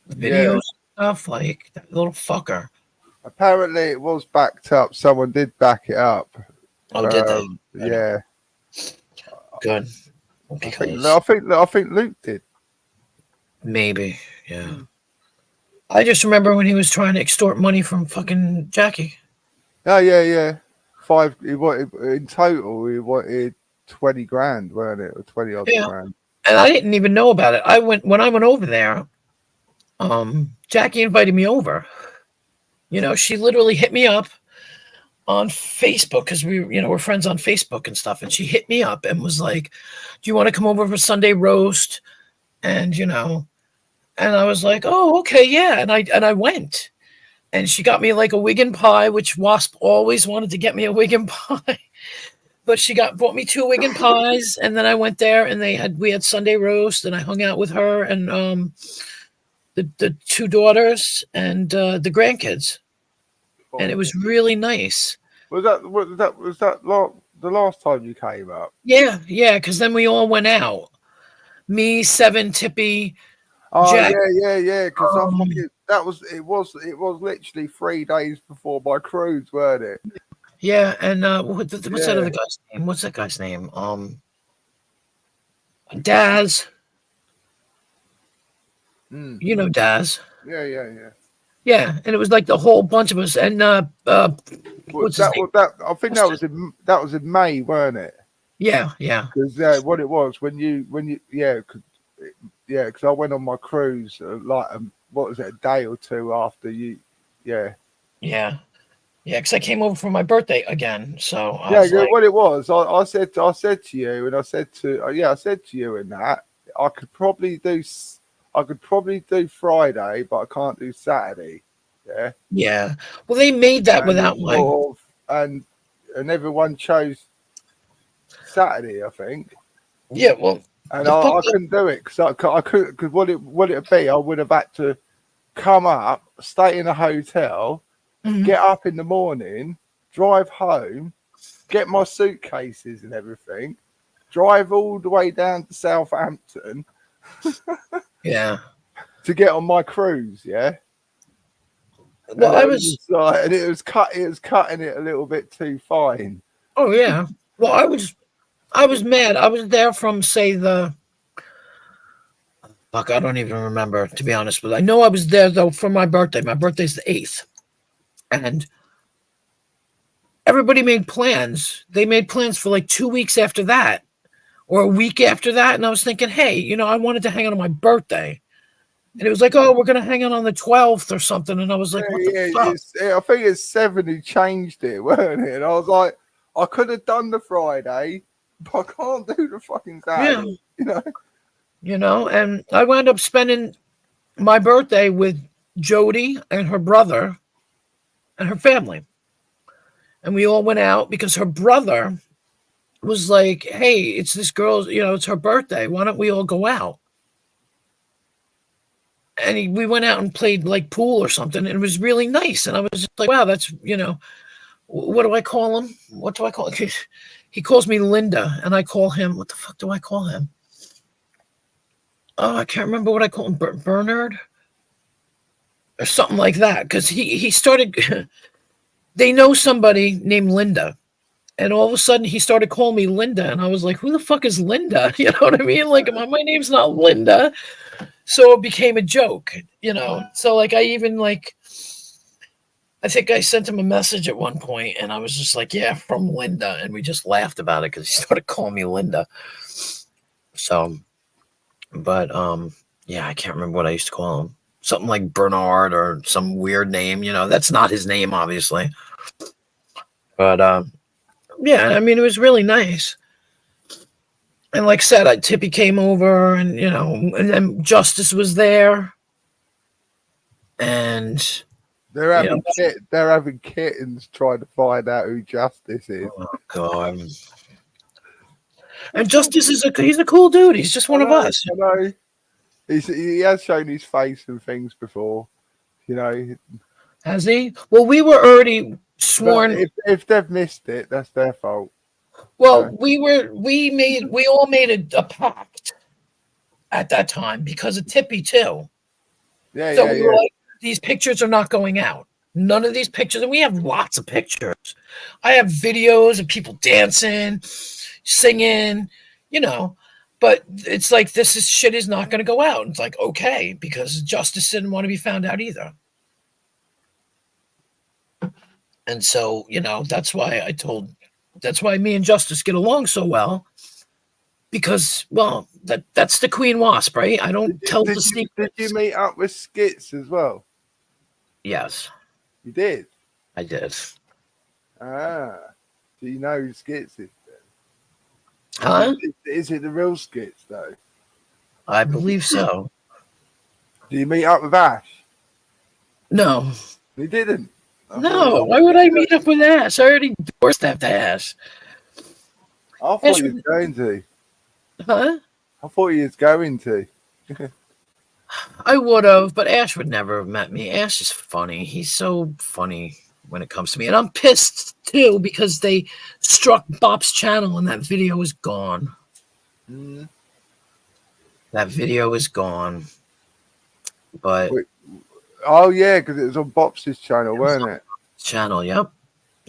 The videos stuff, like that little fucker. Apparently, it was backed up. Someone did back it up. Oh, did they? Yeah. Good. I think Luke did. Maybe, yeah. I just remember when he was trying to extort money from fucking Jackie. Oh yeah. 5. He wanted in total. He wanted 20 grand, weren't it, or 20 odd Yeah. grand? And I didn't even know about it. When I went over there. Jackie invited me over. She literally hit me up on Facebook because we're friends on Facebook and stuff. And she hit me up and was like, "Do you want to come over for Sunday roast?" And and I was like, "Oh, okay, yeah." And I went, and she got me like a Wigan pie, which Wasp always wanted to get me a Wigan pie, but she bought me 2 Wigan pies, and then I went there, and we had Sunday roast, and I hung out with her and the 2 daughters and the grandkids. And it was really nice. Was that the last time you came up? Yeah, because then we all went out. Me, Seven, Tippy, Oh Jack. yeah. Because I thought it was literally 3 days before my cruise, weren't it? Yeah, and what's that other guy's name? What's that guy's name? Daz. You know Daz. Yeah. Yeah, and it was like the whole bunch of us. And what's his name? I think that was in May, weren't it? Yeah. Because what it was when you because I went on my cruise what was it, a day or 2 after you? Yeah. Because I came over for my birthday again. So what it was, I said to you, and I said to you in that I could probably do Friday, but I can't do Saturday. Yeah. Yeah. Well, they made that without and everyone chose Saturday, I think. Yeah. Well. And I couldn't do it because I couldn't, because what it'd be, I would have had to come up, stay in a hotel, get up in the morning, drive home, get my suitcases and everything, drive all the way down to Southampton. Yeah. To get on my cruise, yeah. Well, and it was cutting it a little bit too fine. Oh yeah. Well, I was mad. I was there from say I don't even remember, to be honest with you. I know I was there though for my birthday. My birthday's the 8th. And everybody made plans. They made plans for like 2 weeks after that or a week after that. And I was thinking, hey, I wanted to hang out on my birthday. And it was like, oh, we're going to hang out on the 12th or something. And I was like, what the fuck? I think it's 7 who changed it, weren't it? And I was like, I could have done the Friday, but I can't do the fucking Saturday, And I wound up spending my birthday with Jody and her brother and her family. And we all went out because her brother was like, hey, it's this girl's, it's her birthday. Why don't we all go out? And we went out and played like pool or something. And it was really nice. And I was just like, wow, that's, what do I call him? What do I call him? He calls me Linda. And I call him, what the fuck do I call him? Oh, I can't remember what I call him. Bernard? Or something like that. Because he started, they know somebody named Linda. And all of a sudden he started calling me Linda. And I was like, who the fuck is Linda? You know what I mean? Like, my name's not Linda. So it became a joke, So like I think I sent him a message at one point and I was just like, yeah, from Linda. And we just laughed about it because he started calling me Linda. So, but yeah, I can't remember what I used to call him. Something like Bernard or some weird name, that's not his name, obviously. But yeah, I mean, it was really nice. And like I said, Tippy came over and, and then Justice was there. And they're having kittens trying to find out who Justice is. Oh, God. And Justice he's a cool dude. He's just one of us. I know. He has shown his face and things before, Has he? Well, we were already sworn. If they've missed it, that's their fault. Well, we all made a pact at that time because of Tippy too. Yeah, so we were like, these pictures are not going out. None of these pictures, and we have lots of pictures. I have videos of people dancing, singing, but it's like shit is not going to go out. It's like, okay, because Justice didn't want to be found out either. And so, that's why me and Justice get along so well. Because, well, that's the queen wasp, right? I don't tell the secrets. Did you meet up with Skits as well? Yes, You did. I did. Ah, do you know who Skits is? Huh? Is it the real Skits though? I believe so. Do you meet up with Ash? No. You didn't. No. Why would I meet up with Ash? I already divorced that Ash. I thought you was going to. Huh? I thought you was going to. I would have, but Ash would never have met me. Ash is funny. He's so funny when it comes to me. And I'm pissed, too, because they struck Bop's channel and that video is gone. Mm. That video is gone. But... Wait. Oh, yeah, because it was on Bop's channel, weren't it? Channel, yep.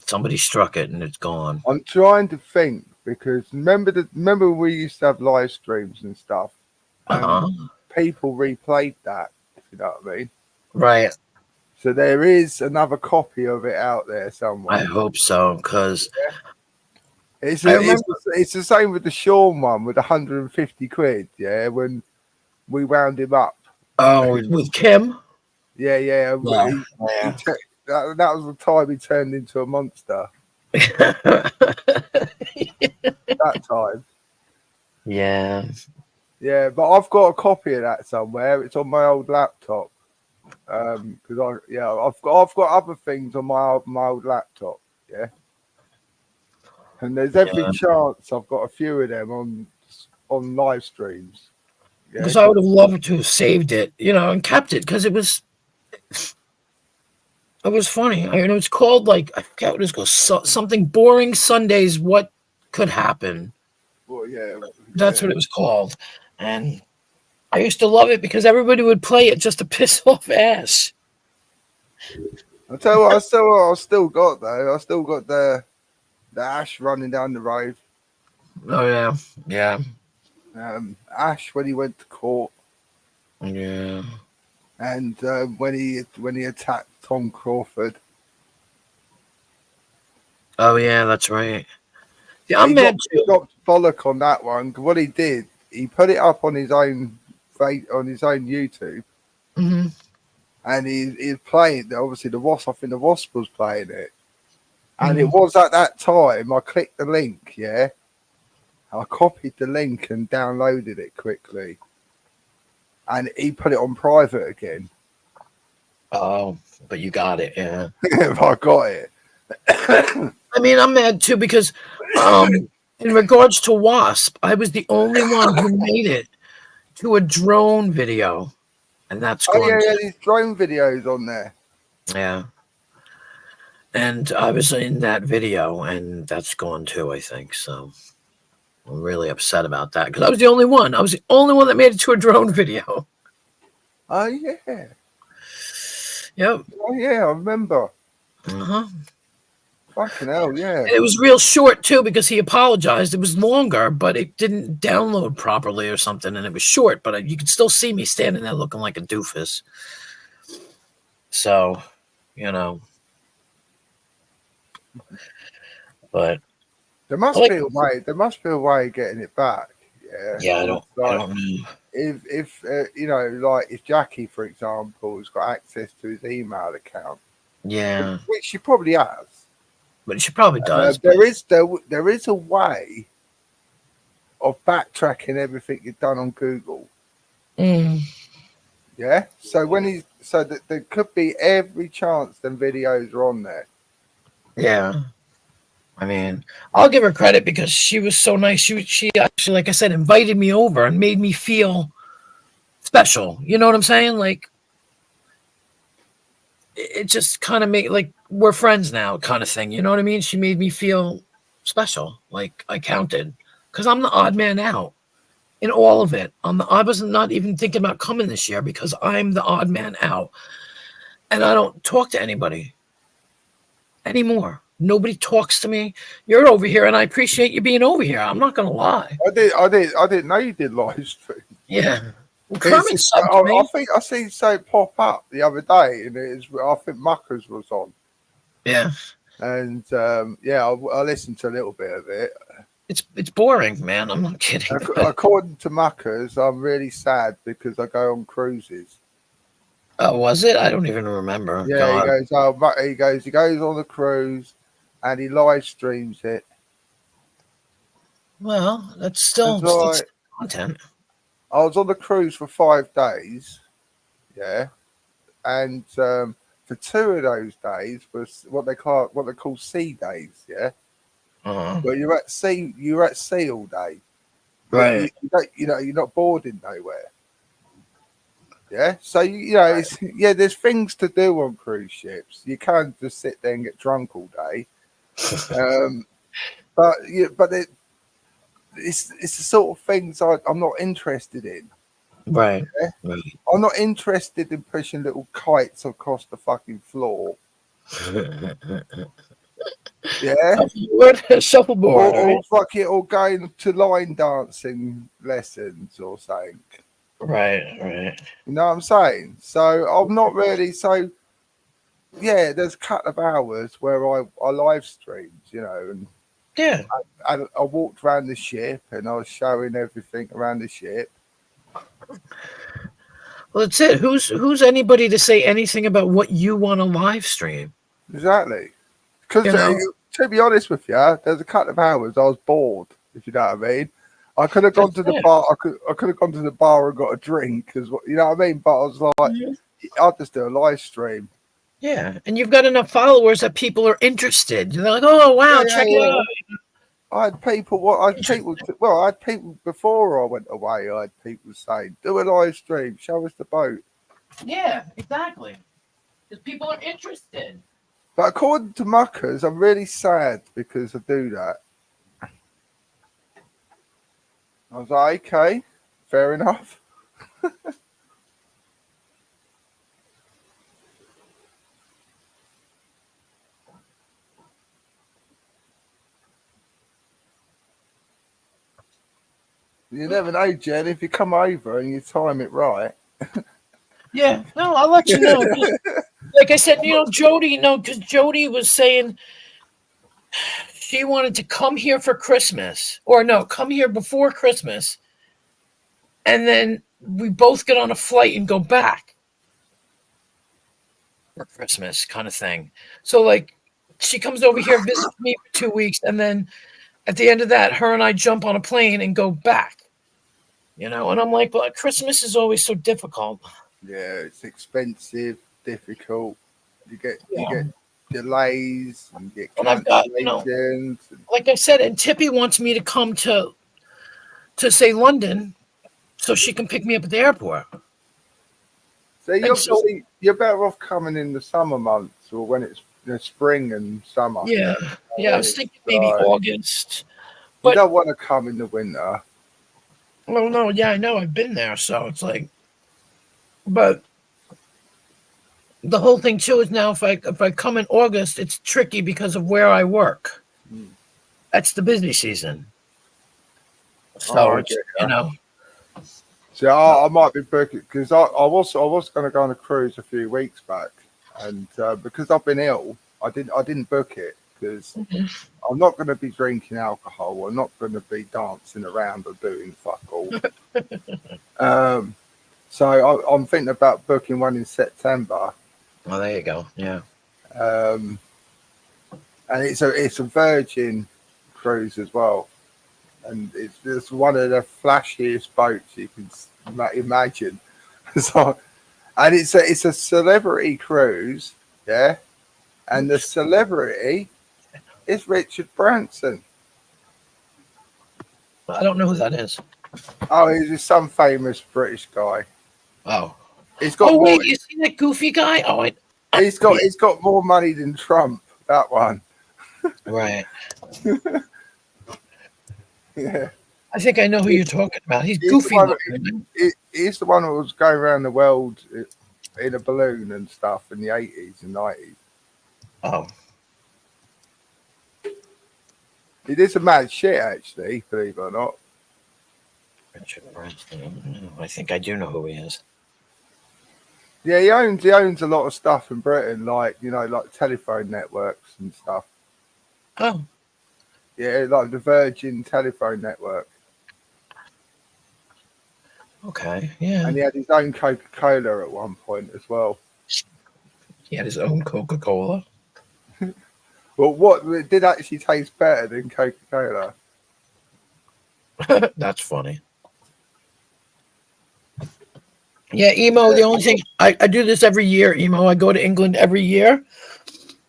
Somebody struck it and it's gone. I'm trying to think, because remember we used to have live streams and stuff. People replayed that, if you know what I mean. Right. So there is another copy of it out there somewhere. I hope so, because it's the same with the Sean one with 150 quid, yeah, when we wound him up. Oh, with Kim? Yeah. Yeah. That was the time he turned into a monster. That time. Yeah. Yeah, but I've got a copy of that somewhere. It's on my old laptop. Because I've got other things on my old laptop. Yeah, and there's every chance I've got a few of them on live streams. Because I would have loved to have saved it, and kept it because it was funny. It's called I forget what it's called. Something boring Sundays. What could happen? Well, yeah, that's what it was called. And I used to love it because everybody would play it just to piss off Ash. I'll tell you what, I still got though. I still got the Ash running down the road. Oh yeah. Ash when he went to court. Yeah. And when he attacked Tom Crawford. Oh yeah, that's right. Yeah, I'm mad too. He got bollock on that one. What he did, he put it up on his own YouTube, and he's playing. Obviously, I think the Wasp was playing it, and it was at that time. I clicked the link, yeah. I copied the link and downloaded it quickly, and he put it on private again. Oh, but you got it, yeah. I got it. I mean, I'm mad too because, in regards to Wasp, I was the only one who made it to a drone video, and that's gone. Oh yeah, these drone videos on there. Yeah, and I was in that video, and that's gone too. I think so. I'm really upset about that because I was the only one. I was the only one that made it to a drone video. Oh yeah. Yep. Oh yeah, I remember. Fucking hell, yeah. And it was real short too because he apologized. It was longer, but it didn't download properly or something, and it was short. But you could still see me standing there looking like a doofus. So, but there must be a way. There must be a way of getting it back. Yeah. Yeah, I don't know. If like if Jackie, for example, has got access to his email account. Yeah. Which she probably has. But she probably does. There is a way of backtracking everything you've done on Google. Yeah. So there could be every chance them videos are on there. Yeah. I mean, I'll give her credit because she was so nice. She actually, like I said, invited me over and made me feel special. You know what I'm saying? Like, it just kind of made, like, we're friends now kind of thing. You know what I mean? She made me feel special. Like, I counted. Because I'm the odd man out in all of it. I was not even thinking about coming this year because I'm the odd man out. And I don't talk to anybody anymore. Nobody talks to me. You're over here, and I appreciate you being over here. I'm not gonna lie. I didn't know you did live stream. Yeah. Well, I think I seen something pop up the other day, and I think Muckers was on. Yeah. And yeah, I listened to a little bit of it. It's boring, man. I'm not kidding. According to Muckers, I'm really sad because I go on cruises. Oh, was it? I don't even remember. Yeah, God. he goes on the cruise, and he live streams it. Well, that's It's still like, content. I was on the cruise for 5 days, yeah, and for 2 of those days was what they call sea days, yeah. Well, you're at sea all day, but Right. you're not boarding nowhere. Yeah, so it's there's things to do on cruise ships. You can't just sit there and get drunk all day. But it's the sort of things I'm not interested in. Right. Yeah? Right. I'm not interested in pushing little kites across the fucking floor. Yeah, Shuffleboard. or going to line dancing lessons or something. Right. You know what I'm saying? So I'm not really yeah, there's a couple of hours where I live streamed, and Yeah. I walked around the ship and I was showing everything around the ship. Well, that's it. Who's anybody to say anything about what you want to live stream? Exactly. Because to be honest with you, there's a couple of hours I was bored, if you know what I mean. I could have gone to the bar. I could have gone to the bar and got a drink, you know what I mean. But I was like, I'll just do a live stream. Yeah, and you've got enough followers that people are interested. They're like, "Oh wow, check it out." I had people. I had people before I went away. I had people saying, "Do a live stream. Show us the boat." Yeah, exactly. Because people are interested. But according to Muckers, I'm really sad because I do that. I was like, okay, fair enough. You never know, Jen, if you come over and you time it right. Yeah, no, I'll let you know. Like I said, Jody, because Jody was saying she wanted to come here for Christmas, or no, come here before Christmas, and then we both get on a flight and go back for Christmas, kind of thing. So, like, she comes over here, visits me for 2 weeks, and then at the end of that, her and I jump on a plane and go back. And I'm like, but Christmas is always so difficult. Yeah, it's expensive, difficult. You get delays and you get cancellations. Like I said, and Tippy wants me to come to say London so she can pick me up at the airport. So you're better off coming in the summer months or when it's spring and summer. Yeah, I was thinking maybe August. But you don't want to come in the winter. Well, no, yeah, I know. I've been there, so it's like. But the whole thing too is now if I come in August, it's tricky because of where I work. That's the busy season. So So I might be booking because I was going to go on a cruise a few weeks back, and because I've been ill, I didn't book it because I'm not going to be drinking alcohol. I'm not going to be dancing around or doing fuck all. So I'm thinking about booking one in September. Well, there you go. Yeah. And it's a Virgin cruise as well, and it's one of the flashiest boats you can imagine. So, and it's a celebrity cruise, yeah, and the celebrity is Richard Branson. I don't know who that is. Oh, he's some famous British guy. Oh. He's got. Wait, you see that goofy guy? Oh, he's got more money than Trump. That one. Right. Yeah. I think I know who you're talking about. He's goofy. He's the one who was going around the world in a balloon and stuff in the 80s and 90s. Oh. He did some mad shit, actually, believe it or not. Richard Branson. I think I do know who he is. Yeah, he owns a lot of stuff in Britain, like telephone networks and stuff. Oh, Yeah, like the Virgin telephone network. okay. Yeah. And he had his own Coca-Cola at one point as well. He had his own Coca-Cola. Well, what it did actually taste better than Coca-Cola. That's funny. Yeah, emo. The only thing I do this every year, emo. I go to England every year,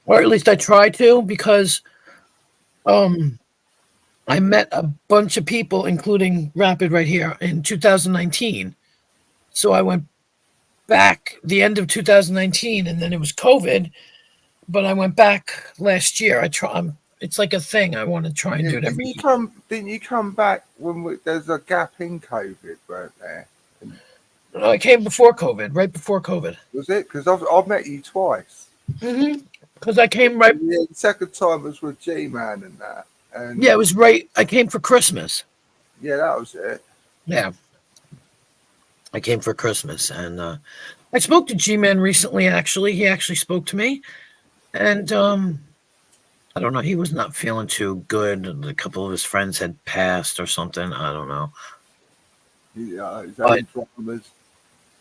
or at least I try to, because I met a bunch of people, including Rapid right here in 2019. So I went back the end of 2019, and then it was COVID. But I went back last year. It's like a thing. I want to try and Yeah, do it every year. didn't you come back when there's a gap in COVID, weren't there? No, I came before COVID, right before COVID. Was it? Because I've met you twice. Because I came right. Yeah, the second time was with G-Man and that. And Yeah, it was right. I came for Christmas. yeah, that was it. Yeah, I came for Christmas, and I spoke to G-Man recently. Actually, he actually spoke to me, and I don't know. He was not feeling too good. A couple of his friends had passed or something. I don't know. Yeah, his But- own dramas.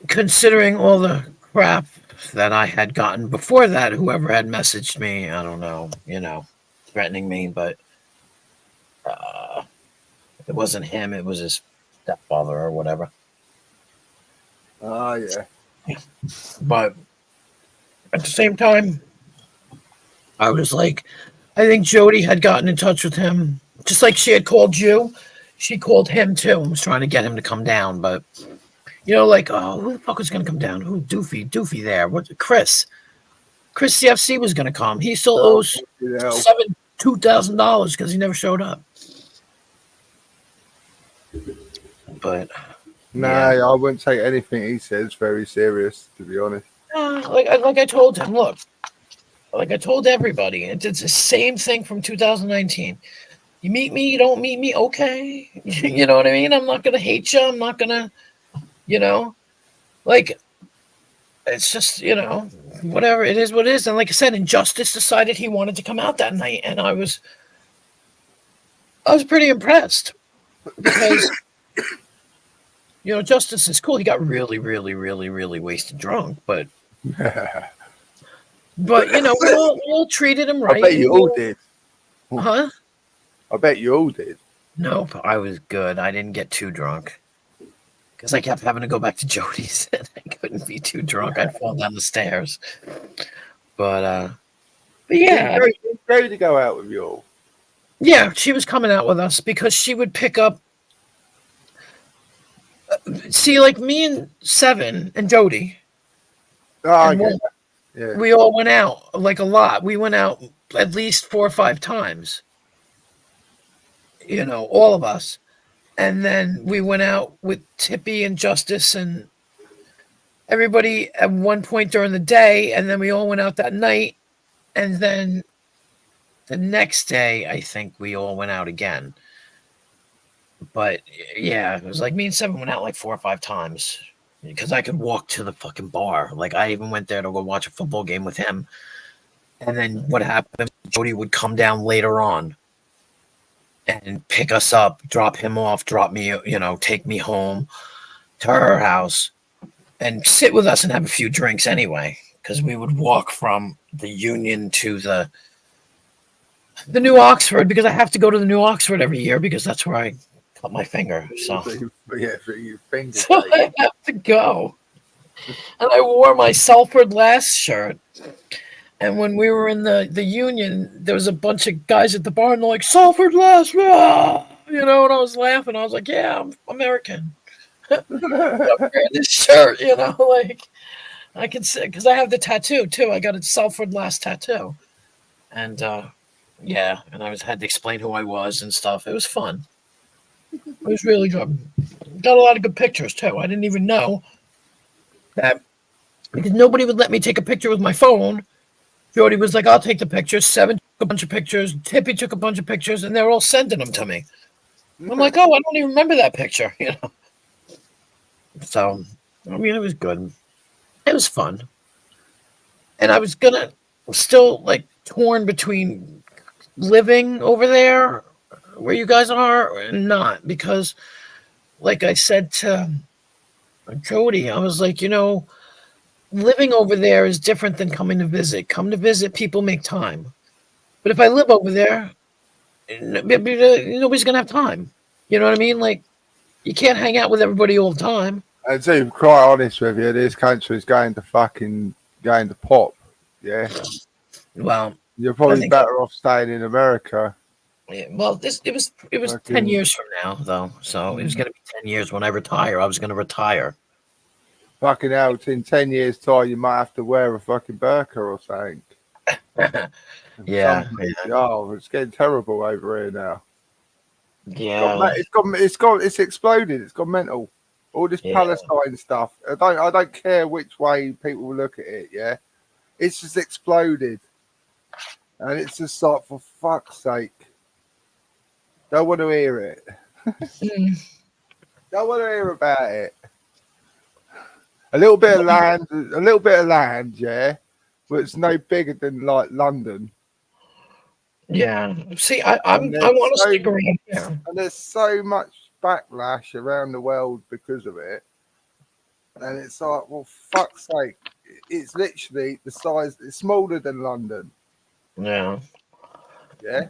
Considering all the crap that I had gotten before that, whoever had messaged me, I don't know, threatening me, but it wasn't him. It was his stepfather or whatever. Oh yeah. But at the same time, I was like, I think Jody had gotten in touch with him, just like she had called you. She called him too and was trying to get him to come down. But, like, oh, who the fuck was going to come down? Who? Doofy there. What? Chris CFC was going to come. He still owes $2,000 because he never showed up. But No, yeah. I wouldn't take anything he says very serious, to be honest. Like I told him, look, like I told everybody, it's the same thing from 2019. You meet me, you don't meet me, okay. You know what I mean? I'm not going to hate you. I'm not going to, like, it's just, whatever. It is what it is. And like I said, Injustice decided he wanted to come out that night. And I was pretty impressed because, Justice is cool. He got really, really, really, really wasted drunk, but we all treated him right. I bet you all did. Huh? I bet you all did. Nope, I was good. I didn't get too drunk because I kept having to go back to Jody's and I couldn't be too drunk. I'd fall down the stairs. But yeah. It's great to go out with you all. Yeah, she was coming out with us because she would pick up. See, like me and Seven and Jody. Oh, and yeah. We all went out like a lot. We went out at least 4 or 5 times. All of us. And then we went out with Tippy and Justice and everybody at one point during the day. And then we all went out that night. And then the next day, I think we all went out again. But yeah, it was like me and Seven went out like 4 or 5 times because I could walk to the fucking bar. Like I even went there to go watch a football game with him. And then what happened? Jody would come down later on and pick us up, drop him off, drop me, take me home to her house and sit with us and have a few drinks anyway. Because we would walk from the Union to the New Oxford because I have to go to the New Oxford every year because that's where I cut my finger. So For your finger. so I have to go. And I wore my Salford Last shirt. And when we were in the Union, there was a bunch of guys at the bar, and they're like, Salford Last, and I was laughing. I was like, yeah, I'm American. I'm wearing this shirt, like, I can say, because I have the tattoo, too. I got a Salford Last tattoo. And, yeah, and had to explain who I was and stuff. It was fun. It was really good. Got a lot of good pictures, too. I didn't even know that, because nobody would let me take a picture with my phone. Jody was like, I'll take the pictures. Seven took a bunch of pictures. Tippy took a bunch of pictures, and they were all sending them to me. I'm like, oh, I don't even remember that picture, So, I mean, it was good. It was fun. And I was still like torn between living over there where you guys are or not? Because, like I said to Jody, I was like, living over there is different than coming to visit. Come to visit, people make time. But if I live over there, nobody's gonna have time. You know what I mean? Like, you can't hang out with everybody all the time. And to be quite honest with you, this country's going to pop. Yeah. Well, You're I probably think better off staying in America. yeah, well, it was 10 Fucking, years from now though. So it was gonna be 10 years when I retire. I was gonna retire. fucking hell, in 10 years' time, you might have to wear a fucking burqa or something. Yeah, Oh, it's getting terrible over here now. yeah, It's exploded. It's gone mental. All this yeah. Palestine stuff. I don't care which way people look at it. Yeah, it's just exploded, and it's just like, for fuck's sake, don't want to hear it. Don't want to hear about it. A little bit of land, yeah, but it's no bigger than like London. Yeah. See, I want to stick around here. And there's so much backlash around the world because of it. And it's like, well, fuck's sake. It's literally the size, it's smaller than London. Yeah. Yeah.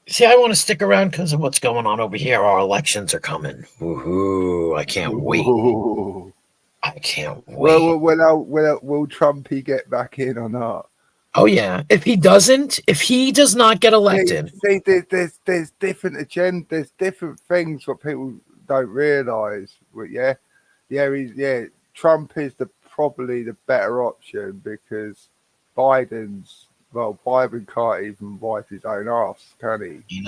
See, I want to stick around because of what's going on over here. Our elections are coming. Woohoo! I can't wait. Ooh. I can't wait. Will Trumpy get back in or not? Oh yeah. If he does not get elected. See, there's different agendas, there's different things what people don't realise. But Trump is probably the better option because Biden can't even wipe his own ass, can he?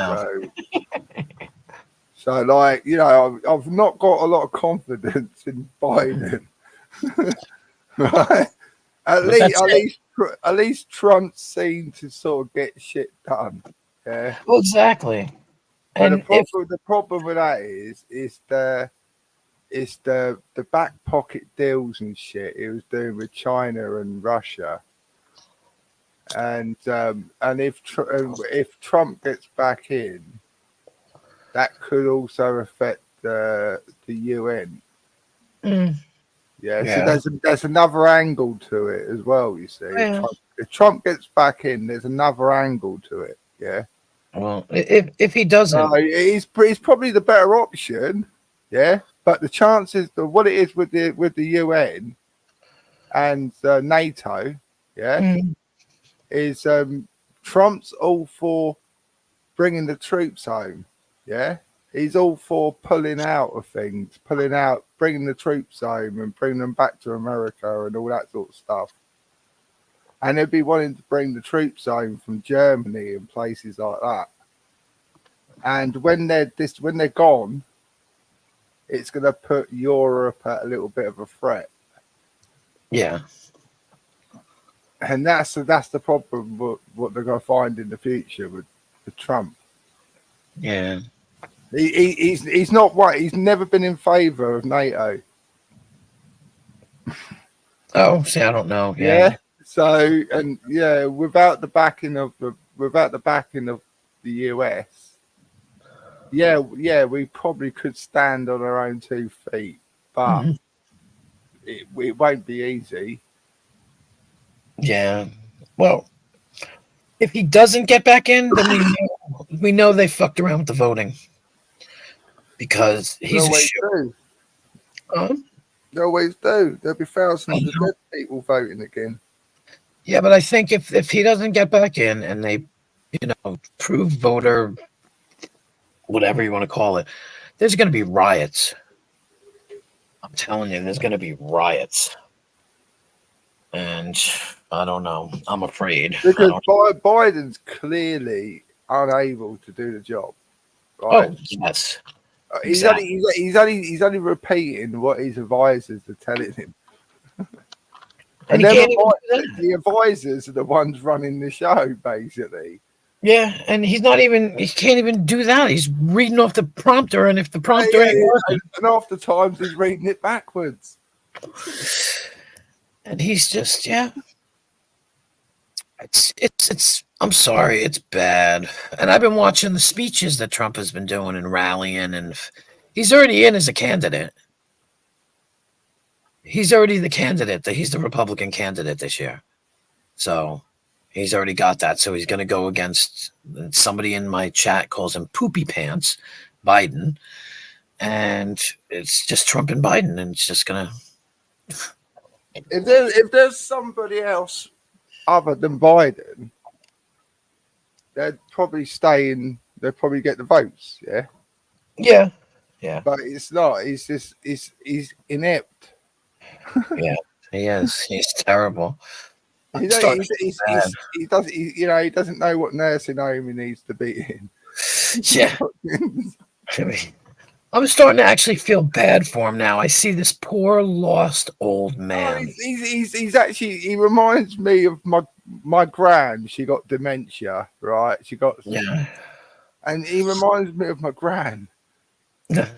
So like, I've not got a lot of confidence in Biden. Right? At least Trump seemed to sort of get shit done. Yeah. Well, exactly. And the problem with that is the back pocket deals and shit he was doing with China and Russia. And if Trump gets back in, that could also affect the UN. Yeah, so there's another angle to it as well. You see, if Trump gets back in, there's another angle to it. Yeah. Well, if he doesn't, he's probably the better option. Yeah, but the chances of what it is with the UN and NATO, is Trump's all for bringing the troops home. Yeah. He's all for pulling out of things, bringing the troops home and bringing them back to America and all that sort of stuff. And they'd be wanting to bring the troops home from Germany and places like that. And when they're gone, it's going to put Europe at a little bit of a threat. Yeah. And that's the problem. What they're going to find in the future with Trump. Yeah. He's not right. He's never been in favour of NATO. Oh, see, I don't know. Yeah. So without the backing of the US, we probably could stand on our own 2 feet, but it won't be easy. Yeah. Well, if he doesn't get back in, then we know they fucked around with the voting. Because he's a shit. They always do. There'll be thousands of dead people voting again. Yeah, but I think if he doesn't get back in and they, prove voter, whatever you want to call it, there's going to be riots. I'm telling you, there's going to be riots. And I don't know. I'm afraid. Because Biden's clearly unable to do the job. Right? Oh, yes. He's only repeating what his advisors are telling him. And the advisors are the ones running the show, basically. Yeah, and he can't even do that. He's reading off the prompter, and if the prompter ain't working, and half the times he's reading it backwards. And he's just, It's I'm sorry, it's bad. And I've been watching the speeches that Trump has been doing and rallying, and he's already in as a candidate. He's already the candidate. He's the Republican candidate this year. So he's already got that. So he's going to go against somebody in my chat calls him Poopy Pants Biden. And it's just Trump and Biden. And it's just going to. If there's somebody else other than Biden, they'd probably stay in. They'd probably get the votes. Yeah. Yeah. Yeah. But it's not. He's just. He's inept. Yeah. He is. He's terrible. He doesn't. He doesn't know what nursing home he needs to be in. Yeah. I'm starting to actually feel bad for him now. I see this poor lost old man. He's actually. He reminds me of my gran. She got dementia, right? She got. Yeah. And he reminds me of my gran. Yeah.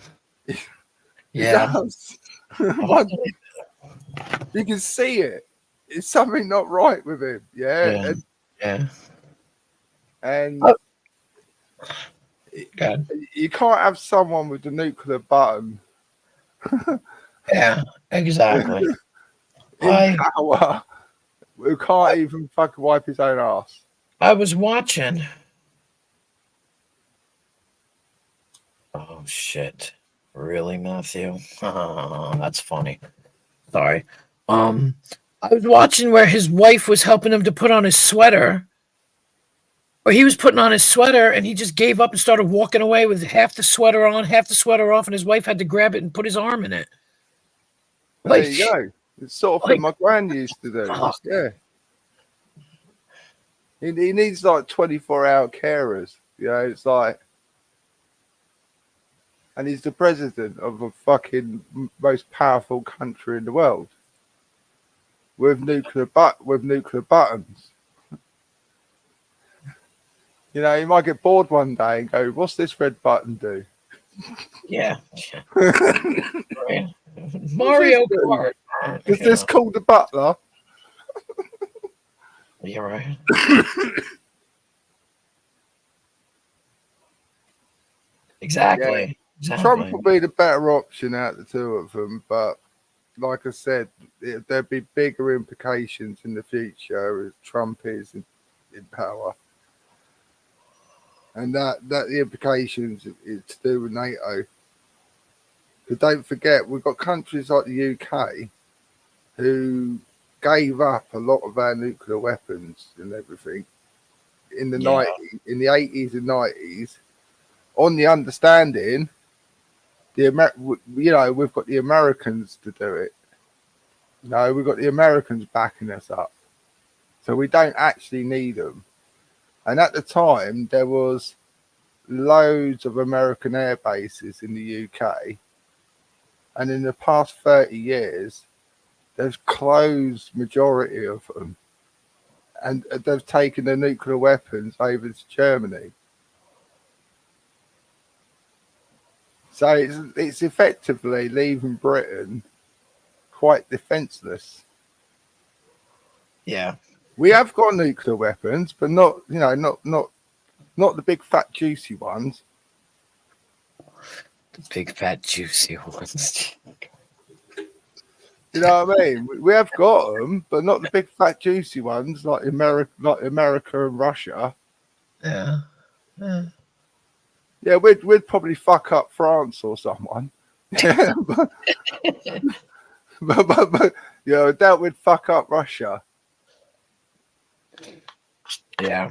You can see it. It's something not right with him. Yeah. And God. You can't have someone with the nuclear button. Yeah, exactly. In power, who can't even fucking wipe his own ass. I was watching. Oh shit! Really, Matthew? That's funny. Sorry. I was watching where his wife was helping him to put on his sweater. Or he was putting on his sweater and he just gave up and started walking away with half the sweater on, half the sweater off, and his wife had to grab it and put his arm in it. There you go. It's sort of thing my gran used to do. Yeah. He needs like 24-hour carers. You know, it's like, and he's the president of a fucking most powerful country in the world with nuclear buttons. You know, you might get bored one day and go, "What's this red button do?" Yeah. Mario Kart. Is this called the butler? You're right. Exactly. Trump will be the better option out of the two of them, but like I said, there'd be bigger implications in the future as Trump is in power. And that the implications is to do with NATO. Because don't forget, we've got countries like the UK who gave up a lot of our nuclear weapons and everything in the 80s and 90s, on the understanding we've got the Americans to do it. No, we've got the Americans backing us up, so we don't actually need them. And at the time, there was loads of American air bases in the UK. And in the past 30 years, they've closed majority of them. And they've taken the nuclear weapons over to Germany. So it's effectively leaving Britain quite defenseless. Yeah. We have got nuclear weapons, but not the big fat juicy ones. The big fat juicy ones. You know what I mean? We have got them, but not the big fat juicy ones like America and Russia. Yeah. Yeah, we'd probably fuck up France or someone. Yeah, but I doubt we'd fuck up Russia. Yeah.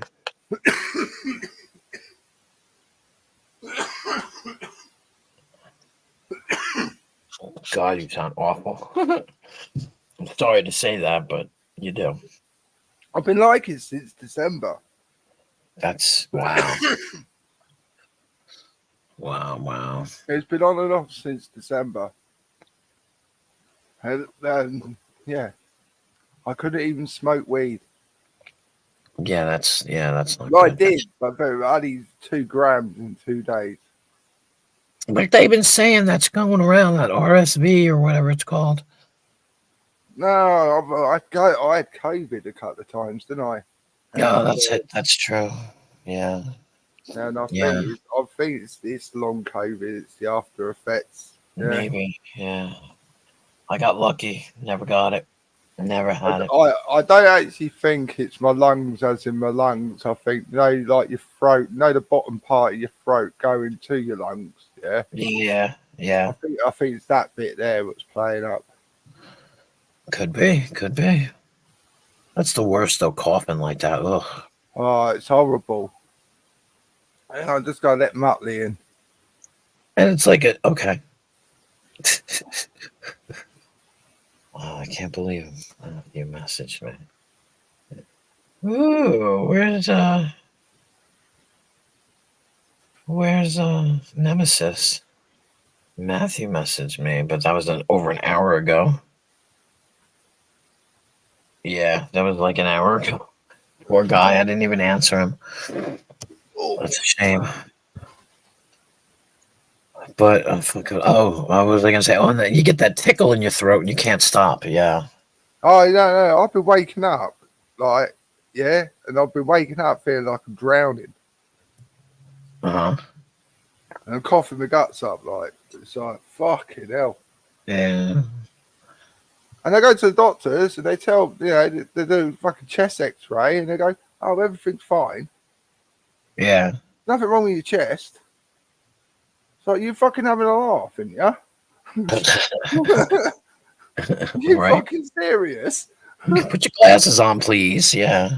God, you sound awful. I'm sorry to say that, but you do. I've been like it since December. That's wow. Wow. It's been on and off since December. And yeah, I couldn't even smoke weed. Yeah, that's not Well, I good. did, but only 2 grams in 2 days. But they've been saying that's going around, that RSV or whatever it's called. No, I had COVID a couple of times, didn't I? No, that's it. That's true. Yeah. And I Yeah. think it's long COVID. It's the after effects. Yeah. Maybe. Yeah. I got lucky. Never got it. Never had it. I don't actually think it's my lungs, as in my lungs. I think like your throat, the bottom part of your throat going to your lungs. Yeah. Yeah. Yeah. I think it's that bit there what's playing up. Could be. Could be. That's the worst though. Coughing like that. Ugh. Oh, it's horrible. And I just gotta let Muttley in. And it's like okay. Oh, I can't believe you messaged me. Ooh, where's Nemesis? Matthew messaged me, but that was over an hour ago. Yeah, that was like an hour ago. Poor guy, I didn't even answer him. That's a shame. But what was I gonna say? Oh, and then you get that tickle in your throat and you can't stop. Yeah. Oh no, I've been waking up like and I've been waking up feeling like I'm drowning. Uh huh. And I'm coughing my guts up like it's like fucking hell. Yeah. And I go to the doctors and they tell they do fucking chest X-ray and they go, oh, everything's fine. Yeah. Nothing wrong with your chest. So you fucking having a laugh, aren't you? You Right. fucking serious? Put your glasses on, please. Yeah.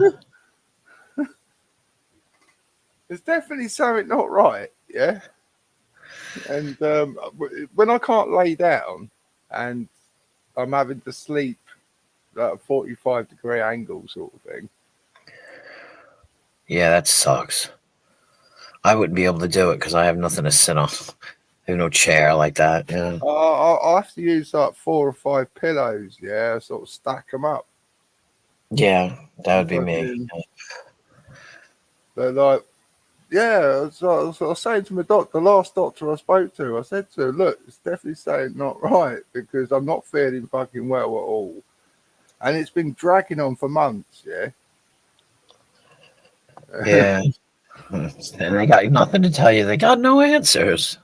There's definitely something not right, yeah. And when I can't lay down and I'm having to sleep at a 45-degree angle, sort of thing. Yeah, that sucks. I wouldn't be able to do it because I have nothing to sit on. I have no chair like that. Yeah. I have to use like 4 or 5 pillows, yeah, sort of stack them up. Yeah, that would be me. They're like, yeah, so I was saying to my doctor, the last doctor I spoke to, I said to her, look, it's definitely saying not right because I'm not feeling fucking well at all. And it's been dragging on for months, yeah? Yeah. And they got nothing to tell you. They got no answers.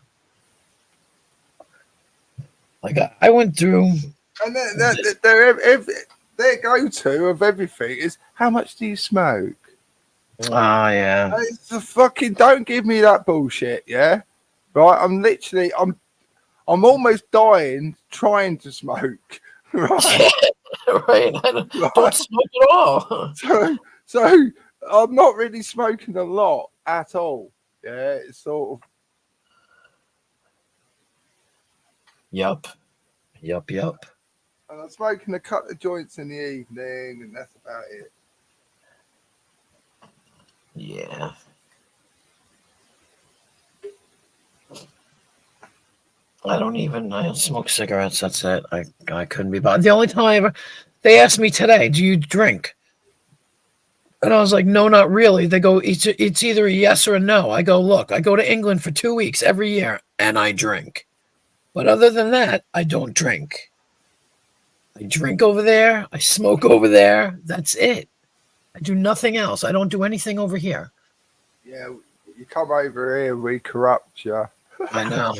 Like I went through. And their go-to of everything is, how much do you smoke? Oh, yeah. It's the fucking, don't give me that bullshit, yeah? Right, I'm almost dying trying to smoke, right? Right. Don't smoke at all. So I'm not really smoking a lot at all. Yeah, it's sort of. Yup. And I'm smoking a couple of joints in the evening, and that's about it. Yeah. I don't smoke cigarettes. That's it. I couldn't be bothered. The only time they asked me today, do you drink? And I was like, no, not really. They go, it's either a yes or a no. I go, look, I go to England for 2 weeks every year and I drink. But other than that, I don't drink. I drink over there. I smoke over there. That's it. I do nothing else. I don't do anything over here. Yeah, you come over here, we corrupt you. I know.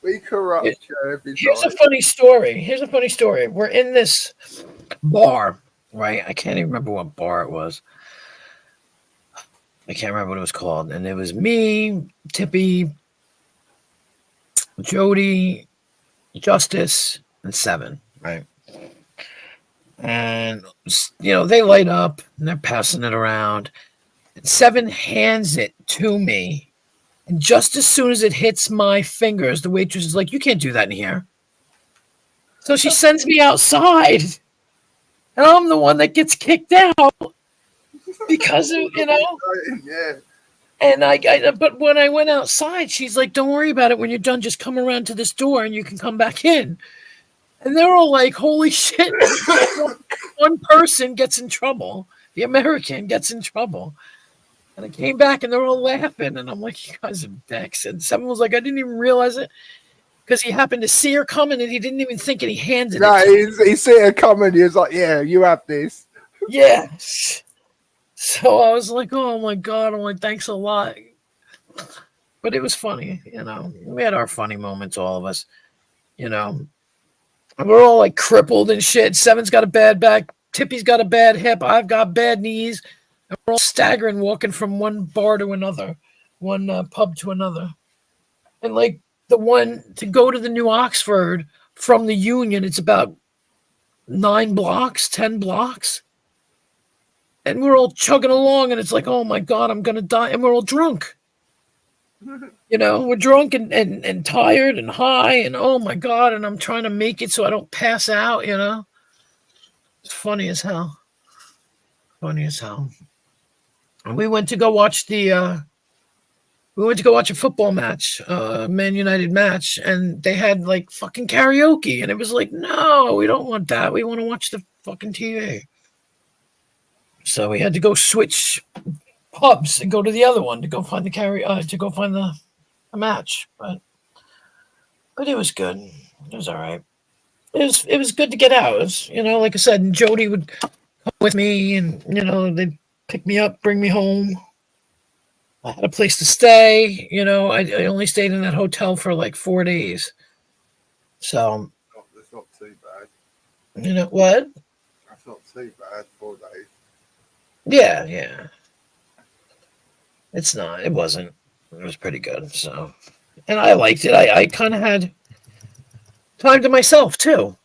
We corrupt you every Here's time. a funny story. We're in this bar, right? I can't even remember what bar it was. I can't remember what it was called. And it was me, Tippy, Jody, Justice, and Seven, right? And, they light up and they're passing it around. And Seven hands it to me. And just as soon as it hits my fingers, the waitress is like, you can't do that in here. So she sends me outside. And I'm the one that gets kicked out because of, Yeah. And but when I went outside, she's like, don't worry about it. When you're done, just come around to this door and you can come back in. And they're all like, holy shit. One person gets in trouble. The American gets in trouble. And I came back and they're all laughing. And I'm like, you guys are dicks. And someone was like, I didn't even realize it. because he happened to see her coming and he didn't even think it. He handed No, it. he see her coming. He was like, "Yeah, you have this." Yeah. So I was like, oh my God. I'm like, thanks a lot. But it was funny, you know. We had our funny moments, all of us, you know. And we're all like crippled and shit. Seven's got a bad back. Tippy's got a bad hip. I've got bad knees. And we're all staggering, walking from one bar to another, one pub to another. And like the one to go to the New Oxford from the Union, it's about 9 blocks, 10 blocks. And we're all chugging along, and it's like, oh my God, I'm going to die. And we're all drunk. You know, we're drunk and tired and high, and oh my God, and I'm trying to make it so I don't pass out, you know. It's funny as hell. Funny as hell. And we went to go watch a football match, Man United match, and they had like fucking karaoke, and it was like, no, we don't want that. We want to watch the fucking TV. So we had to go switch pubs and go to the other one to go find the match. But it was good. It was all right. It was good to get out. It was, you know, like I said, and Jody would come with me, and you know, they'd pick me up, bring me home. I had a place to stay. You know, I only stayed in that hotel for like 4 days. So That's not too bad. you know what? That's not too bad. 4 days. Yeah. It's not. It wasn't. It was pretty good. So, and I liked it. I kind of had time to myself too.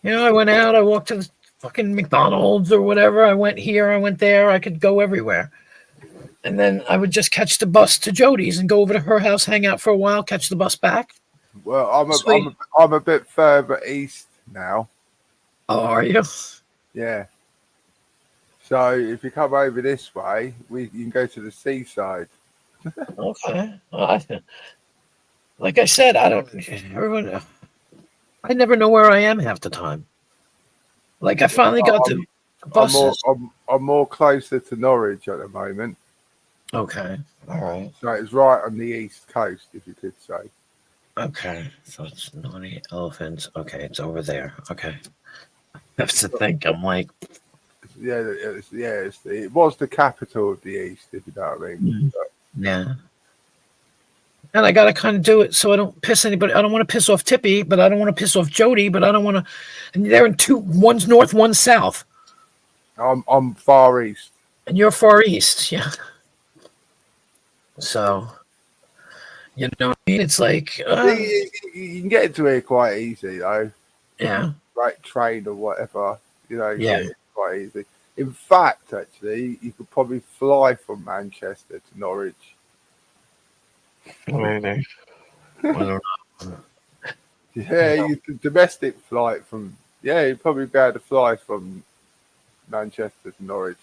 You know, I went out. I walked to the fucking McDonald's or whatever. I went here. I went there. I could go everywhere. And then I would just catch the bus to Jody's and go over to her house, hang out for a while, catch the bus back. Well, Sweet. I'm a bit further east now. Oh, are you? Yeah. So if you come over this way, you can go to the seaside. Okay. Like I said, I never know where I am half the time. Like I finally got the buses. I'm more closer to Norwich at the moment. Okay. All right. So it's right on the east coast, if you could say. Okay. So it's Naughty Elephants. Okay, it's over there. Okay. I have to think. I'm like, It was the capital of the east, if you know what I mean. yeah. And I got to kind of do it so I don't piss anybody. I don't want to piss off Tippy, but I don't want to piss off Jody, but I don't want to. And they're in one's north, one's south. I'm far east. And you're far east. Yeah. So, you know what I mean? It's like. You can get into here quite easy, though. Yeah. Right, train or whatever. You know, Yeah. quite easy. In fact, actually, you could probably fly from Manchester to Norwich. Maybe. I don't know. Yeah, domestic flight from. Yeah, you'd probably be able to fly from Manchester to Norwich.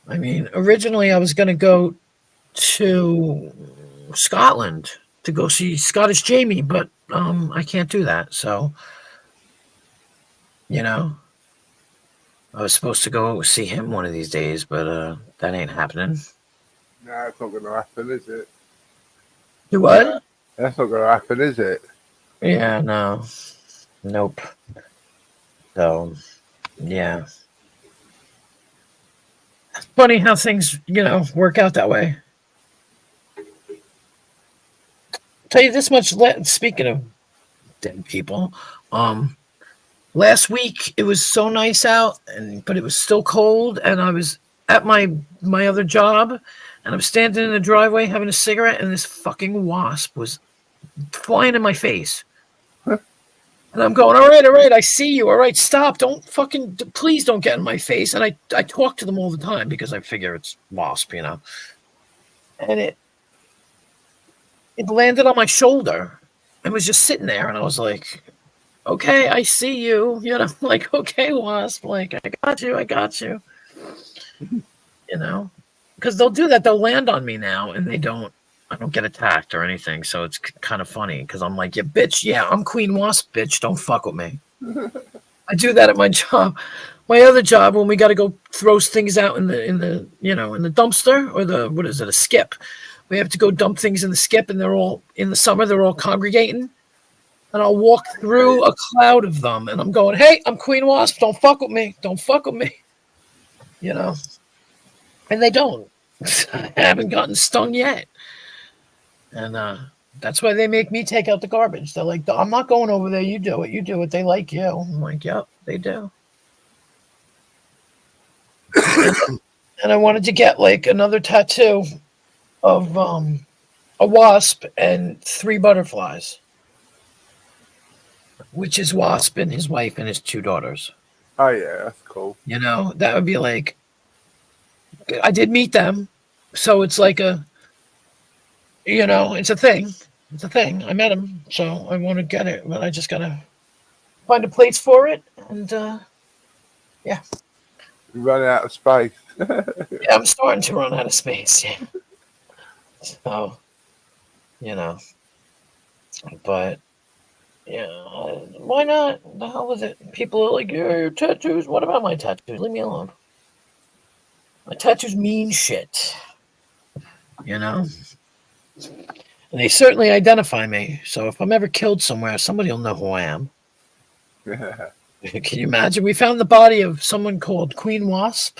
I mean, originally I was going to go to Scotland to go see Scottish Jamie, but I can't do that. So, you know, I was supposed to go see him one of these days, but that ain't happening. No, it's not going to happen, is it? Do what? That's not going to happen, is it? Yeah, no. Nope. So, yeah. It's funny how things, you know, work out that way. Tell you this much, speaking of dead people, last week it was so nice out, but it was still cold, and I was at my other job, and I'm standing in the driveway having a cigarette, and this fucking wasp was flying in my face. And I'm going, all right, I see you. All right, stop. Please don't get in my face. And I talk to them all the time because I figure it's wasp, you know. And it landed on my shoulder and was just sitting there. And I was like, okay, I see you. You know, like, okay, wasp. Like, I got you. You know, because they'll do that. They'll land on me now and I don't get attacked or anything, so it's kind of funny because I'm like, yeah, bitch, yeah, I'm Queen Wasp, bitch, don't fuck with me. I do that at my job. My other job, when we got to go throw things out in the dumpster or a skip, We have to go dump things in the skip, and they're all in the summer. They're all congregating, and I'll walk through a cloud of them, and I'm going, "Hey, I'm Queen Wasp. Don't fuck with me. Don't fuck with me." You know, and they don't. I haven't gotten stung yet, and that's why they make me take out the garbage. They're like, "I'm not going over there. You do it. You do it. They like you." I'm like, "Yep, they do." And I wanted to get like another tattoo of a wasp and 3 butterflies, which is Wasp and his wife and his 2 daughters. Oh yeah, that's cool. You know, that would be like, I did meet them, so it's like a, you know, it's a thing. It's a thing. I met him, so I want to get it, but I just gotta find a place for it, and You're running out of space. yeah, I'm starting to run out of space. Yeah. So, you know, but yeah, why not? The hell with it? People are like, "Yeah, your tattoos." What about my tattoos? Leave me alone. My tattoos mean shit. You know, and they certainly identify me. So if I'm ever killed somewhere, somebody will know who I am. Can you imagine? We found the body of someone called Queen Wasp.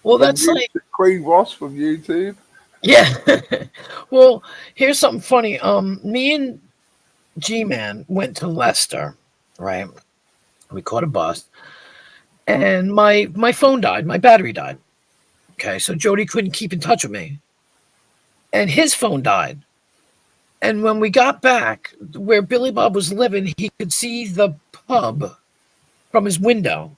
Well, that's like, Queen Wasp from YouTube. yeah. Well, here's something funny. Me and G-Man went to Leicester, right? We caught a bus, and my phone died. My battery died. Okay, so Jody couldn't keep in touch with me, and his phone died. And when we got back where Billy Bob was living, he could see the pub from his window.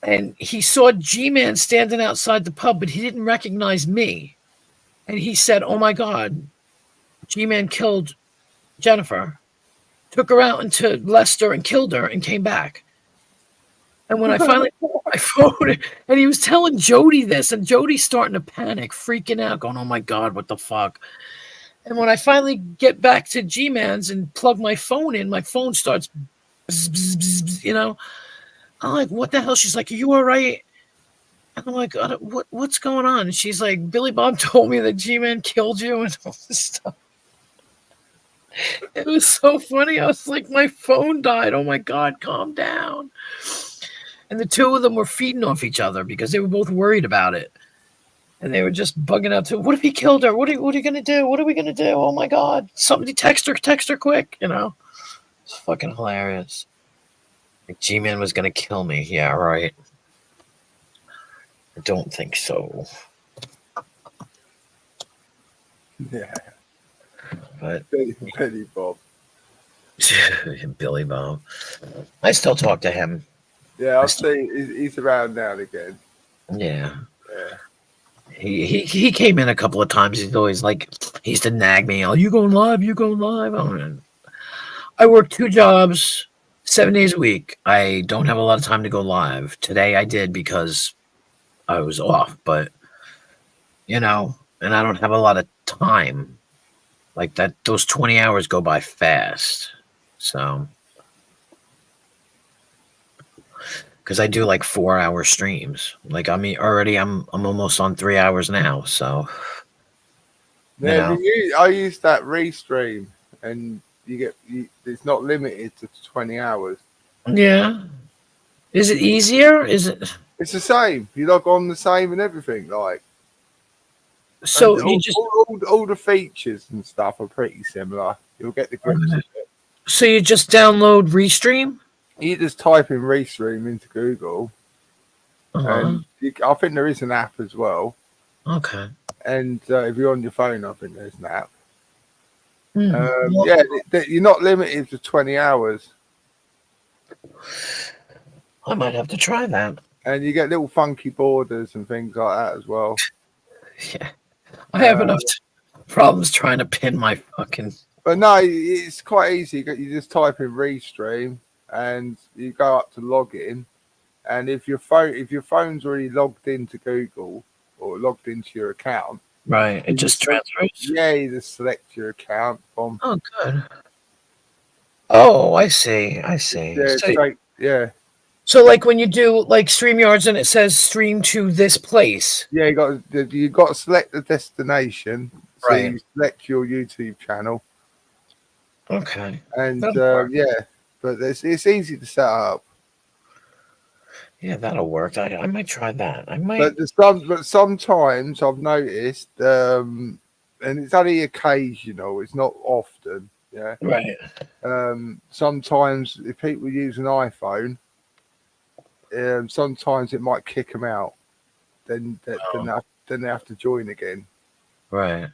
And he saw G-Man standing outside the pub, but he didn't recognize me. And he said, "Oh my God, G-Man killed Jennifer, took her out into Leicester and killed her and came back." And when I finally got my phone, and he was telling Jody this, and Jody's starting to panic, freaking out, going, "Oh my God, what the fuck?" And when I finally get back to G-Man's and plug my phone in, my phone starts, bzz, bzz, bzz, bzz, you know. I'm like, "What the hell?" She's like, "Are you all right?" And I'm like, "What's going on?" And she's like, "Billy Bob told me that G-Man killed you and all this stuff." It was so funny. I was like, "My phone died. Oh my God, calm down." And the 2 of them were feeding off each other because they were both worried about it. And they were just bugging out to, "What if he killed her? What are you going to do? What are we going to do? Oh my God. Somebody text her quick." You know, it's fucking hilarious. Like G-Man was going to kill me. Yeah, right. I don't think so. Yeah. But Billy Bob. Billy Bob. I still talk to him. Yeah, I'll see. He's around now and again. Yeah. Yeah. He came in a couple of times. He's always like, he used to nag me. "Oh, you going live? You going live?" Oh, man. I work 2 jobs, 7 days a week. I don't have a lot of time to go live. Today I did because I was off, but you know, and I don't have a lot of time. Like that, those 20 hours go by fast. So, because I do like 4-hour streams. Like I'm almost on 3 hours now. So, Yeah, I use that restream, and it's not limited to 20 hours. yeah. Is it easier? Is it? It's the same. You log on the same and everything. Like, So and you just all the features and stuff are pretty similar. You'll get the grips of it. So you just download Restream? You just type in Restream into Google, and I think there is an app as well. Okay. And if you're on your phone, I think there's an app. Well, Yeah, you're not limited to 20 hours. I might have to try that. And you get little funky borders and things like that as well. Yeah. I have enough problems trying to pin my fucking... But no, it's quite easy. You just type in Restream and you go up to login. And if your phone's already logged into Google or logged into your account, right, it just transfers. Yeah, you just select your account from. Oh, good. Oh, I see. Yeah, So So like when you do like StreamYards and it says stream to this place. Yeah, you got to select the destination. So Right. you select your YouTube channel, Okay. and That'll work. yeah, but it's easy to set up. Yeah, that'll work. I might try that. I might. But sometimes I've noticed, and it's only occasional. It's not often. Yeah. Right. Sometimes if people use an iPhone, sometimes it might kick them out. Then they have to join again. Right.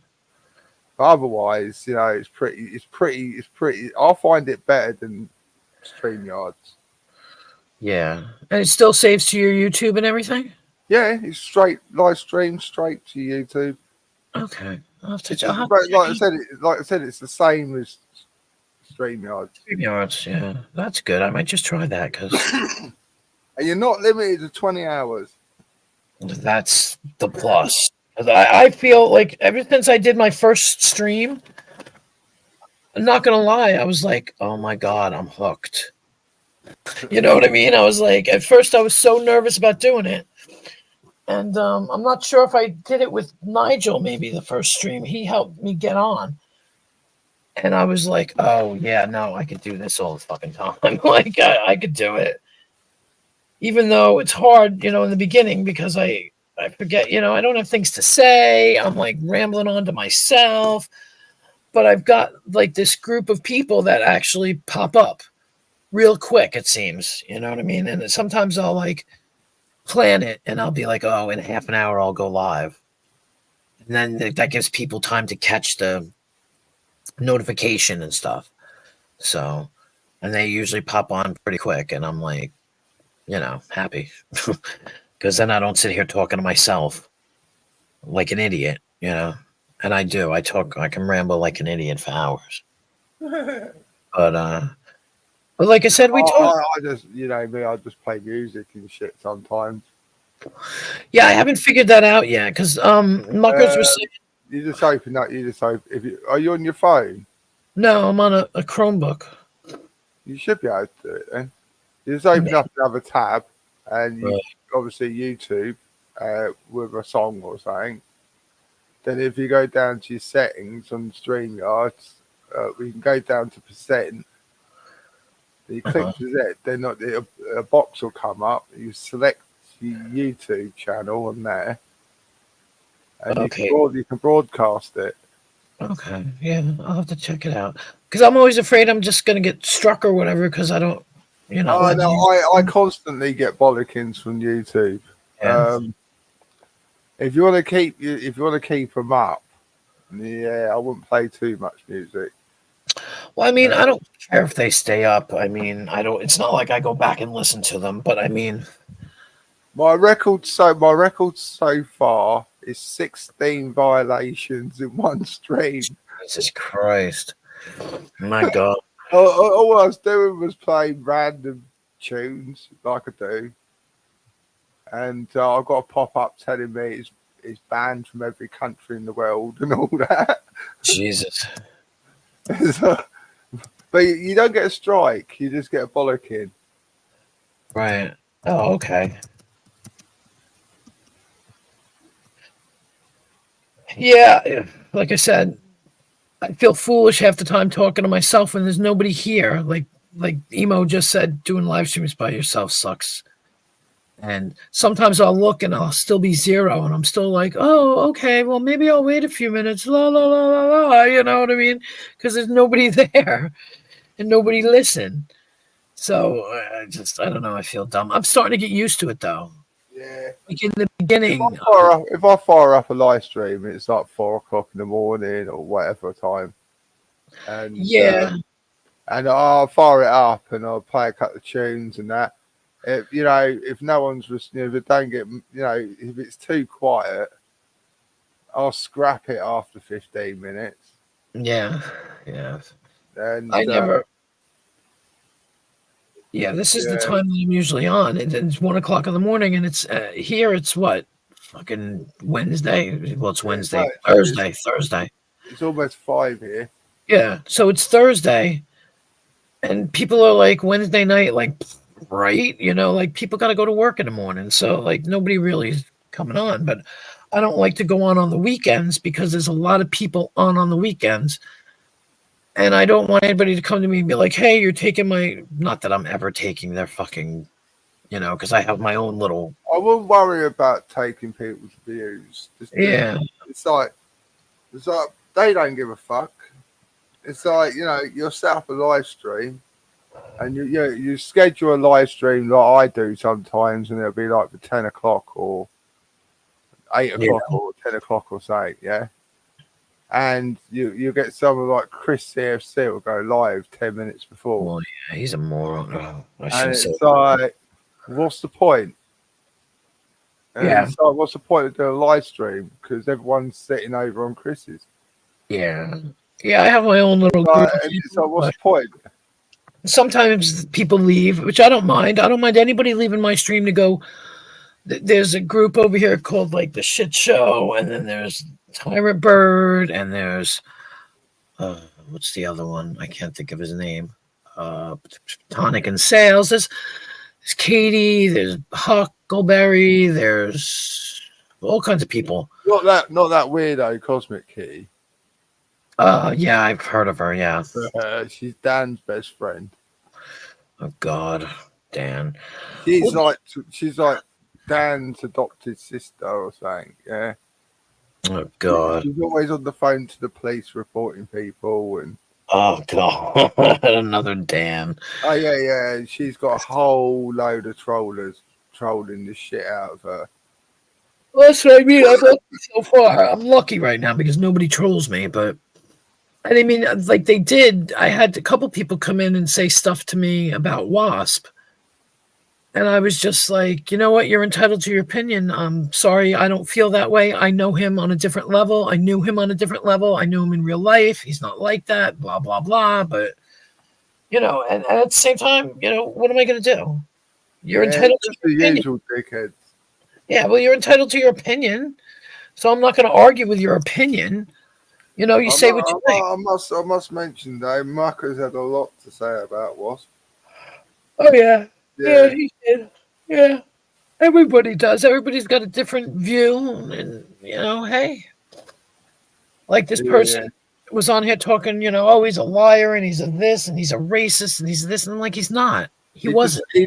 But otherwise, it's pretty. I find it better than StreamYards. Yeah. And it still saves to your YouTube and everything? Yeah, it's straight live stream straight to YouTube. Okay. I'll have to, It's I'll just, have like, to check I said, it's the same as StreamYards. StreamYards. Yeah. That's good. I might just try that because And you're not limited to 20 hours. that's the plus. 'Cause I feel like ever since I did my first stream, I'm not gonna lie, I was like, oh my god, I'm hooked. You know what I mean? I was like, at first I was so nervous about doing it. And I'm not sure if I did it with Nigel, maybe the first stream. He helped me get on. And I was like, oh yeah, no, I could do this all the fucking time. Like I could do it. Even though it's hard, in the beginning because I forget, I don't have things to say. I'm like rambling on to myself. But I've got like this group of people that actually pop up real quick, it seems. You know what I mean? And sometimes I'll like plan it and I'll be like, oh, in half an hour I'll go live. And then that gives people time to catch the notification and stuff. So, and they usually pop on pretty quick. And I'm like, happy. Because then I don't sit here talking to myself like an idiot, And I do. I can ramble like an idiot for hours. But like I said, we talk. I just, me, I just play music and shit sometimes. Yeah, I haven't figured that out yet because Muckers was saying. You just open up. Are you on your phone? No, I'm on a Chromebook. You should be able to do it then. You just open up another tab, and you obviously YouTube with a song or something. Then if you go down to your settings on StreamYards, we can go down to percent. You click percent, then a box will come up. You select your YouTube channel on there, and you can broadcast it. Okay, yeah, I'll have to check it out because I'm always afraid I'm just gonna get struck or whatever because I don't, Oh no, I constantly get bollockings from YouTube. Yeah. If you want to keep them up, yeah, I wouldn't play too much music. Well, I mean, I don't care if they stay up. I mean, I don't. It's not like I go back and listen to them, but I mean, my record so far is 16 violations in one stream. Jesus Christ, my God! All I was doing was playing random tunes like I do, and I got a pop up telling me it's banned from every country in the world and all that. Jesus. But you don't get a strike; you just get a bollocking. Right. Oh, okay. Yeah, like I said, I feel foolish half the time talking to myself when there's nobody here. Like Emo just said, doing live streams by yourself sucks. And sometimes I'll look and I'll still be 0, and I'm still like, oh, okay, well maybe I'll wait a few minutes. La la la la la. You know what I mean? Because there's nobody there and nobody listen. So I don't know. I feel dumb. I'm starting to get used to it though. Yeah. Like in the beginning. If I fire up a live stream, it's like 4 o'clock in the morning or whatever time. And yeah. And I'll fire it up and I'll play a couple of tunes and that. If no one's listening, if it don't get, if it's too quiet, I'll scrap it after 15 minutes. Yeah. Yeah. And I never. Yeah, this is the time that I'm usually on. It's 1 o'clock in the morning, and it's here. It's what, fucking Wednesday? Well, it's Wednesday, Thursday. It's almost 5 here. Yeah, so it's Thursday, and people are like Wednesday night, like right? You know, like people got to go to work in the morning, so like nobody really is coming on. But I don't like to go on the weekends because there's a lot of people on the weekends, and I don't want anybody to come to me and be like, "Hey, you're taking my." Not that I'm ever taking their fucking, you know, because I have my own little. I wouldn't worry about taking people's views. Yeah, It's like they don't give a fuck. It's like, you know, you'll set up a live stream and you schedule a live stream like I do sometimes, and it'll be like for 10 o'clock or 8 Yeah. o'clock or 10 o'clock or something, yeah. And you get someone like Chris CFC will go live 10 minutes before. well, yeah, he's a moron. Oh, I And shouldn't say. it's like, what's the point? And Yeah. it's like, what's the point of doing a live stream? Because everyone's sitting over on Chris's. Yeah, yeah, I have my own little Like, group. and it's like, what's the point? Sometimes people leave, which I don't mind. I don't mind anybody leaving my stream to go. There's a group over here called like the Shit Show, and then there's Tyrant Bird, and there's what's the other one? I can't think of his name. Tonic and Sales. There's Katie. There's Huckleberry. There's all kinds of people. Not that weirdo Cosmic Kitty. Yeah, I've heard of her. Yeah. She's Dan's best friend. Oh God, Dan. She's like Dan's adopted sister or something. Yeah. Oh God. She's always on the phone to the police reporting people and. Oh God, another Dan. Oh yeah. She's got a whole load of trollers trolling the shit out of her. Well, that's what I mean. I'm lucky so far. I'm lucky right now because nobody trolls me. But I mean, like they did. I had a couple people come in and say stuff to me about Wasp, and I was just like, you know what? You're entitled to your opinion. I'm sorry, I don't feel that way. I know him on a different level. I knew him on a different level. I knew him in real life. He's not like that. Blah blah blah. But you know, and at the same time, you know, what am I going to do? You're entitled to the your opinion. usual dickheads. Yeah, well, you're entitled to your opinion, so I'm not going to argue with your opinion. You know, you say what you think. I must mention though, Marco's had a lot to say about Wasp. Oh yeah, he did. Yeah, everybody does. Everybody's got a different view, and you know, hey, like this person was on here talking. You know, oh, he's a liar, and he's a this, and he's a racist, and he's this, and like he's not. He wasn't. He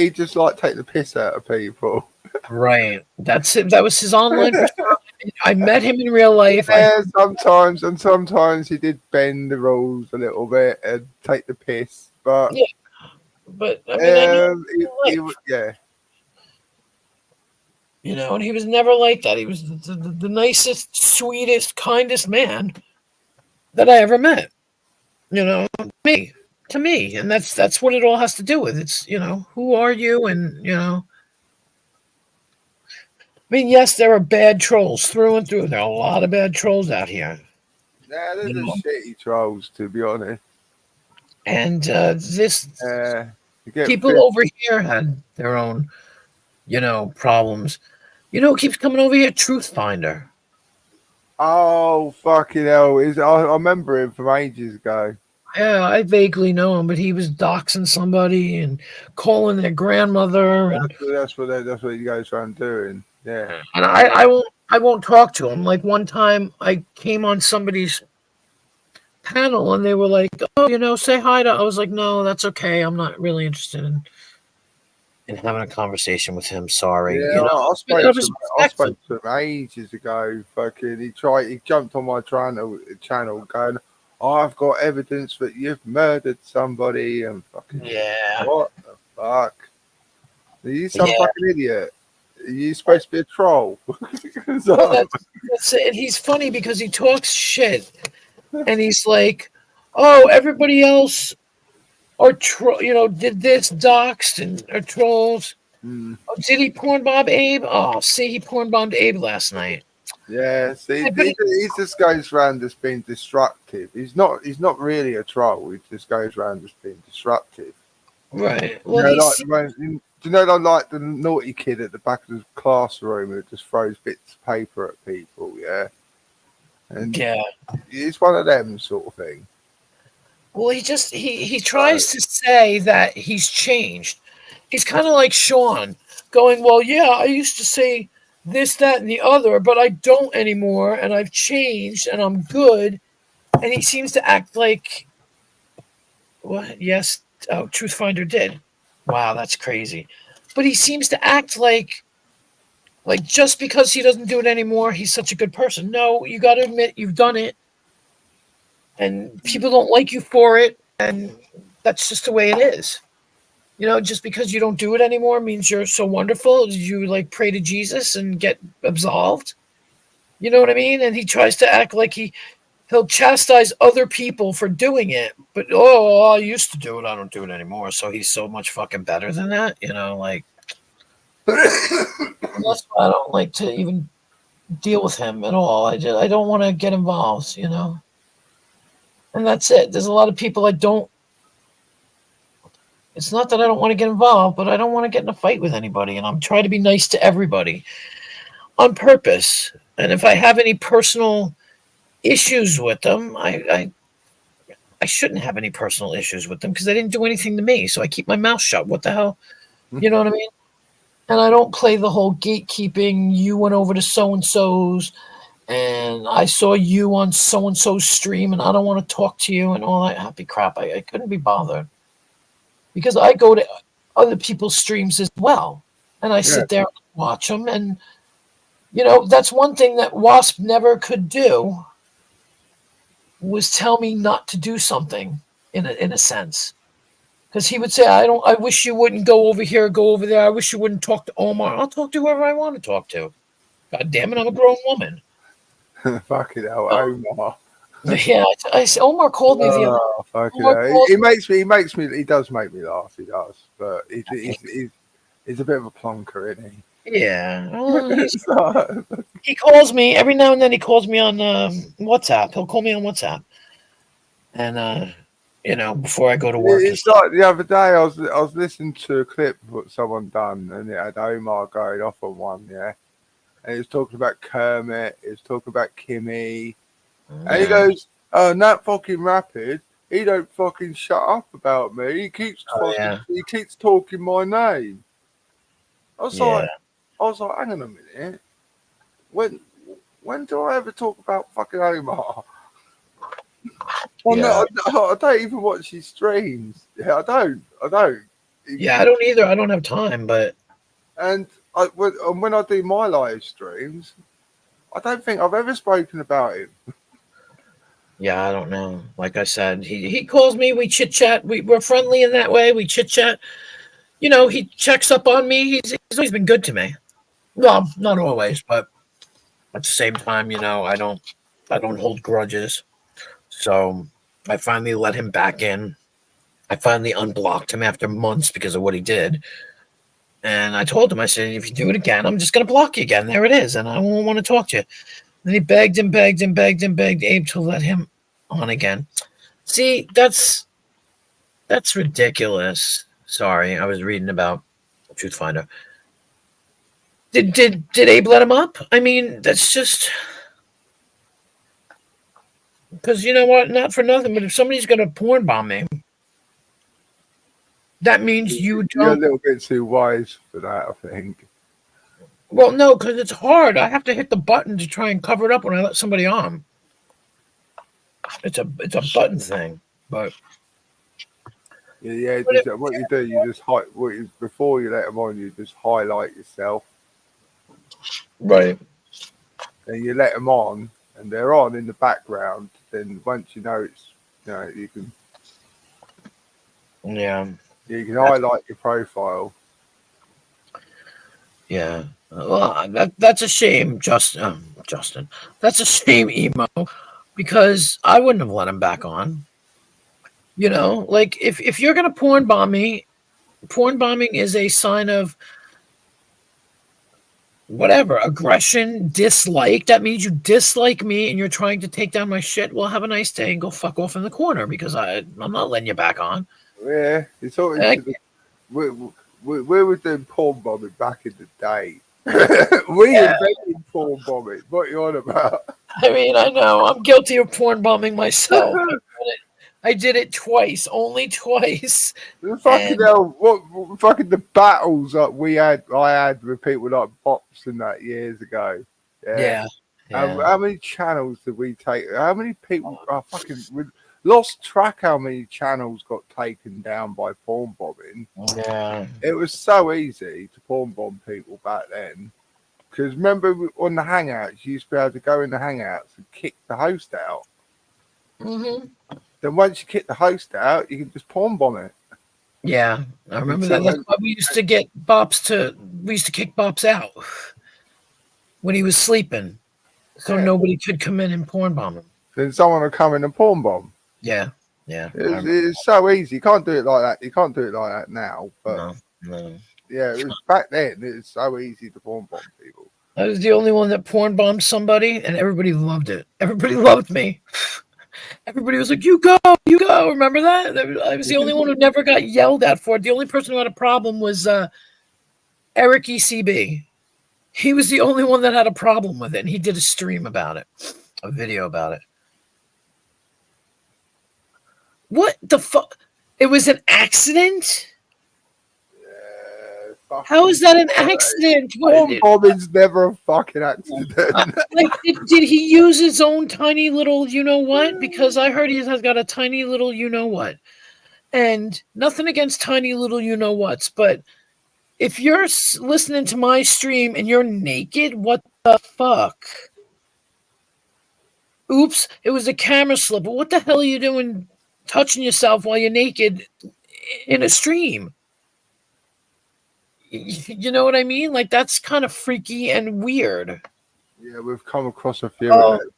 just like take the piss out of people. Right. That's it. That was his online persona. I met him in real life. Yeah, sometimes he did bend the rules a little bit and take the piss, but yeah. But I mean, yeah. You know, and he was never like that. He was the nicest, sweetest, kindest man that I ever met. You know, to me, and that's what it all has to do with. It's, you know, who are you, and you know. I mean, yes, there are bad trolls through and through. There are a lot of bad trolls out here. Yeah, they're just shitty trolls, to be honest. And this people over here had their own, you know, problems. You know who keeps coming over here? Truth Finder. Oh, fucking hell. I remember him from ages ago. Yeah, I vaguely know him, but he was doxing somebody and calling their grandmother. And that's what you guys are doing. Yeah. And I won't talk to him. Like one time I came on somebody's panel and they were like, oh, you know, say hi to. I was like, no, that's okay. I'm not really interested in having a conversation with him. Sorry. Yeah, you know? I spoke to him ages ago. Fucking, he jumped on my channel going, I've got evidence that you've murdered somebody, and fucking what the fuck? Are you some fucking idiot? Are you supposed to be a troll? That's it. He's funny because he talks shit, and he's like, "Oh, everybody else are did this, doxed and are trolls. Oh, did he porn bomb Abe? Oh, see, he porn bombed Abe last night." Yeah, see, he just goes around just being destructive. He's not really a troll. He just goes around just being destructive. Right. Well, do you know, like the naughty kid at the back of the classroom who just throws bits of paper at people, yeah? And it's one of them sort of thing. Well, he tries to say that he's changed. He's kind of like Sean, going, well, yeah, I used to say this, that, and the other, but I don't anymore, and I've changed, and I'm good. And he seems to act like, what? Yes, oh, Truth Finder did. Wow, that's crazy. But he seems to act like just because he doesn't do it anymore, he's such a good person. No, you got to admit you've done it, and people don't like you for it, and that's just the way it is. Just because you don't do it anymore means you're so wonderful. You like pray to Jesus and get absolved. You know what I mean? And he tries to act like he'll chastise other people for doing it, but I used to do it. I don't do it anymore. So he's so much fucking better than that. Like that's why I don't like to even deal with him at all. I don't want to get involved. And that's it. There's a lot of people I don't. It's not that I don't want to get involved, but I don't want to get in a fight with anybody, and I'm trying to be nice to everybody on purpose. And if I have any personal issues with them, I shouldn't have any personal issues with them because they didn't do anything to me. So I keep my mouth shut. What the hell? You know what I mean? And I don't play the whole gatekeeping. You went over to so-and-so's and I saw you on so-and-so's stream and I don't want to talk to you and all that happy crap. I couldn't be bothered because I go to other people's streams as well. And I sit there and watch them. And, that's one thing that Wasp never could do was tell me not to do something in a sense. Because he would say, I wish you wouldn't go over here, go over there. I wish you wouldn't talk to Omar. I'll talk to whoever I want to talk to. God damn it, I'm a grown woman. Fucking hell, Omar. Yeah, Omar called me the other. Oh, fucking hell. He does make me laugh, he does. But he's a bit of a plonker, isn't he? Yeah. Well, he calls me every now and then. He calls me on WhatsApp. He'll call me on WhatsApp. And before I go to work. It's like the other day I was listening to a clip of what someone done and it had Omar going off on one, yeah. And he was talking about Kermit, he was talking about Kimmy. And he goes, that fucking rapid, he don't fucking shut up about me. He keeps he keeps talking my name. I was like, hang on a minute. When do I ever talk about fucking Omar? No, I don't even watch his streams. Yeah, I don't. Yeah, I don't either. I don't have time, but. And when I do my live streams, I don't think I've ever spoken about him. Yeah, I don't know. Like I said, he calls me. We chit chat. We're friendly in that way. We chit chat. He checks up on me. He's always been good to me. Well, not always, but at the same time, I don't hold grudges. So I finally let him back in. I finally unblocked him after months because of what he did. And I told him, I said, if you do it again, I'm just going to block you again. There it is. And I won't want to talk to you. Then he begged Abe to let him on again. See, that's ridiculous. Sorry, I was reading about Truth Finder. Did Abe let him up? I mean, that's just because you know what? Not for nothing, but if somebody's going to porn bomb me, that means you're a little bit too wise for that, I think. Well, no, because it's hard. I have to hit the button to try and cover it up when I let somebody on. It's a button thing, but what you do, you just before you let them on, you just highlight yourself, right? And you let them on, and they're on in the background. Then once you know it's, you can, you can highlight your profile. Yeah. Well, that's a shame, Justin. That's a shame, Emo, because I wouldn't have let him back on. Like if you're gonna porn bomb me, porn bombing is a sign of whatever aggression, dislike. That means you dislike me and you're trying to take down my shit. Well, have a nice day and go fuck off in the corner because I'm not letting you back on. Yeah, it's all. We were doing porn bombing back in the day. We invented porn bombing. What are you on about? I mean, I know I'm guilty of porn bombing myself. I did it twice, only twice. Fucking And- hell, what fucking the battles that I had with people like Bops and that years ago. Yeah. How many channels did we take? How many people we lost track how many channels got taken down by porn bombing. Yeah. It was so easy to porn bomb people back then. Because remember on the Hangouts, you used to be able to go in the Hangouts and kick the host out. Mm-hmm. Then once you kick the host out, you can just porn bomb it. Yeah, I remember Until- that. That's why we used to get we used to kick Bops out when he was sleeping. So Yeah. nobody could come in and porn bomb him. Then someone will come in and porn bomb. Yeah. It's so easy. You can't do it like that. You can't do it like that now. But No. yeah, it was back then. It's so easy to porn bomb people. I was the only one that porn bombed somebody, and everybody loved it. Everybody loved me. Everybody was like, "You go, you go." Remember that? I was the only one who never got yelled at for it. The only person who had a problem was Eric ECB. He was the only one that had a problem with it, and he did a stream about it, a video about it. What the fuck? It was an accident? Yeah, How is that an accident? porn bombing's never a fucking accident. Like, did he use his own tiny little you know what? Because I heard he has got a tiny little you know what. And nothing against tiny little you know whats, but if you're listening to my stream and you're naked, what the fuck? Oops, it was a camera slip. But what the hell are you doing touching yourself while you're naked in a stream? You know what I mean? Like, that's kind of freaky and weird. Yeah, we've come across a few of them.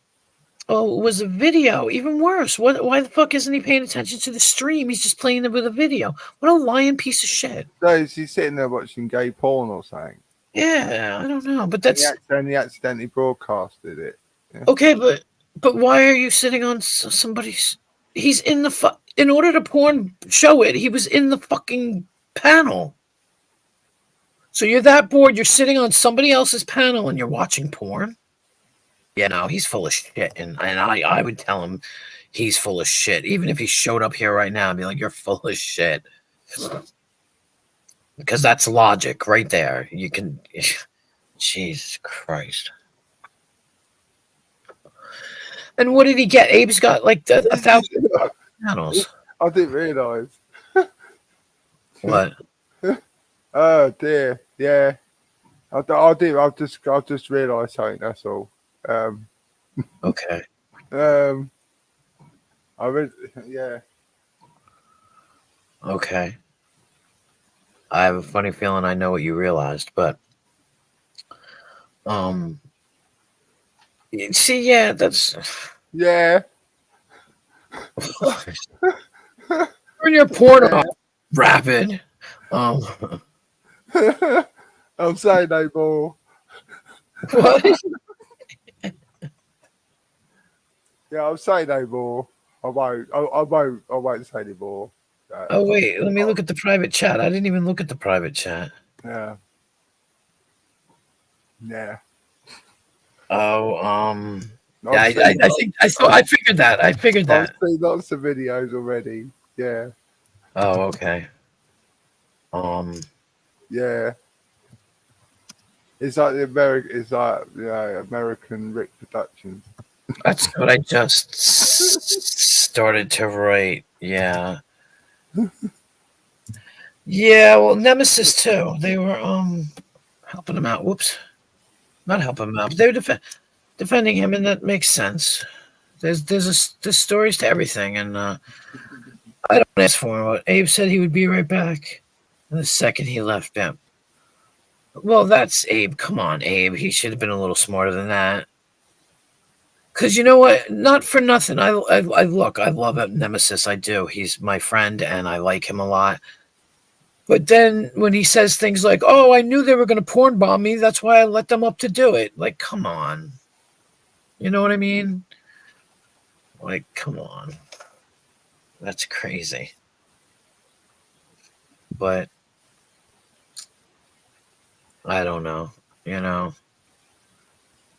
Oh, it was a video. Even worse. Why the fuck isn't he paying attention to the stream? He's just playing it with a video. What a lying piece of shit. So is he sitting there watching gay porn or something? Yeah, I don't know. But that's... And he accidentally broadcasted it. Yeah. Okay, but why are you sitting on somebody's... He's in the... In order to porn show it, he was in the fucking panel. So you're that bored, you're sitting on somebody else's panel and you're watching porn? Yeah, no, he's full of shit. And I would tell him he's full of shit. Even if he showed up here right now and be like, you're full of shit. Because that's logic right there. You can... Jesus Christ. And what did he get? Abe's got like 1,000 channels. I didn't realise. What? Oh dear, yeah. I did. I've just realised something. That's all. Okay. I read. Yeah. Okay. I have a funny feeling I know what you realized, but see, yeah, that's Yeah. when you're porn rapid. I'm saying no more. What? Yeah, I'm saying no more. I won't say any more. Oh wait, let me look at the private chat. I didn't even look at the private chat. Yeah. Yeah. Oh, yeah, I think I figured that. I figured I've that. seen lots of videos already. Yeah. Oh, okay. Yeah. It's like American Rick Productions. That's what I just started to write. Yeah. Yeah, well, Nemesis too. They were helping him out. Whoops. Not helping him out. But they were defending him, and that makes sense. There's stories to everything, and I don't ask for him, but Abe said he would be right back. And the second he left him. Well, that's Abe. Come on, Abe. He should have been a little smarter than that. Because you know what? Not for nothing. I love Nemesis. I do. He's my friend, and I like him a lot. But then when he says things like, "Oh, I knew they were going to porn bomb me. That's why I let them up to do it." Like, come on. You know what I mean? Like, come on. That's crazy. But I don't know. You know.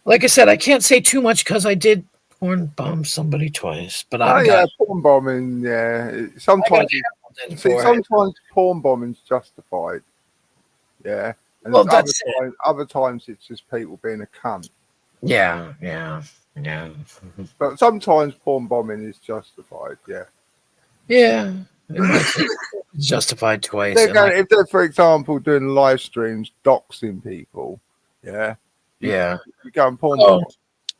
Like I said, I can't say too much because I did porn bomb somebody twice, but Oh I've yeah, got. porn bombing. Yeah, I got sometimes. Hamilton See, for it. sometimes porn bombing's justified. Yeah, and Well, other that's it. times, other times it's just people being a cunt. Yeah. But sometimes porn bombing is justified. Yeah. Yeah. In my case, it's justified twice. They're And going, if they're, for example, doing live streams, doxing people. Yeah. yeah. You go and porn Oh, bomb.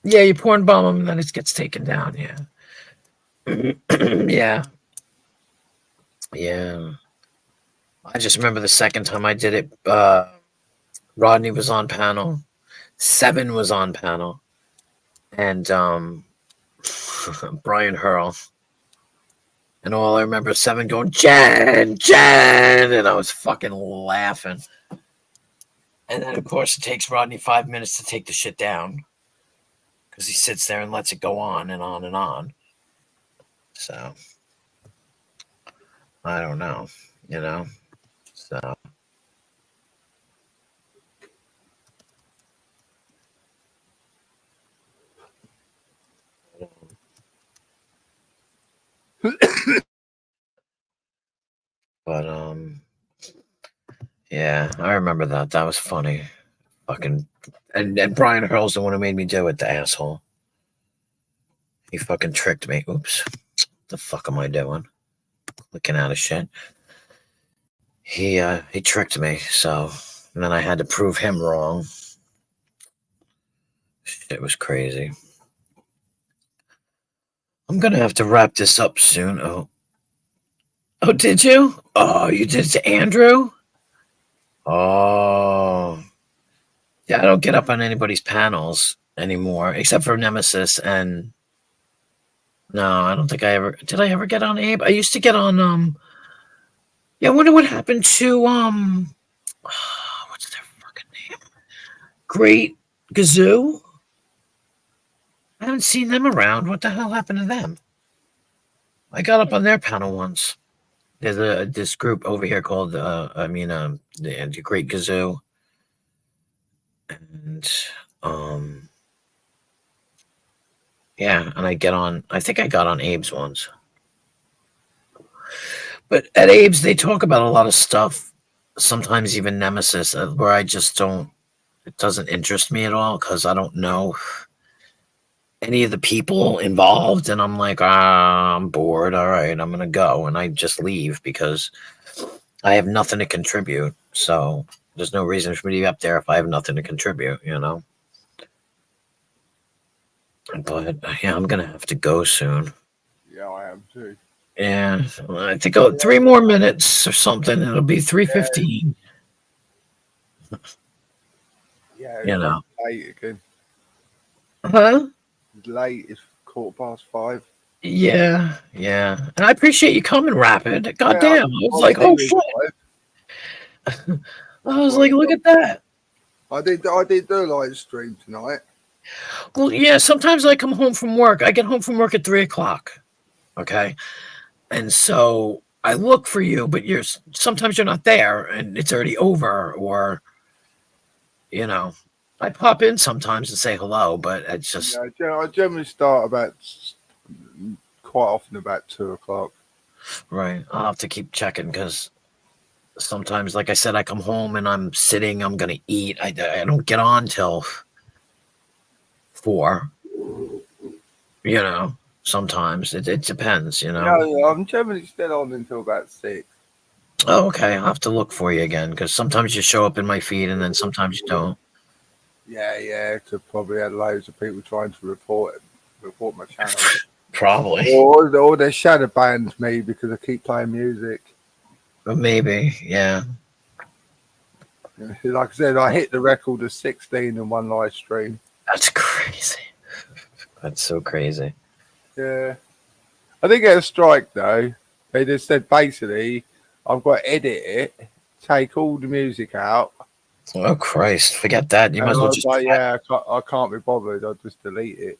yeah, you porn bomb them and then it gets taken down. Yeah. Yeah. Yeah. I just remember the second time I did it, Rodney was on panel, Seven was on panel, and Brian Hurl. And all I remember is Seven going, Jen, Jen, and I was fucking laughing. And then, of course, it takes Rodney 5 minutes to take the shit down because he sits there and lets it go on and on and on. So, I don't know, So, but, yeah, I remember that. That was funny. Fucking, and Brian Hurl's the one who made me do it, the asshole. He fucking tricked me. Oops. The fuck am I doing? Looking out of shit. He tricked me, so and then I had to prove him wrong. It was crazy. I'm gonna have to wrap this up soon. Oh, did you? Oh, you did it to Andrew? Oh, yeah. I don't get up on anybody's panels anymore, except for Nemesis and. No, I don't think I ever did. I ever get on Abe? I used to get on. Yeah, I wonder what happened to what's their fucking name? Great Gazoo. I haven't seen them around. What the hell happened to them? I got up on their panel once. There's this group over here called the Great Gazoo, and yeah, and I get on. I think I got on Abe's once, but at Abe's they talk about a lot of stuff. Sometimes even Nemesis, where I just don't. It doesn't interest me at all because I don't know any of the people involved, and I'm like, I'm bored. All right, I'm gonna go, and I just leave because I have nothing to contribute. So there's no reason for me to be up there if I have nothing to contribute, But yeah, I'm gonna have to go soon. Yeah, I am too. Yeah, I think 3 more minutes or something. It'll be 3:15. Yeah, late again. Huh? It's late. It's 5:15. Yeah. And I appreciate you coming, Rapid. Goddamn, I was like, oh shit. I was like, look at that. I did do a live stream tonight. Well, yeah, sometimes I come home from work. I get home from work at 3:00. Okay. And so I look for you, but sometimes you're not there and it's already over, or I pop in sometimes and say hello, but it's just I generally start quite often about 2:00. right. I'll have to keep checking because sometimes, like I said, I come home and I'm sitting, I'm gonna eat. I don't get on till 4. Sometimes it depends. No, I'm generally still on until about 6. Oh, okay. I'll have to look for you again because sometimes you show up in my feed and then sometimes you don't. Yeah. Because probably had loads of people trying to report my channel. Probably. Or they shadow banned me because I keep playing music. Maybe, yeah. Like I said, I hit the record of 16 in one live stream. That's crazy. That's so crazy. Yeah. I didn't get a strike though. They just said basically I've got to edit it, take all the music out. Oh Christ! Forget that. You might as well just. I can't be bothered. I'll just delete it.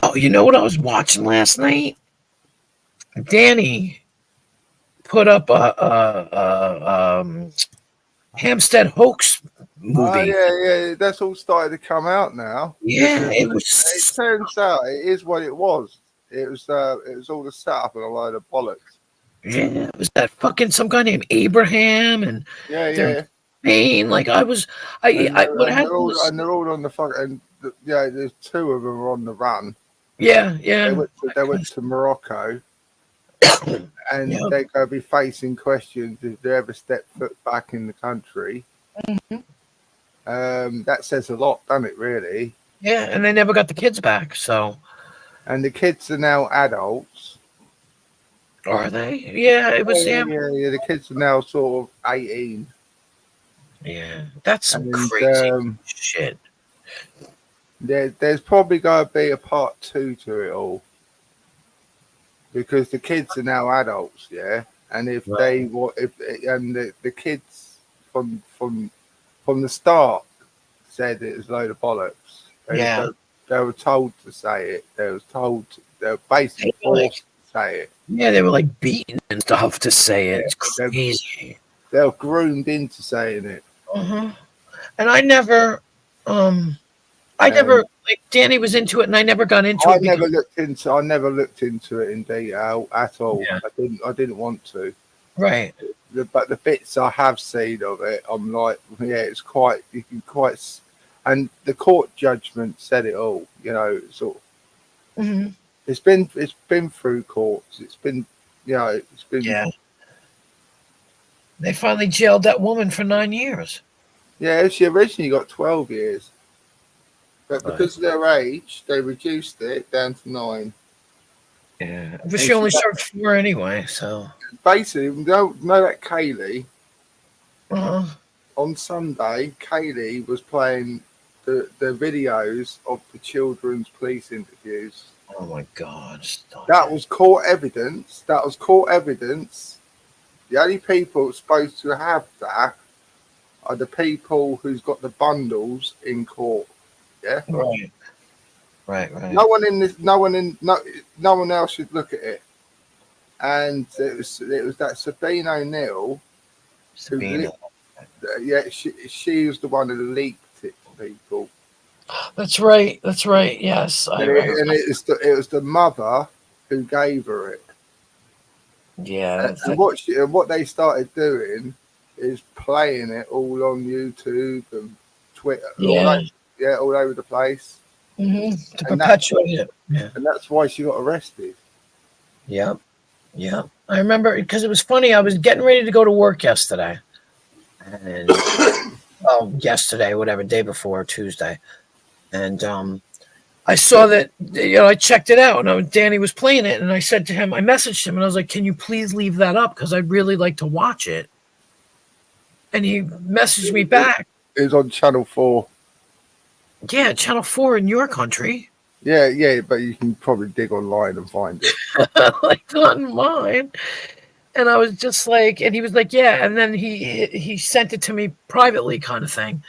Oh, you know what I was watching last night? Danny put up a Hampstead hoax movie. Yeah. That's all started to come out now. Yeah, it It was. turns out it is what it was. It was all the setup and a load of bollocks. Yeah, it was that fucking some guy named Abraham, and Yeah, they're yeah. Spain. Like I was, what happened was, They're all on the fuck. And there's two of them are on the run. yeah, They yeah, went to Morocco, and yeah, they're going to be facing questions if they ever step foot back in the country. That says a lot, doesn't it? Really. yeah, and they never got the kids back. So And the kids are now adults. are they? Yeah, it was. Yeah, Yeah. The kids are now sort of 18. yeah, that's some And crazy shit. there's probably going to be a part 2 to it all, because the kids are now adults, yeah. And if Right. the kids from the start said it was a load of bollocks. Yeah. They were told to say it. They were basically They were like- forced to say it. Yeah, they were like beaten and stuff to say it. It's they're- crazy. They were groomed into saying it. Uh-huh. And I never, like Danny was into it, and I never got into I it. never looked into it in detail at all. Yeah. I didn't want to. Right. But the bits I have seen of it, I'm like, yeah, it's quite. You can quite. And the court judgment said it all. You know, sort of. Hmm. It's been through courts. It's been. Yeah. They finally jailed that woman for 9 years. Yeah, she originally got 12 years. But Right. because of their age, they reduced it down to 9. Yeah. But she only served 4 anyway, so. Basically, you know that Kaylee, Uh-huh. on Sunday, Kaylee was playing the videos of the children's police interviews. Oh my God. Stop That it. was court evidence. The only people supposed to have that are the people who's got the bundles in court. Yeah. Right. Right. No one else should look at it. And it was that Sabine O'Neill. Sabina. Yeah, she was the one who leaked it to people. That's right. Yes. It was the mother who gave her it. Yeah. And what they started doing is playing it all on YouTube and Twitter. Yeah. All over the place. To And perpetuate it. Yeah. And that's why she got arrested. Yep. I remember because it was funny. I was getting ready to go to work yesterday, and yesterday, whatever, day before Tuesday, and I saw that I checked it out, and Danny was playing it, and I said to him, I messaged him, and I was like, "Can you please leave that up? Because I'd really like to watch it." And he messaged me back. It was on Channel 4. Yeah, Channel 4 in your country. Yeah, but you can probably dig online and find it. Like not in mine. And I was just like, and he was like, yeah. And then he sent it to me privately, kind of thing.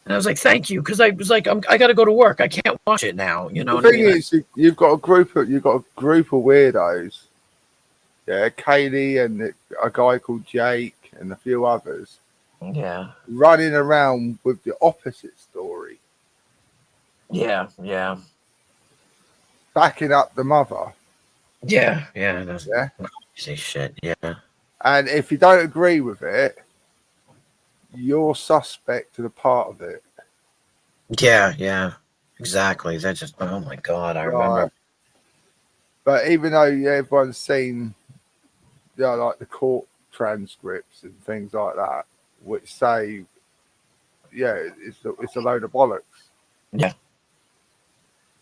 And I was like, thank you, because I was like, I got to go to work. I can't watch it now. You know. The thing is, you've got a group of weirdos. Yeah, Kaylee and a guy called Jake and a few others. Yeah. Running around with the opposite story. Yeah. Backing up the mother. Yeah. That's Yeah. crazy shit. Yeah. And if you don't agree with it, you're suspect to the part of it. Yeah. Exactly. That just, oh my God, I remember. But even though everyone's seen, like the court transcripts and things like that, which say, it's a load of bollocks. Yeah.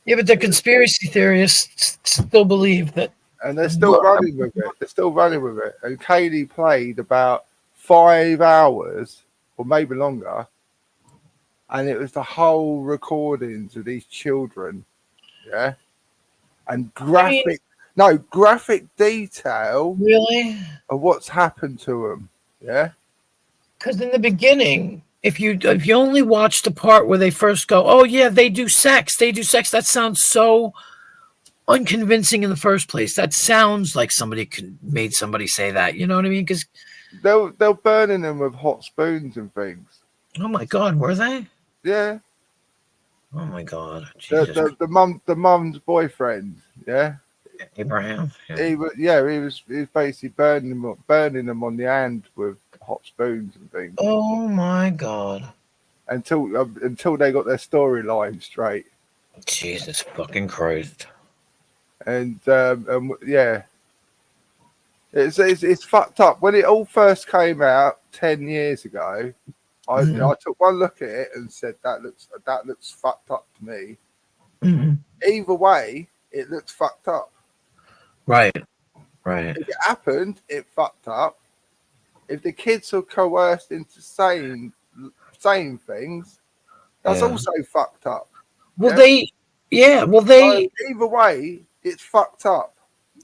Yeah, but the conspiracy theorists still believe that. And they're still running with it. And Kaylee played about 5 hours, or maybe longer, and it was the whole recordings of these children, yeah, and graphic detail, Really? of what's happened to them, yeah. Because in the beginning, if you only watch the part where they first go, oh yeah, they do sex, that sounds so unconvincing in the first place. That sounds like somebody made somebody say that. You know what I mean? Because They're burning them with hot spoons and things. Oh my God, were they? Yeah, Oh my God, Jesus, the mum's boyfriend. Yeah, Abraham. Yeah. he was basically burning them on the hand with hot spoons and things Oh my God, until they got their storyline straight. Jesus fucking Christ. And yeah, it's fucked up. When it all first came out 10 years ago, I took one look at it and said that looks fucked up to me. Mhm. Either way, it looks fucked up. Right, right. If it happened, it fucked up. If the kids are coerced into saying things, that's Yeah. also fucked up. Well, Yeah? So they. either way, it's fucked up.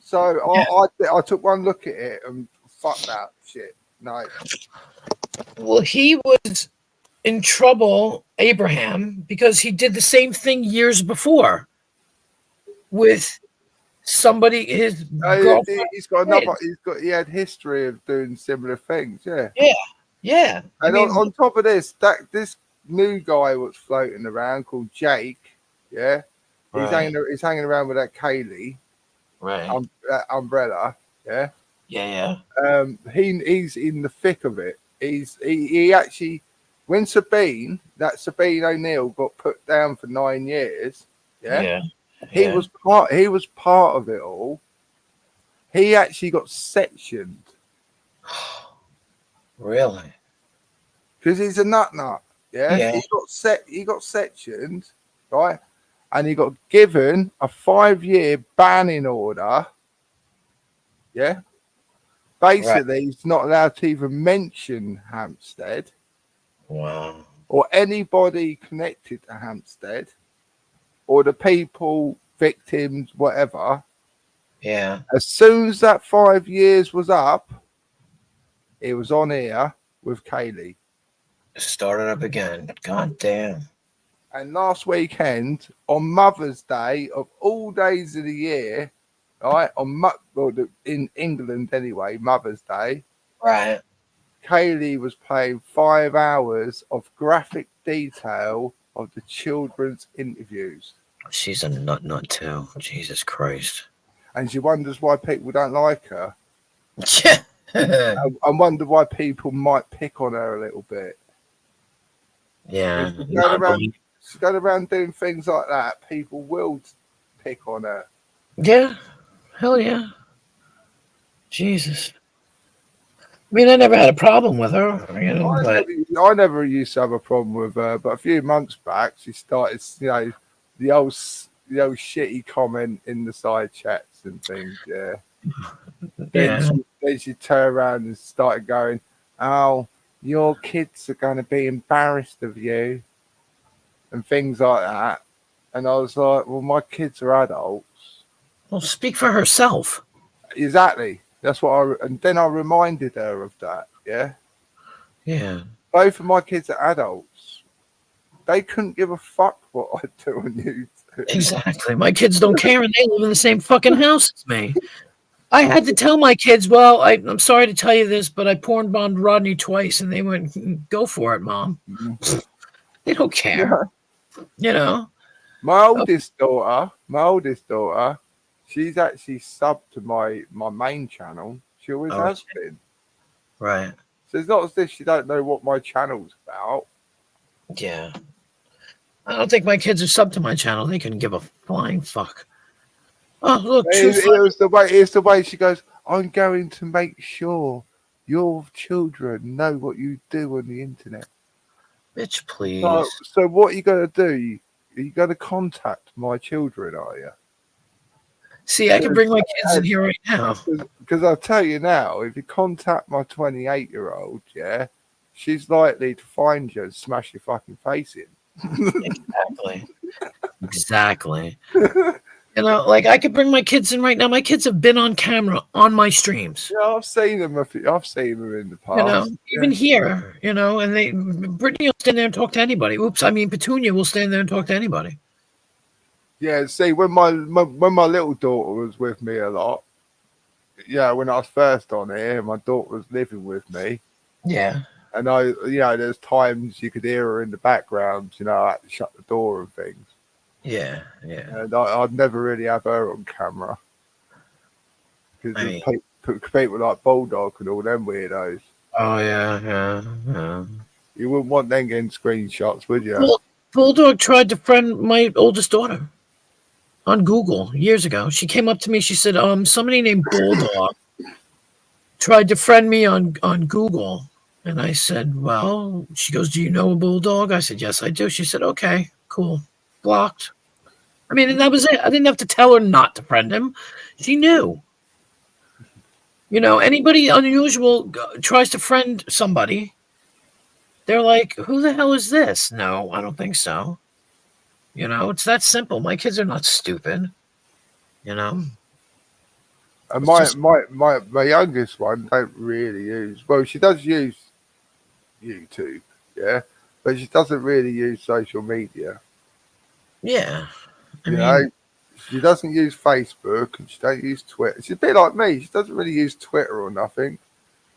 So I took one look at it and fuck that shit. No. Well, he was in trouble, Abraham, because he did the same thing years before with somebody, his girlfriend. He had history of doing similar things. Yeah. Yeah, yeah. I And mean, on top of this new guy was floating around called Jake. Yeah. He's right, hanging around with that Kaylee right. that umbrella. Yeah. Yeah, He's in the thick of it. He actually, when Sabine O'Neill got put down for 9 years, yeah. he was part of it all. He actually got sectioned Really? because he's a nut. Yeah, Yeah. he got sectioned, right, and he got given a 5-year banning order. Yeah, basically, he's not allowed to even mention Hampstead Wow. or anybody connected to Hampstead or the people, victims, whatever. Yeah. As soon as that 5 years was up, it was on here with Kaylee. Started up again. God damn. And last weekend, on Mother's Day, of all days of the year, right, in England anyway, Mother's Day, Right. Kaylee was playing 5 hours of graphic detail of the children's interviews. She's a nut too. Jesus Christ. And she wonders why people don't like her. Yeah. I wonder why people might pick on her a little bit. Yeah. She's going around doing things like that. People will pick on her. Yeah. Hell yeah. Jesus. I mean, I never had a problem with her, but I never used to have a problem with her, but a few months back, she started, the old shitty comment in the side chats and things. Yeah. yeah. Then she turned around and started going, "Oh, your kids are going to be embarrassed of you," and things like that. And I was like, "Well, my kids are adults." Well, speak for herself. Exactly. That's what and then I reminded her of that. Yeah. Yeah. Both of my kids are adults. They couldn't give a fuck what I do on YouTube. Exactly. My kids don't care, and they live in the same fucking house as me. I had to tell my kids, well, I'm sorry to tell you this, but I porn bombed Rodney twice, and they went, "Go for it, Mom." They don't care. Yeah. My oldest daughter, she's actually subbed to my main channel. She always has been. Right. So it's not as if she don't know what my channel's about. Yeah. I don't think my kids are sub to my channel. They couldn't give a flying fuck. Oh, look, It's the way she goes, "I'm going to make sure your children know what you do on the internet." Bitch, please. So what are you going to do? Are you going to contact my children, are you? See, I can bring my kids in here right now. Because I'll tell you now, if you contact my 28-year-old, yeah, she's likely to find you and smash your fucking face in. Exactly. Like I could bring my kids in right now. My kids have been on camera on my streams. Yeah, I've seen them in the past. Even here, and Brittany will stand there and talk to anybody. Petunia will stand there and talk to anybody. Yeah, see, when my little daughter was with me a lot, when I was first on here, my daughter was living with me. Yeah. And there's times you could hear her in the background. I had to shut the door and things. Yeah. And I'd never really have her on camera because I mean, people like Bulldog and all them weirdos. oh yeah. You wouldn't want them getting screenshots, would you? Well, Bulldog tried to friend my oldest daughter on Google years ago. She came up to me. She said, somebody named Bulldog tried to friend me on Google. And I said, well, she goes, do you know a Bulldog? I said, yes, I do. She said, okay, cool. Blocked. I mean, and that was it. I didn't have to tell her not to friend him. She knew. Anybody unusual tries to friend somebody, they're like, who the hell is this? No, I don't think so. It's that simple. My kids are not stupid. And It's my, just- my youngest one don't really use. Well, she does use YouTube, yeah, but she doesn't really use social media. Yeah. I You mean, know, she doesn't use Facebook and she don't use Twitter. She's a bit like me. She doesn't really use Twitter or nothing.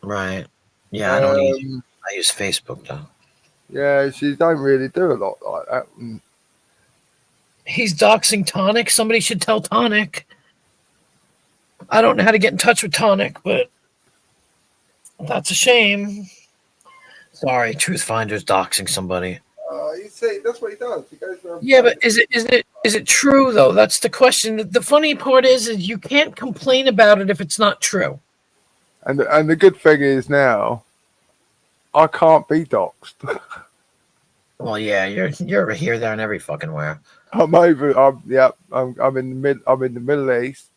right. Yeah, I don't either. Um, I use Facebook, though. yeah, she don't really do a lot like that. And He's doxing Tonic. Somebody should tell Tonic. I don't know how to get in touch with Tonic, but that's a shame. Sorry, Truth Finder's doxing somebody. you see, that's what he does. He goes around. Yeah, but is it true though? That's the question. The funny part is you can't complain about it if it's not true. And the good thing is now, I can't be doxxed. Well, yeah, you're here, there, and every fucking where. I'm over. I'm in the mid. I'm in the Middle East.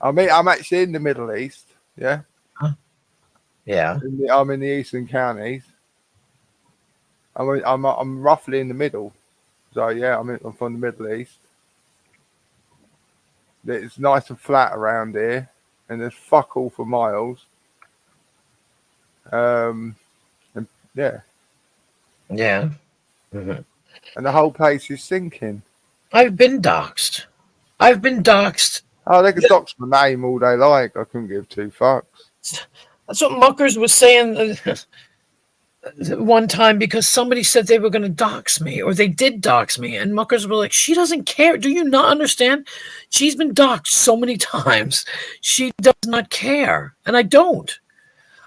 I'm actually in the Middle East. Yeah. Yeah. I'm in the Eastern counties. I'm roughly in the middle. So yeah, I'm from the Middle East. It's nice and flat around here, and there's fuck all for miles. And yeah, Yeah. Mhm. and the whole place is sinking. I've been doxxed. Oh, they could dox my name all they like. I couldn't give two fucks. That's what Muckers was saying one time because somebody said they were going to dox me or they did dox me. And Muckers were like, she doesn't care. Do you not understand? She's been doxed so many times. She does not care. And I don't.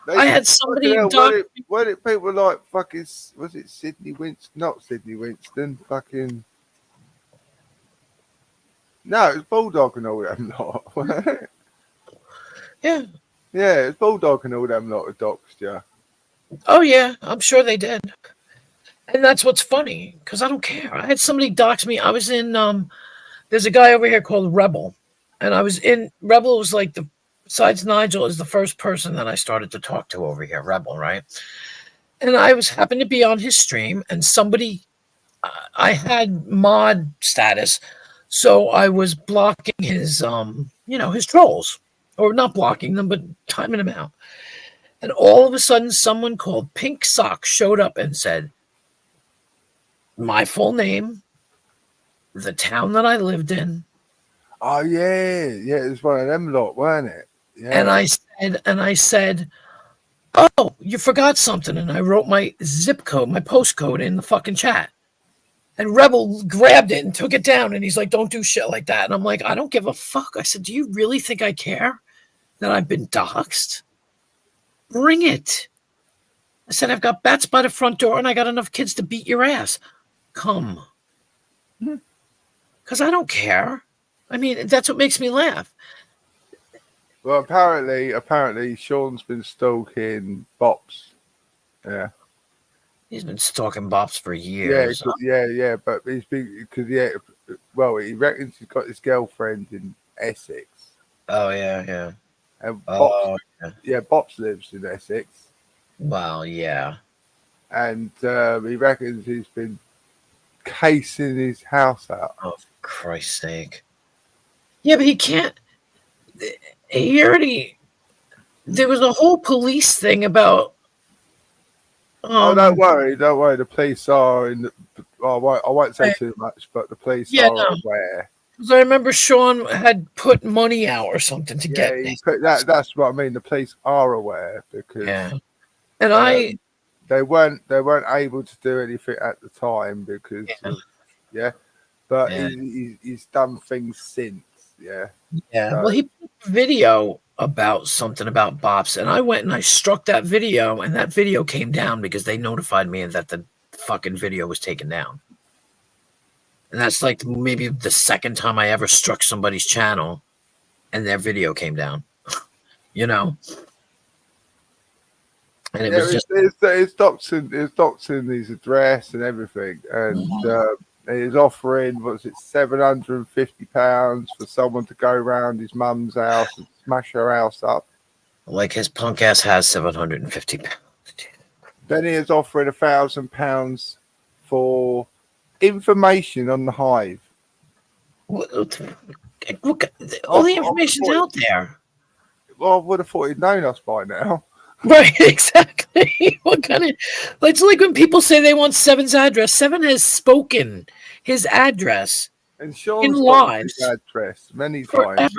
I had somebody dox me. What did people like fucking, was it Sydney Winston? Not Sydney Winston, fucking. No, it's Bulldog and all them lot. Yeah. Yeah, it's Bulldog and all them lot of doxed, yeah. Oh, yeah. I'm sure they did. And that's what's funny because I don't care. I had somebody dox me. I was in, there's a guy over here called Rebel. And I was in, Rebel was like besides Nigel, is the first person that I started to talk to over here, Rebel, right? And I happened to be on his stream and somebody, I had mod status. So I was blocking his, his trolls, or not blocking them, but timing them out. And all of a sudden, someone called Pink Sock showed up and said, my full name, the town that I lived in. Oh yeah, it was one of them lot, weren't it? Yeah. And I said, oh, you forgot something. And I wrote my zip code, my postcode in the fucking chat. And Rebel grabbed it and took it down. And he's like, don't do shit like that. And I'm like, I don't give a fuck. I said, do you really think I care that I've been doxxed? Bring it. I said, I've got bats by the front door and I got enough kids to beat your ass. Come. Because I don't care. I mean, that's what makes me laugh. Well, apparently Sean's been stalking Bops. Yeah. He's been stalking Bops for years. Yeah, but he's been because well, he reckons he's got his girlfriend in Essex. Oh yeah. And Bops, Bops lives in Essex. Well, yeah. And he reckons he's been casing his house out. Oh, for Christ's sake. Yeah, but he can't. He already. There was a whole police thing about. Don't worry. The police are in. I won't say too much, but the police are aware. Because I remember Sean had put money out or something to get me. That's what I mean. The police are aware because. Yeah. And they weren't able to do anything at the time because but Yeah. he's done things since. Yeah. Yeah. So, Well, he put a video about something about bops, and I went and I struck that video, and that video came down because they notified me that the fucking video was taken down. And that's like maybe the second time I ever struck somebody's channel and their video came down. You know? And it was just it's doxing his address and everything, and he's offering £750 for someone to go around his mum's house and smash her house up. like his punk ass has 750 pounds. Then he is offering £1,000 for information on the hive. Look, all the information's out there. Well, I would have thought he'd known us by now. Right, exactly. What kind of? It's like when people say they want Seven's address. Seven has spoken his address And Sean's in got lives his address many times.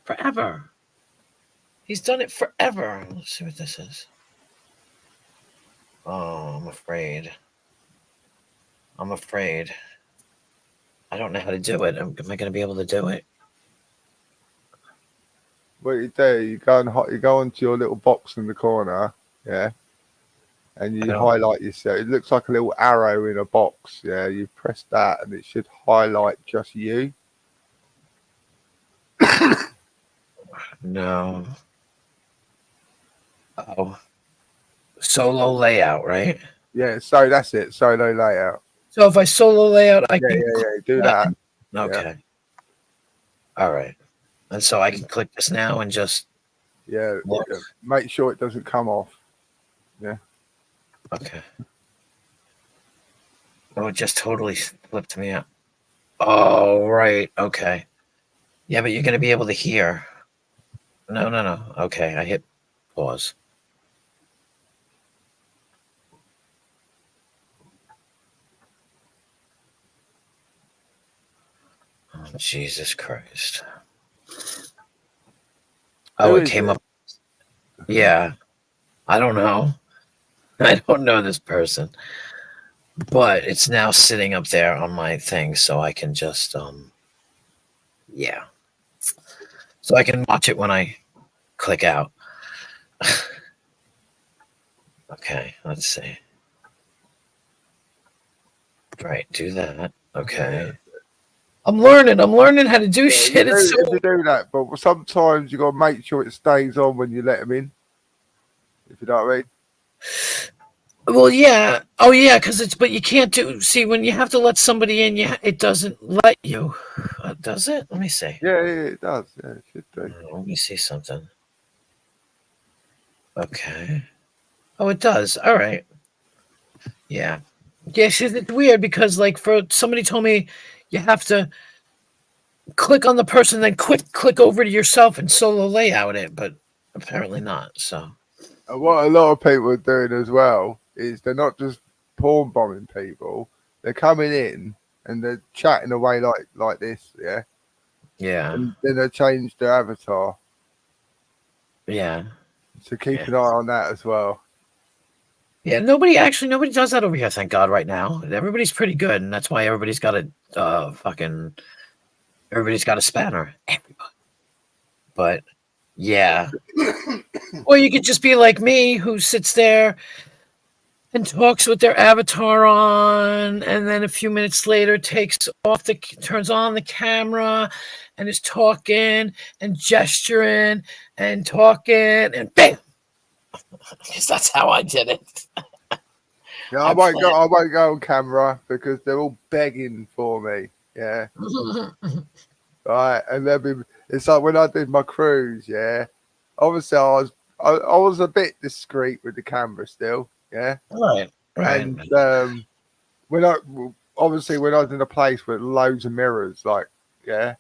forever. He's done it forever. Let's see what this is. Oh, I'm afraid. I don't know how to do it. Am I going to be able to do it? What you do, you go onto your little box in the corner, yeah, and you highlight yourself. It looks like a little arrow in a box, yeah. You press that, and it should highlight just you. No. Oh. Solo layout, right? Yeah, so that's it. Solo layout. So if I solo layout, I can Do that. Okay. All right. And so I can click this now and just Make sure it doesn't come off. Yeah. Okay. Oh, it just totally flipped me out. Oh, right. Okay. Yeah, but you're going to be able to hear. No. Okay, I hit pause. Oh, Jesus Christ. Oh, it came up. Yeah. I don't know. I don't know this person. But it's now sitting up there on my thing, so I can just yeah. So I can watch it when I click out. Okay, let's see. Right, do that. Okay. I'm learning how to do shit. If you do that, but sometimes you got to make sure it stays on when you let them in. If you know what I mean. Well, yeah. Oh, yeah, but you can't see, when you have to let somebody in, it doesn't let you. Does it? Let me see. Yeah, it does. Yeah, it should do. Let me see something. Okay. Oh, it does. All right. Yeah. Yeah, it's weird because, like, somebody told me you have to click on the person, then click over to yourself and solo layout it, but apparently not. So, and what a lot of people are doing as well is they're not just porn bombing people; they're coming in and they're chatting away like this, yeah. Yeah. And then they change their avatar. Yeah. So keep an eye on that as well. Yeah, nobody does that over here, thank God, right now. Everybody's pretty good, and that's why everybody's got a spanner. Everybody. But yeah. Or you could just be like me, who sits there and talks with their avatar on, and then a few minutes later turns on the camera and is talking and gesturing and talking, and bam! Because that's how I did it. Yeah, I won't go on camera because they're all begging for me. Yeah. Right, and it's like when I did my cruise. Yeah, obviously I was a bit discreet with the camera still. Yeah. Right. And when I was in a place with loads of mirrors, like I'd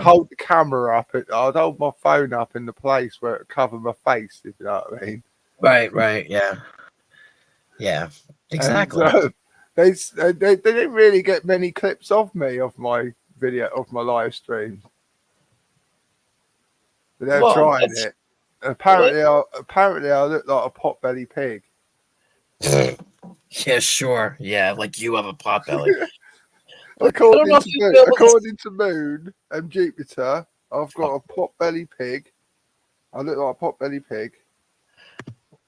hold the camera up. I'd hold my phone up in the place where it covered my face. If you know what I mean. Right. Yeah. Exactly. And, they didn't really get many clips of me of my live stream. But they're trying it. Apparently I look like a pot-belly pig. Yeah, sure. Yeah, like you have a pot belly. I don't According know if to you'll be able to. according to Moon and Jupiter, I've got a pot belly pig. I look like a pot belly pig.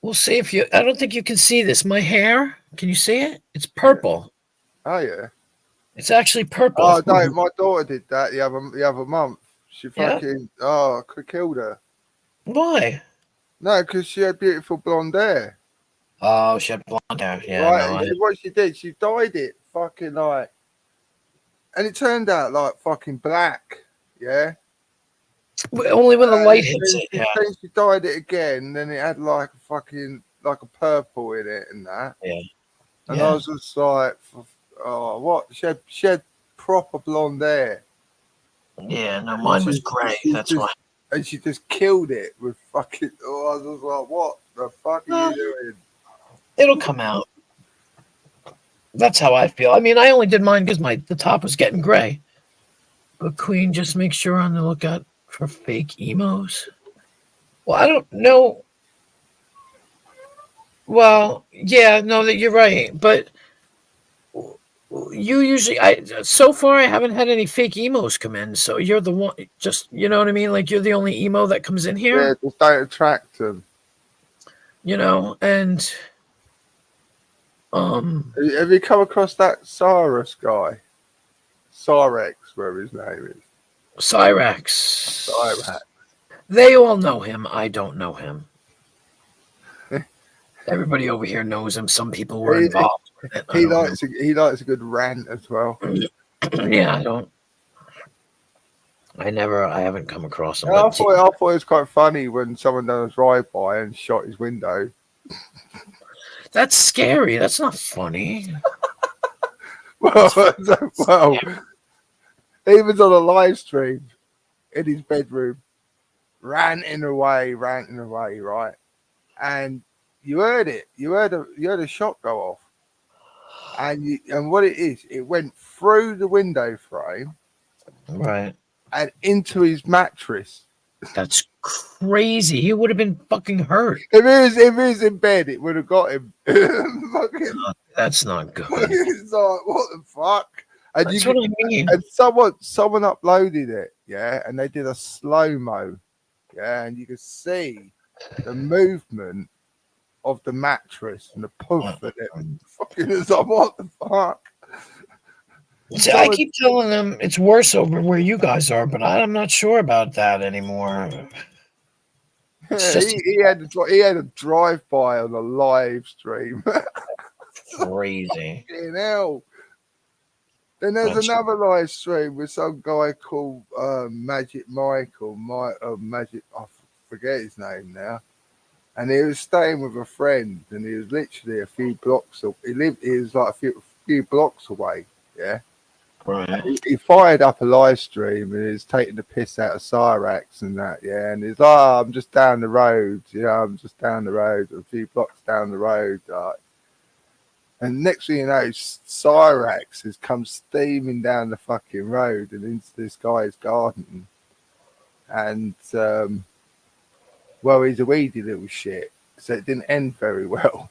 We'll see if you. I don't think you can see this. My hair. Can you see it? It's purple. Oh yeah. It's actually purple. Oh no, my daughter did that the other month. She Yeah? fucking killed her. Why? No, because she had beautiful blonde hair. Oh, she had blonde hair. Yeah, Right, no. and what she did, she dyed it fucking like, and it turned out like fucking black. Yeah. Only when the light And hits then it. Yeah, then she dyed it again. Then it had like a fucking like a purple in it and that. yeah. And I was just like, oh, what? She had proper blonde hair. Yeah, no, mine was gray. That's why. And she just killed it with fucking. Oh, I was just like, what the fuck are you doing? It'll come out. That's how I feel. I mean, I only did mine because the top was getting gray. But Queen, just make sure on the lookout for fake emos. Well, I don't know. Well, yeah, no, that you're right. But you usually, so far I haven't had any fake emos come in. So you're the one. Just you know what I mean? Like you're the only emo that comes in here. Yeah, just don't attract them. You know, and Have you come across that Cyrus guy? Cyrex, whatever his name is. Cyrax. Cyrax. They all know him. I don't know him. Everybody over here knows him. Some people were involved with it. He likes a good rant as well. Yeah, I don't. I haven't come across him. I thought it was quite funny when someone done a drive-by and shot his window. That's scary. That's not funny. Well, he was on a live stream in his bedroom, ranting away, right? And you heard it. You heard a shot go off, and what it is, it went through the window frame, Right. and into his mattress. That's crazy. He would have been fucking hurt. If he was in bed, it would have got him. Fucking, That's not good. it's like, what the fuck? And That's what I mean. And someone uploaded it, yeah, and they did a slow-mo, yeah, and you could see the movement of the mattress and the poof and it. Fucking, it's like, what the fuck? See, I keep telling them it's worse over where you guys are, but I'm not sure about that anymore. Yeah, he had a drive-by on a live stream. Crazy. Fucking hell. Then there's another live stream with some guy called Magic Michael. Magic, I forget his name now. And he was staying with a friend, and he was literally a few blocks. He was like a few blocks away. Yeah. Right. He fired up a live stream and he's taking the piss out of Cyrax and that, yeah. And he's like, oh, I'm just down the road, I'm just down the road, a few blocks down the road. And next thing you know, Cyrax has come steaming down the fucking road and into this guy's garden. And, well, he's a weedy little shit, so it didn't end very well.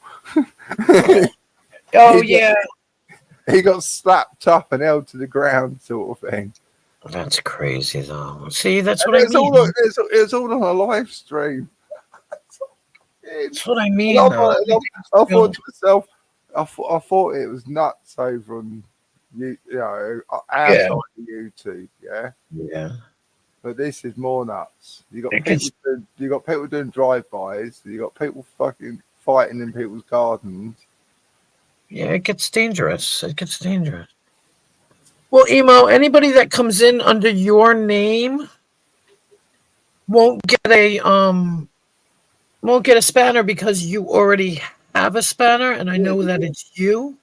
Oh, yeah. He got slapped up and held to the ground, sort of thing. That's crazy, though. See, that's what I mean. It's all on a live stream. That's what I mean. I thought to myself, I thought it was nuts over on outside of YouTube, yeah. Yeah. But this is more nuts. You got people doing drive-bys. You got people fucking fighting in people's gardens. Yeah, it gets dangerous. Well, Emo, anybody that comes in under your name won't get a spanner because you already have a spanner, and I know that it's you.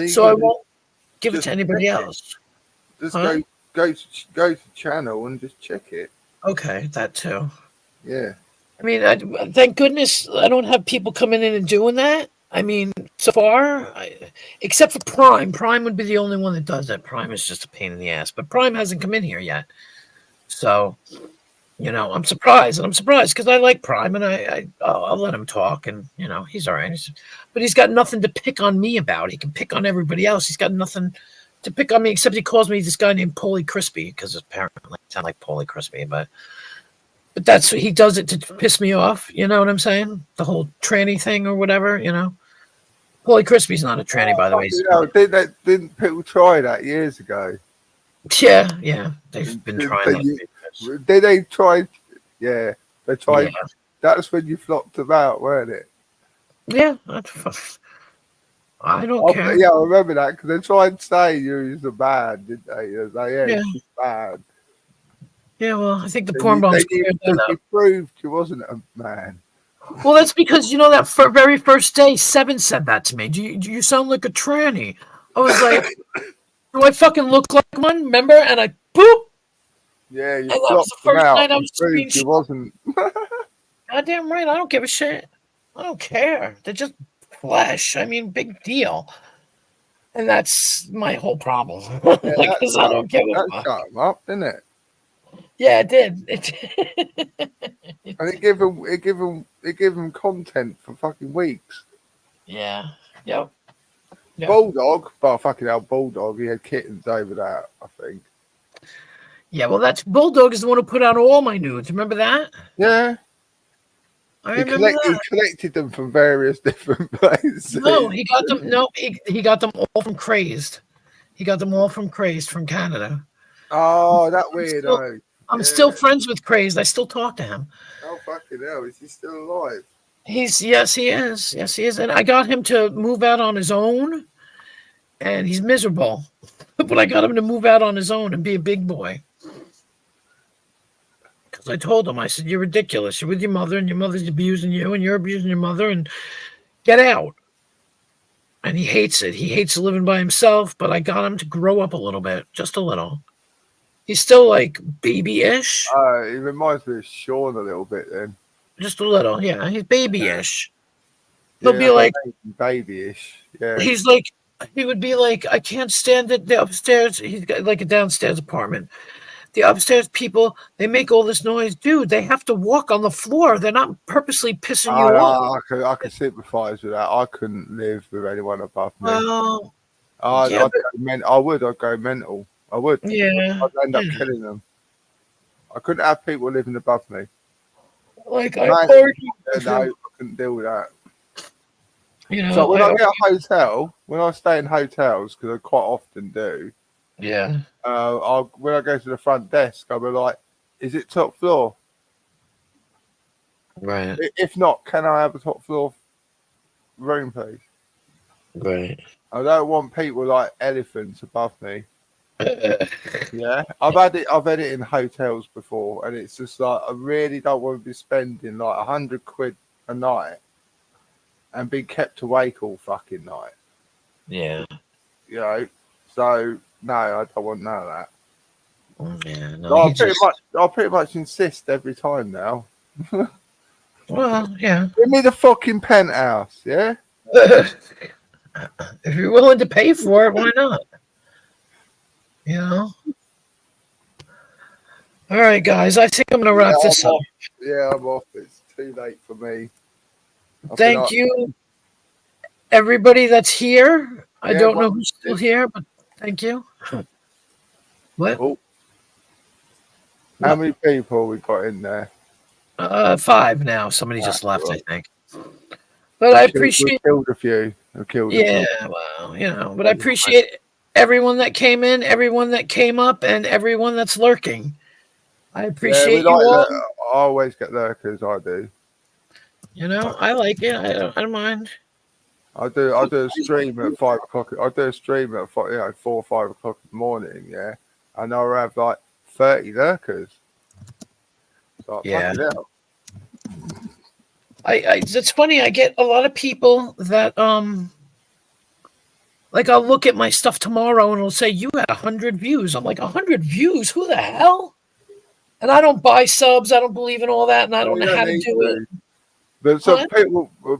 So I won't give it to anybody else. Just go to channel and just check it. Okay, that too. Yeah. I mean, thank goodness I don't have people coming in and doing that. I mean, so far, except for Prime. Prime would be the only one that does it. Prime is just a pain in the ass. But Prime hasn't come in here yet. So, You know, I'm surprised, and I'm surprised because I like Prime, and I'll let him talk, and you know, he's all right. But he's got nothing to pick on me about. He can pick on everybody else. He's got nothing to pick on me except he calls me this guy named Paulie Crispy because apparently I sound like Paulie Crispy, but that's he does it to piss me off. You know what I'm saying? The whole tranny thing or whatever. You know, Paulie Crispy's not a tranny, by the way. Didn't people try that years ago? Yeah, they've been trying that. Did they try? Yeah, they tried. Yeah. That's when you flopped them out, weren't it? Yeah, I don't care. Yeah, I remember that because they tried saying you was a man, didn't they? They was like, Yeah. she's bad. Yeah, well, I think the porn bombs cleared that up. You proved you wasn't a man. Well, that's because you know that very first day, Seven said that to me. Do you sound like a tranny? I was like, do I fucking look like one? Remember? And I boop. Yeah, you and that was the first night I was proved you wasn't. Goddamn right. I don't give a shit. I don't care. They're just flesh. I mean, big deal. And that's my whole problem. Yeah, Because I don't give a fuck. Shut them up, didn't it? Yeah, it did. And it gave them content for fucking weeks. Yeah. Yep. Bulldog, well, fucking hell, Bulldog. He had kittens over that, I think. Yeah, well, that's Bulldog is the one who put out all my nudes. Remember that? Yeah. I remember He collected them from various different places. No, he got them. No, he got them all from Crazed. He got them all from Crazed from Canada. Oh, that weirdo. I'm still friends with Crazed. I still talk to him. Oh, fucking hell. Is he still alive? Yes, he is. Yes, he is. And I got him to move out on his own, and he's miserable. But I got him to move out on his own and be a big boy. Because I told him, I said, you're ridiculous. You're with your mother, and your mother's abusing you, and you're abusing your mother, and get out. And he hates it. He hates living by himself, but I got him to grow up a little bit, just a little. He's still like baby-ish. He reminds me of Sean a little bit then. Just a little, yeah. He's baby-ish. He'll be like babyish. Yeah. He's like, he would be like, I can't stand it. The upstairs, he's got like a downstairs apartment. The upstairs people, they make all this noise. Dude, they have to walk on the floor. They're not purposely pissing you off. I can sympathize with that. I couldn't live with anyone above me. Well, I'd go mental. I would. Yeah. I'd end up killing them. I couldn't have people living above me. Like, I couldn't deal with that. You know, so when I get a hotel, when I stay in hotels, because I quite often do, yeah. When I go to the front desk, I'll be like, "Is it top floor?" Right. If not, can I have a top floor room, please? Right. I don't want people like elephants above me. Yeah, I've had it in hotels before, and it's just like I really don't want to be spending like £100 a night and be kept awake all fucking night. Yeah. You know, so no, I don't want none of that. Yeah, no. I'll pretty much insist every time now. Well, yeah. Give me the fucking penthouse, yeah. If you're willing to pay for it, why not? You know. All right, guys. I think I'm gonna wrap this up. Yeah, I'm off. It's too late for me. Thank you, everybody that's here. I don't know who's still here, but thank you. What? Oh. How many people we got in there? 5 now. Somebody just left, I think. But I appreciate. We killed a few. Yeah, well, you know, but I appreciate everyone that came in, everyone that came up, and everyone that's lurking. I appreciate you all. I always get lurkers. I do. You know, I like it. I don't mind. I do a stream at 5 o'clock. I do a stream at 4 or 5 o'clock in the morning. Yeah, and I'll have like 30 lurkers. So yeah. It's funny. I get a lot of people that like I'll look at my stuff tomorrow and it'll say you had 100 views. I'm like 100 views? Who the hell? And I don't buy subs. I don't believe in all that, and I don't know how to do it. But so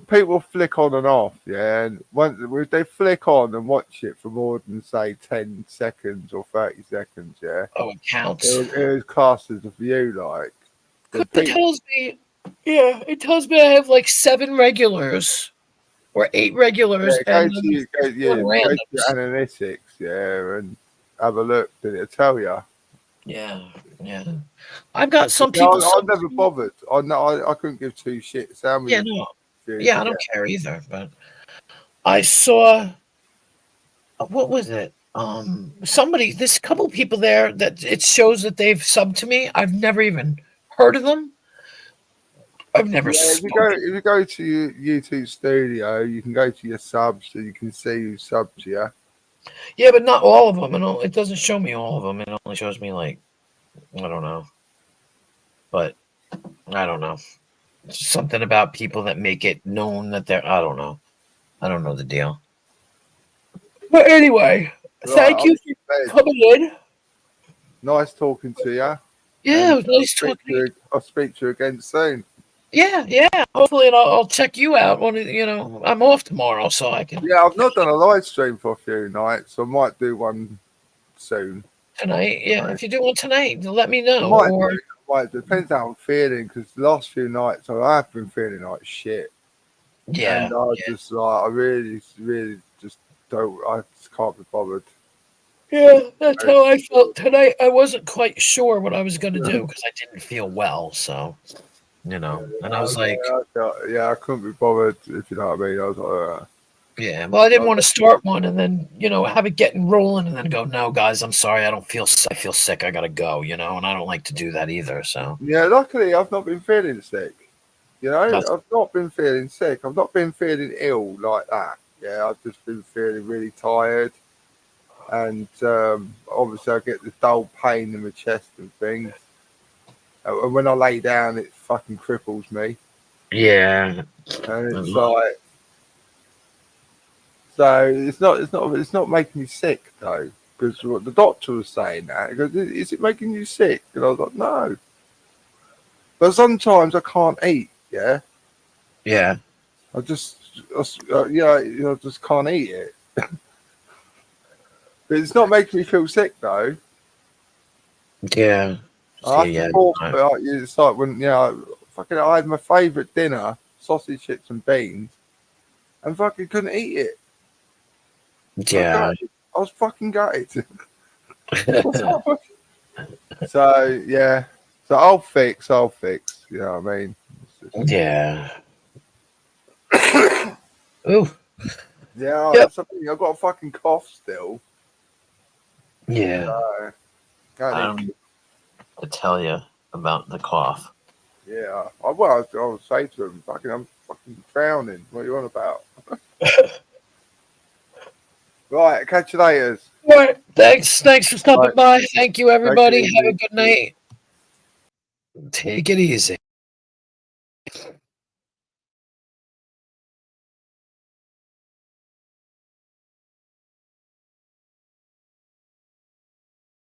people flick on and off, yeah. And once they flick on and watch it for more than say 10 seconds or 30 seconds, yeah. Oh, it counts. It is classed as a view, like. It tells me, yeah, it tells me I have like 7 regulars or 8 regulars Yeah, and go to then your, 1 go to your randoms. analytics, yeah, and have a look. Then it'll tell you. Yeah, yeah. I've got some Yeah, people. I never bothered. I couldn't give 2 shits how Yeah, many no, views yeah, you I don't get. care either. But I saw what was it? Somebody, this couple people there that it shows that they've subbed to me. I've never even heard of them. I've never Yeah, spoken. if you go to your YouTube studio, you can go to your subs so you can see who subbed to you. Yeah, but not all of them. It doesn't show me all of them. It only shows me like I don't know. But I don't know. Something about people that make it known that they're. I don't know. I don't know the deal. But anyway, Right, thank you for coming in. nice talking to you. Yeah, it was nice talking to you. I'll speak to you again soon. Yeah, yeah. Hopefully, and I'll check you out when I'm off tomorrow, so I can Yeah, I've not done a live stream for a few nights. I might do one soon. tonight. Yeah, Right. if you do one tonight, let me I know. might Or do. Depends how I'm feeling because the last few nights I have been feeling like shit, yeah, and I really just don't. I just can't be bothered. yeah. That's how I felt tonight. I wasn't quite sure what I was going to do because I didn't feel well. So and I was like, I couldn't be bothered if you know what I mean. I was like, yeah. Well, I didn't want to start one and then have it getting rolling and then go, no, guys, I'm sorry, I don't feel. I feel sick. I gotta go. And I don't like to do that either. So yeah. Luckily, I've not been feeling sick. That's- I've not been feeling sick. I've not been feeling ill like that. Yeah, I've just been feeling really tired. And obviously, I get this dull pain in my chest and things. And when I lay down, it fucking cripples me. yeah, And it's like, so it's not making me sick though, because what the doctor was saying that, he goes, is it making you sick? And I was like, no. But sometimes I can't eat. Yeah, yeah, I just can't eat it. But it's not making me feel sick though. yeah. I See, have yeah, to force it. It's like when I had my favourite dinner, sausage, chips, and beans, and fucking couldn't eat it. yeah. I was fucking gutted. So yeah, so I'll fix. You know what I mean? Yeah. Ooh. Yeah, Yep. that's something. I've got a fucking cough still. Yeah. Can't I eat. don't know to tell you about the cough. Yeah, I would say to him, I'm fucking drowning. What are you on about? Right, catch you later. All right. Thanks for stopping by. Thank you, everybody. Take it Have a easy. good night. Take it easy.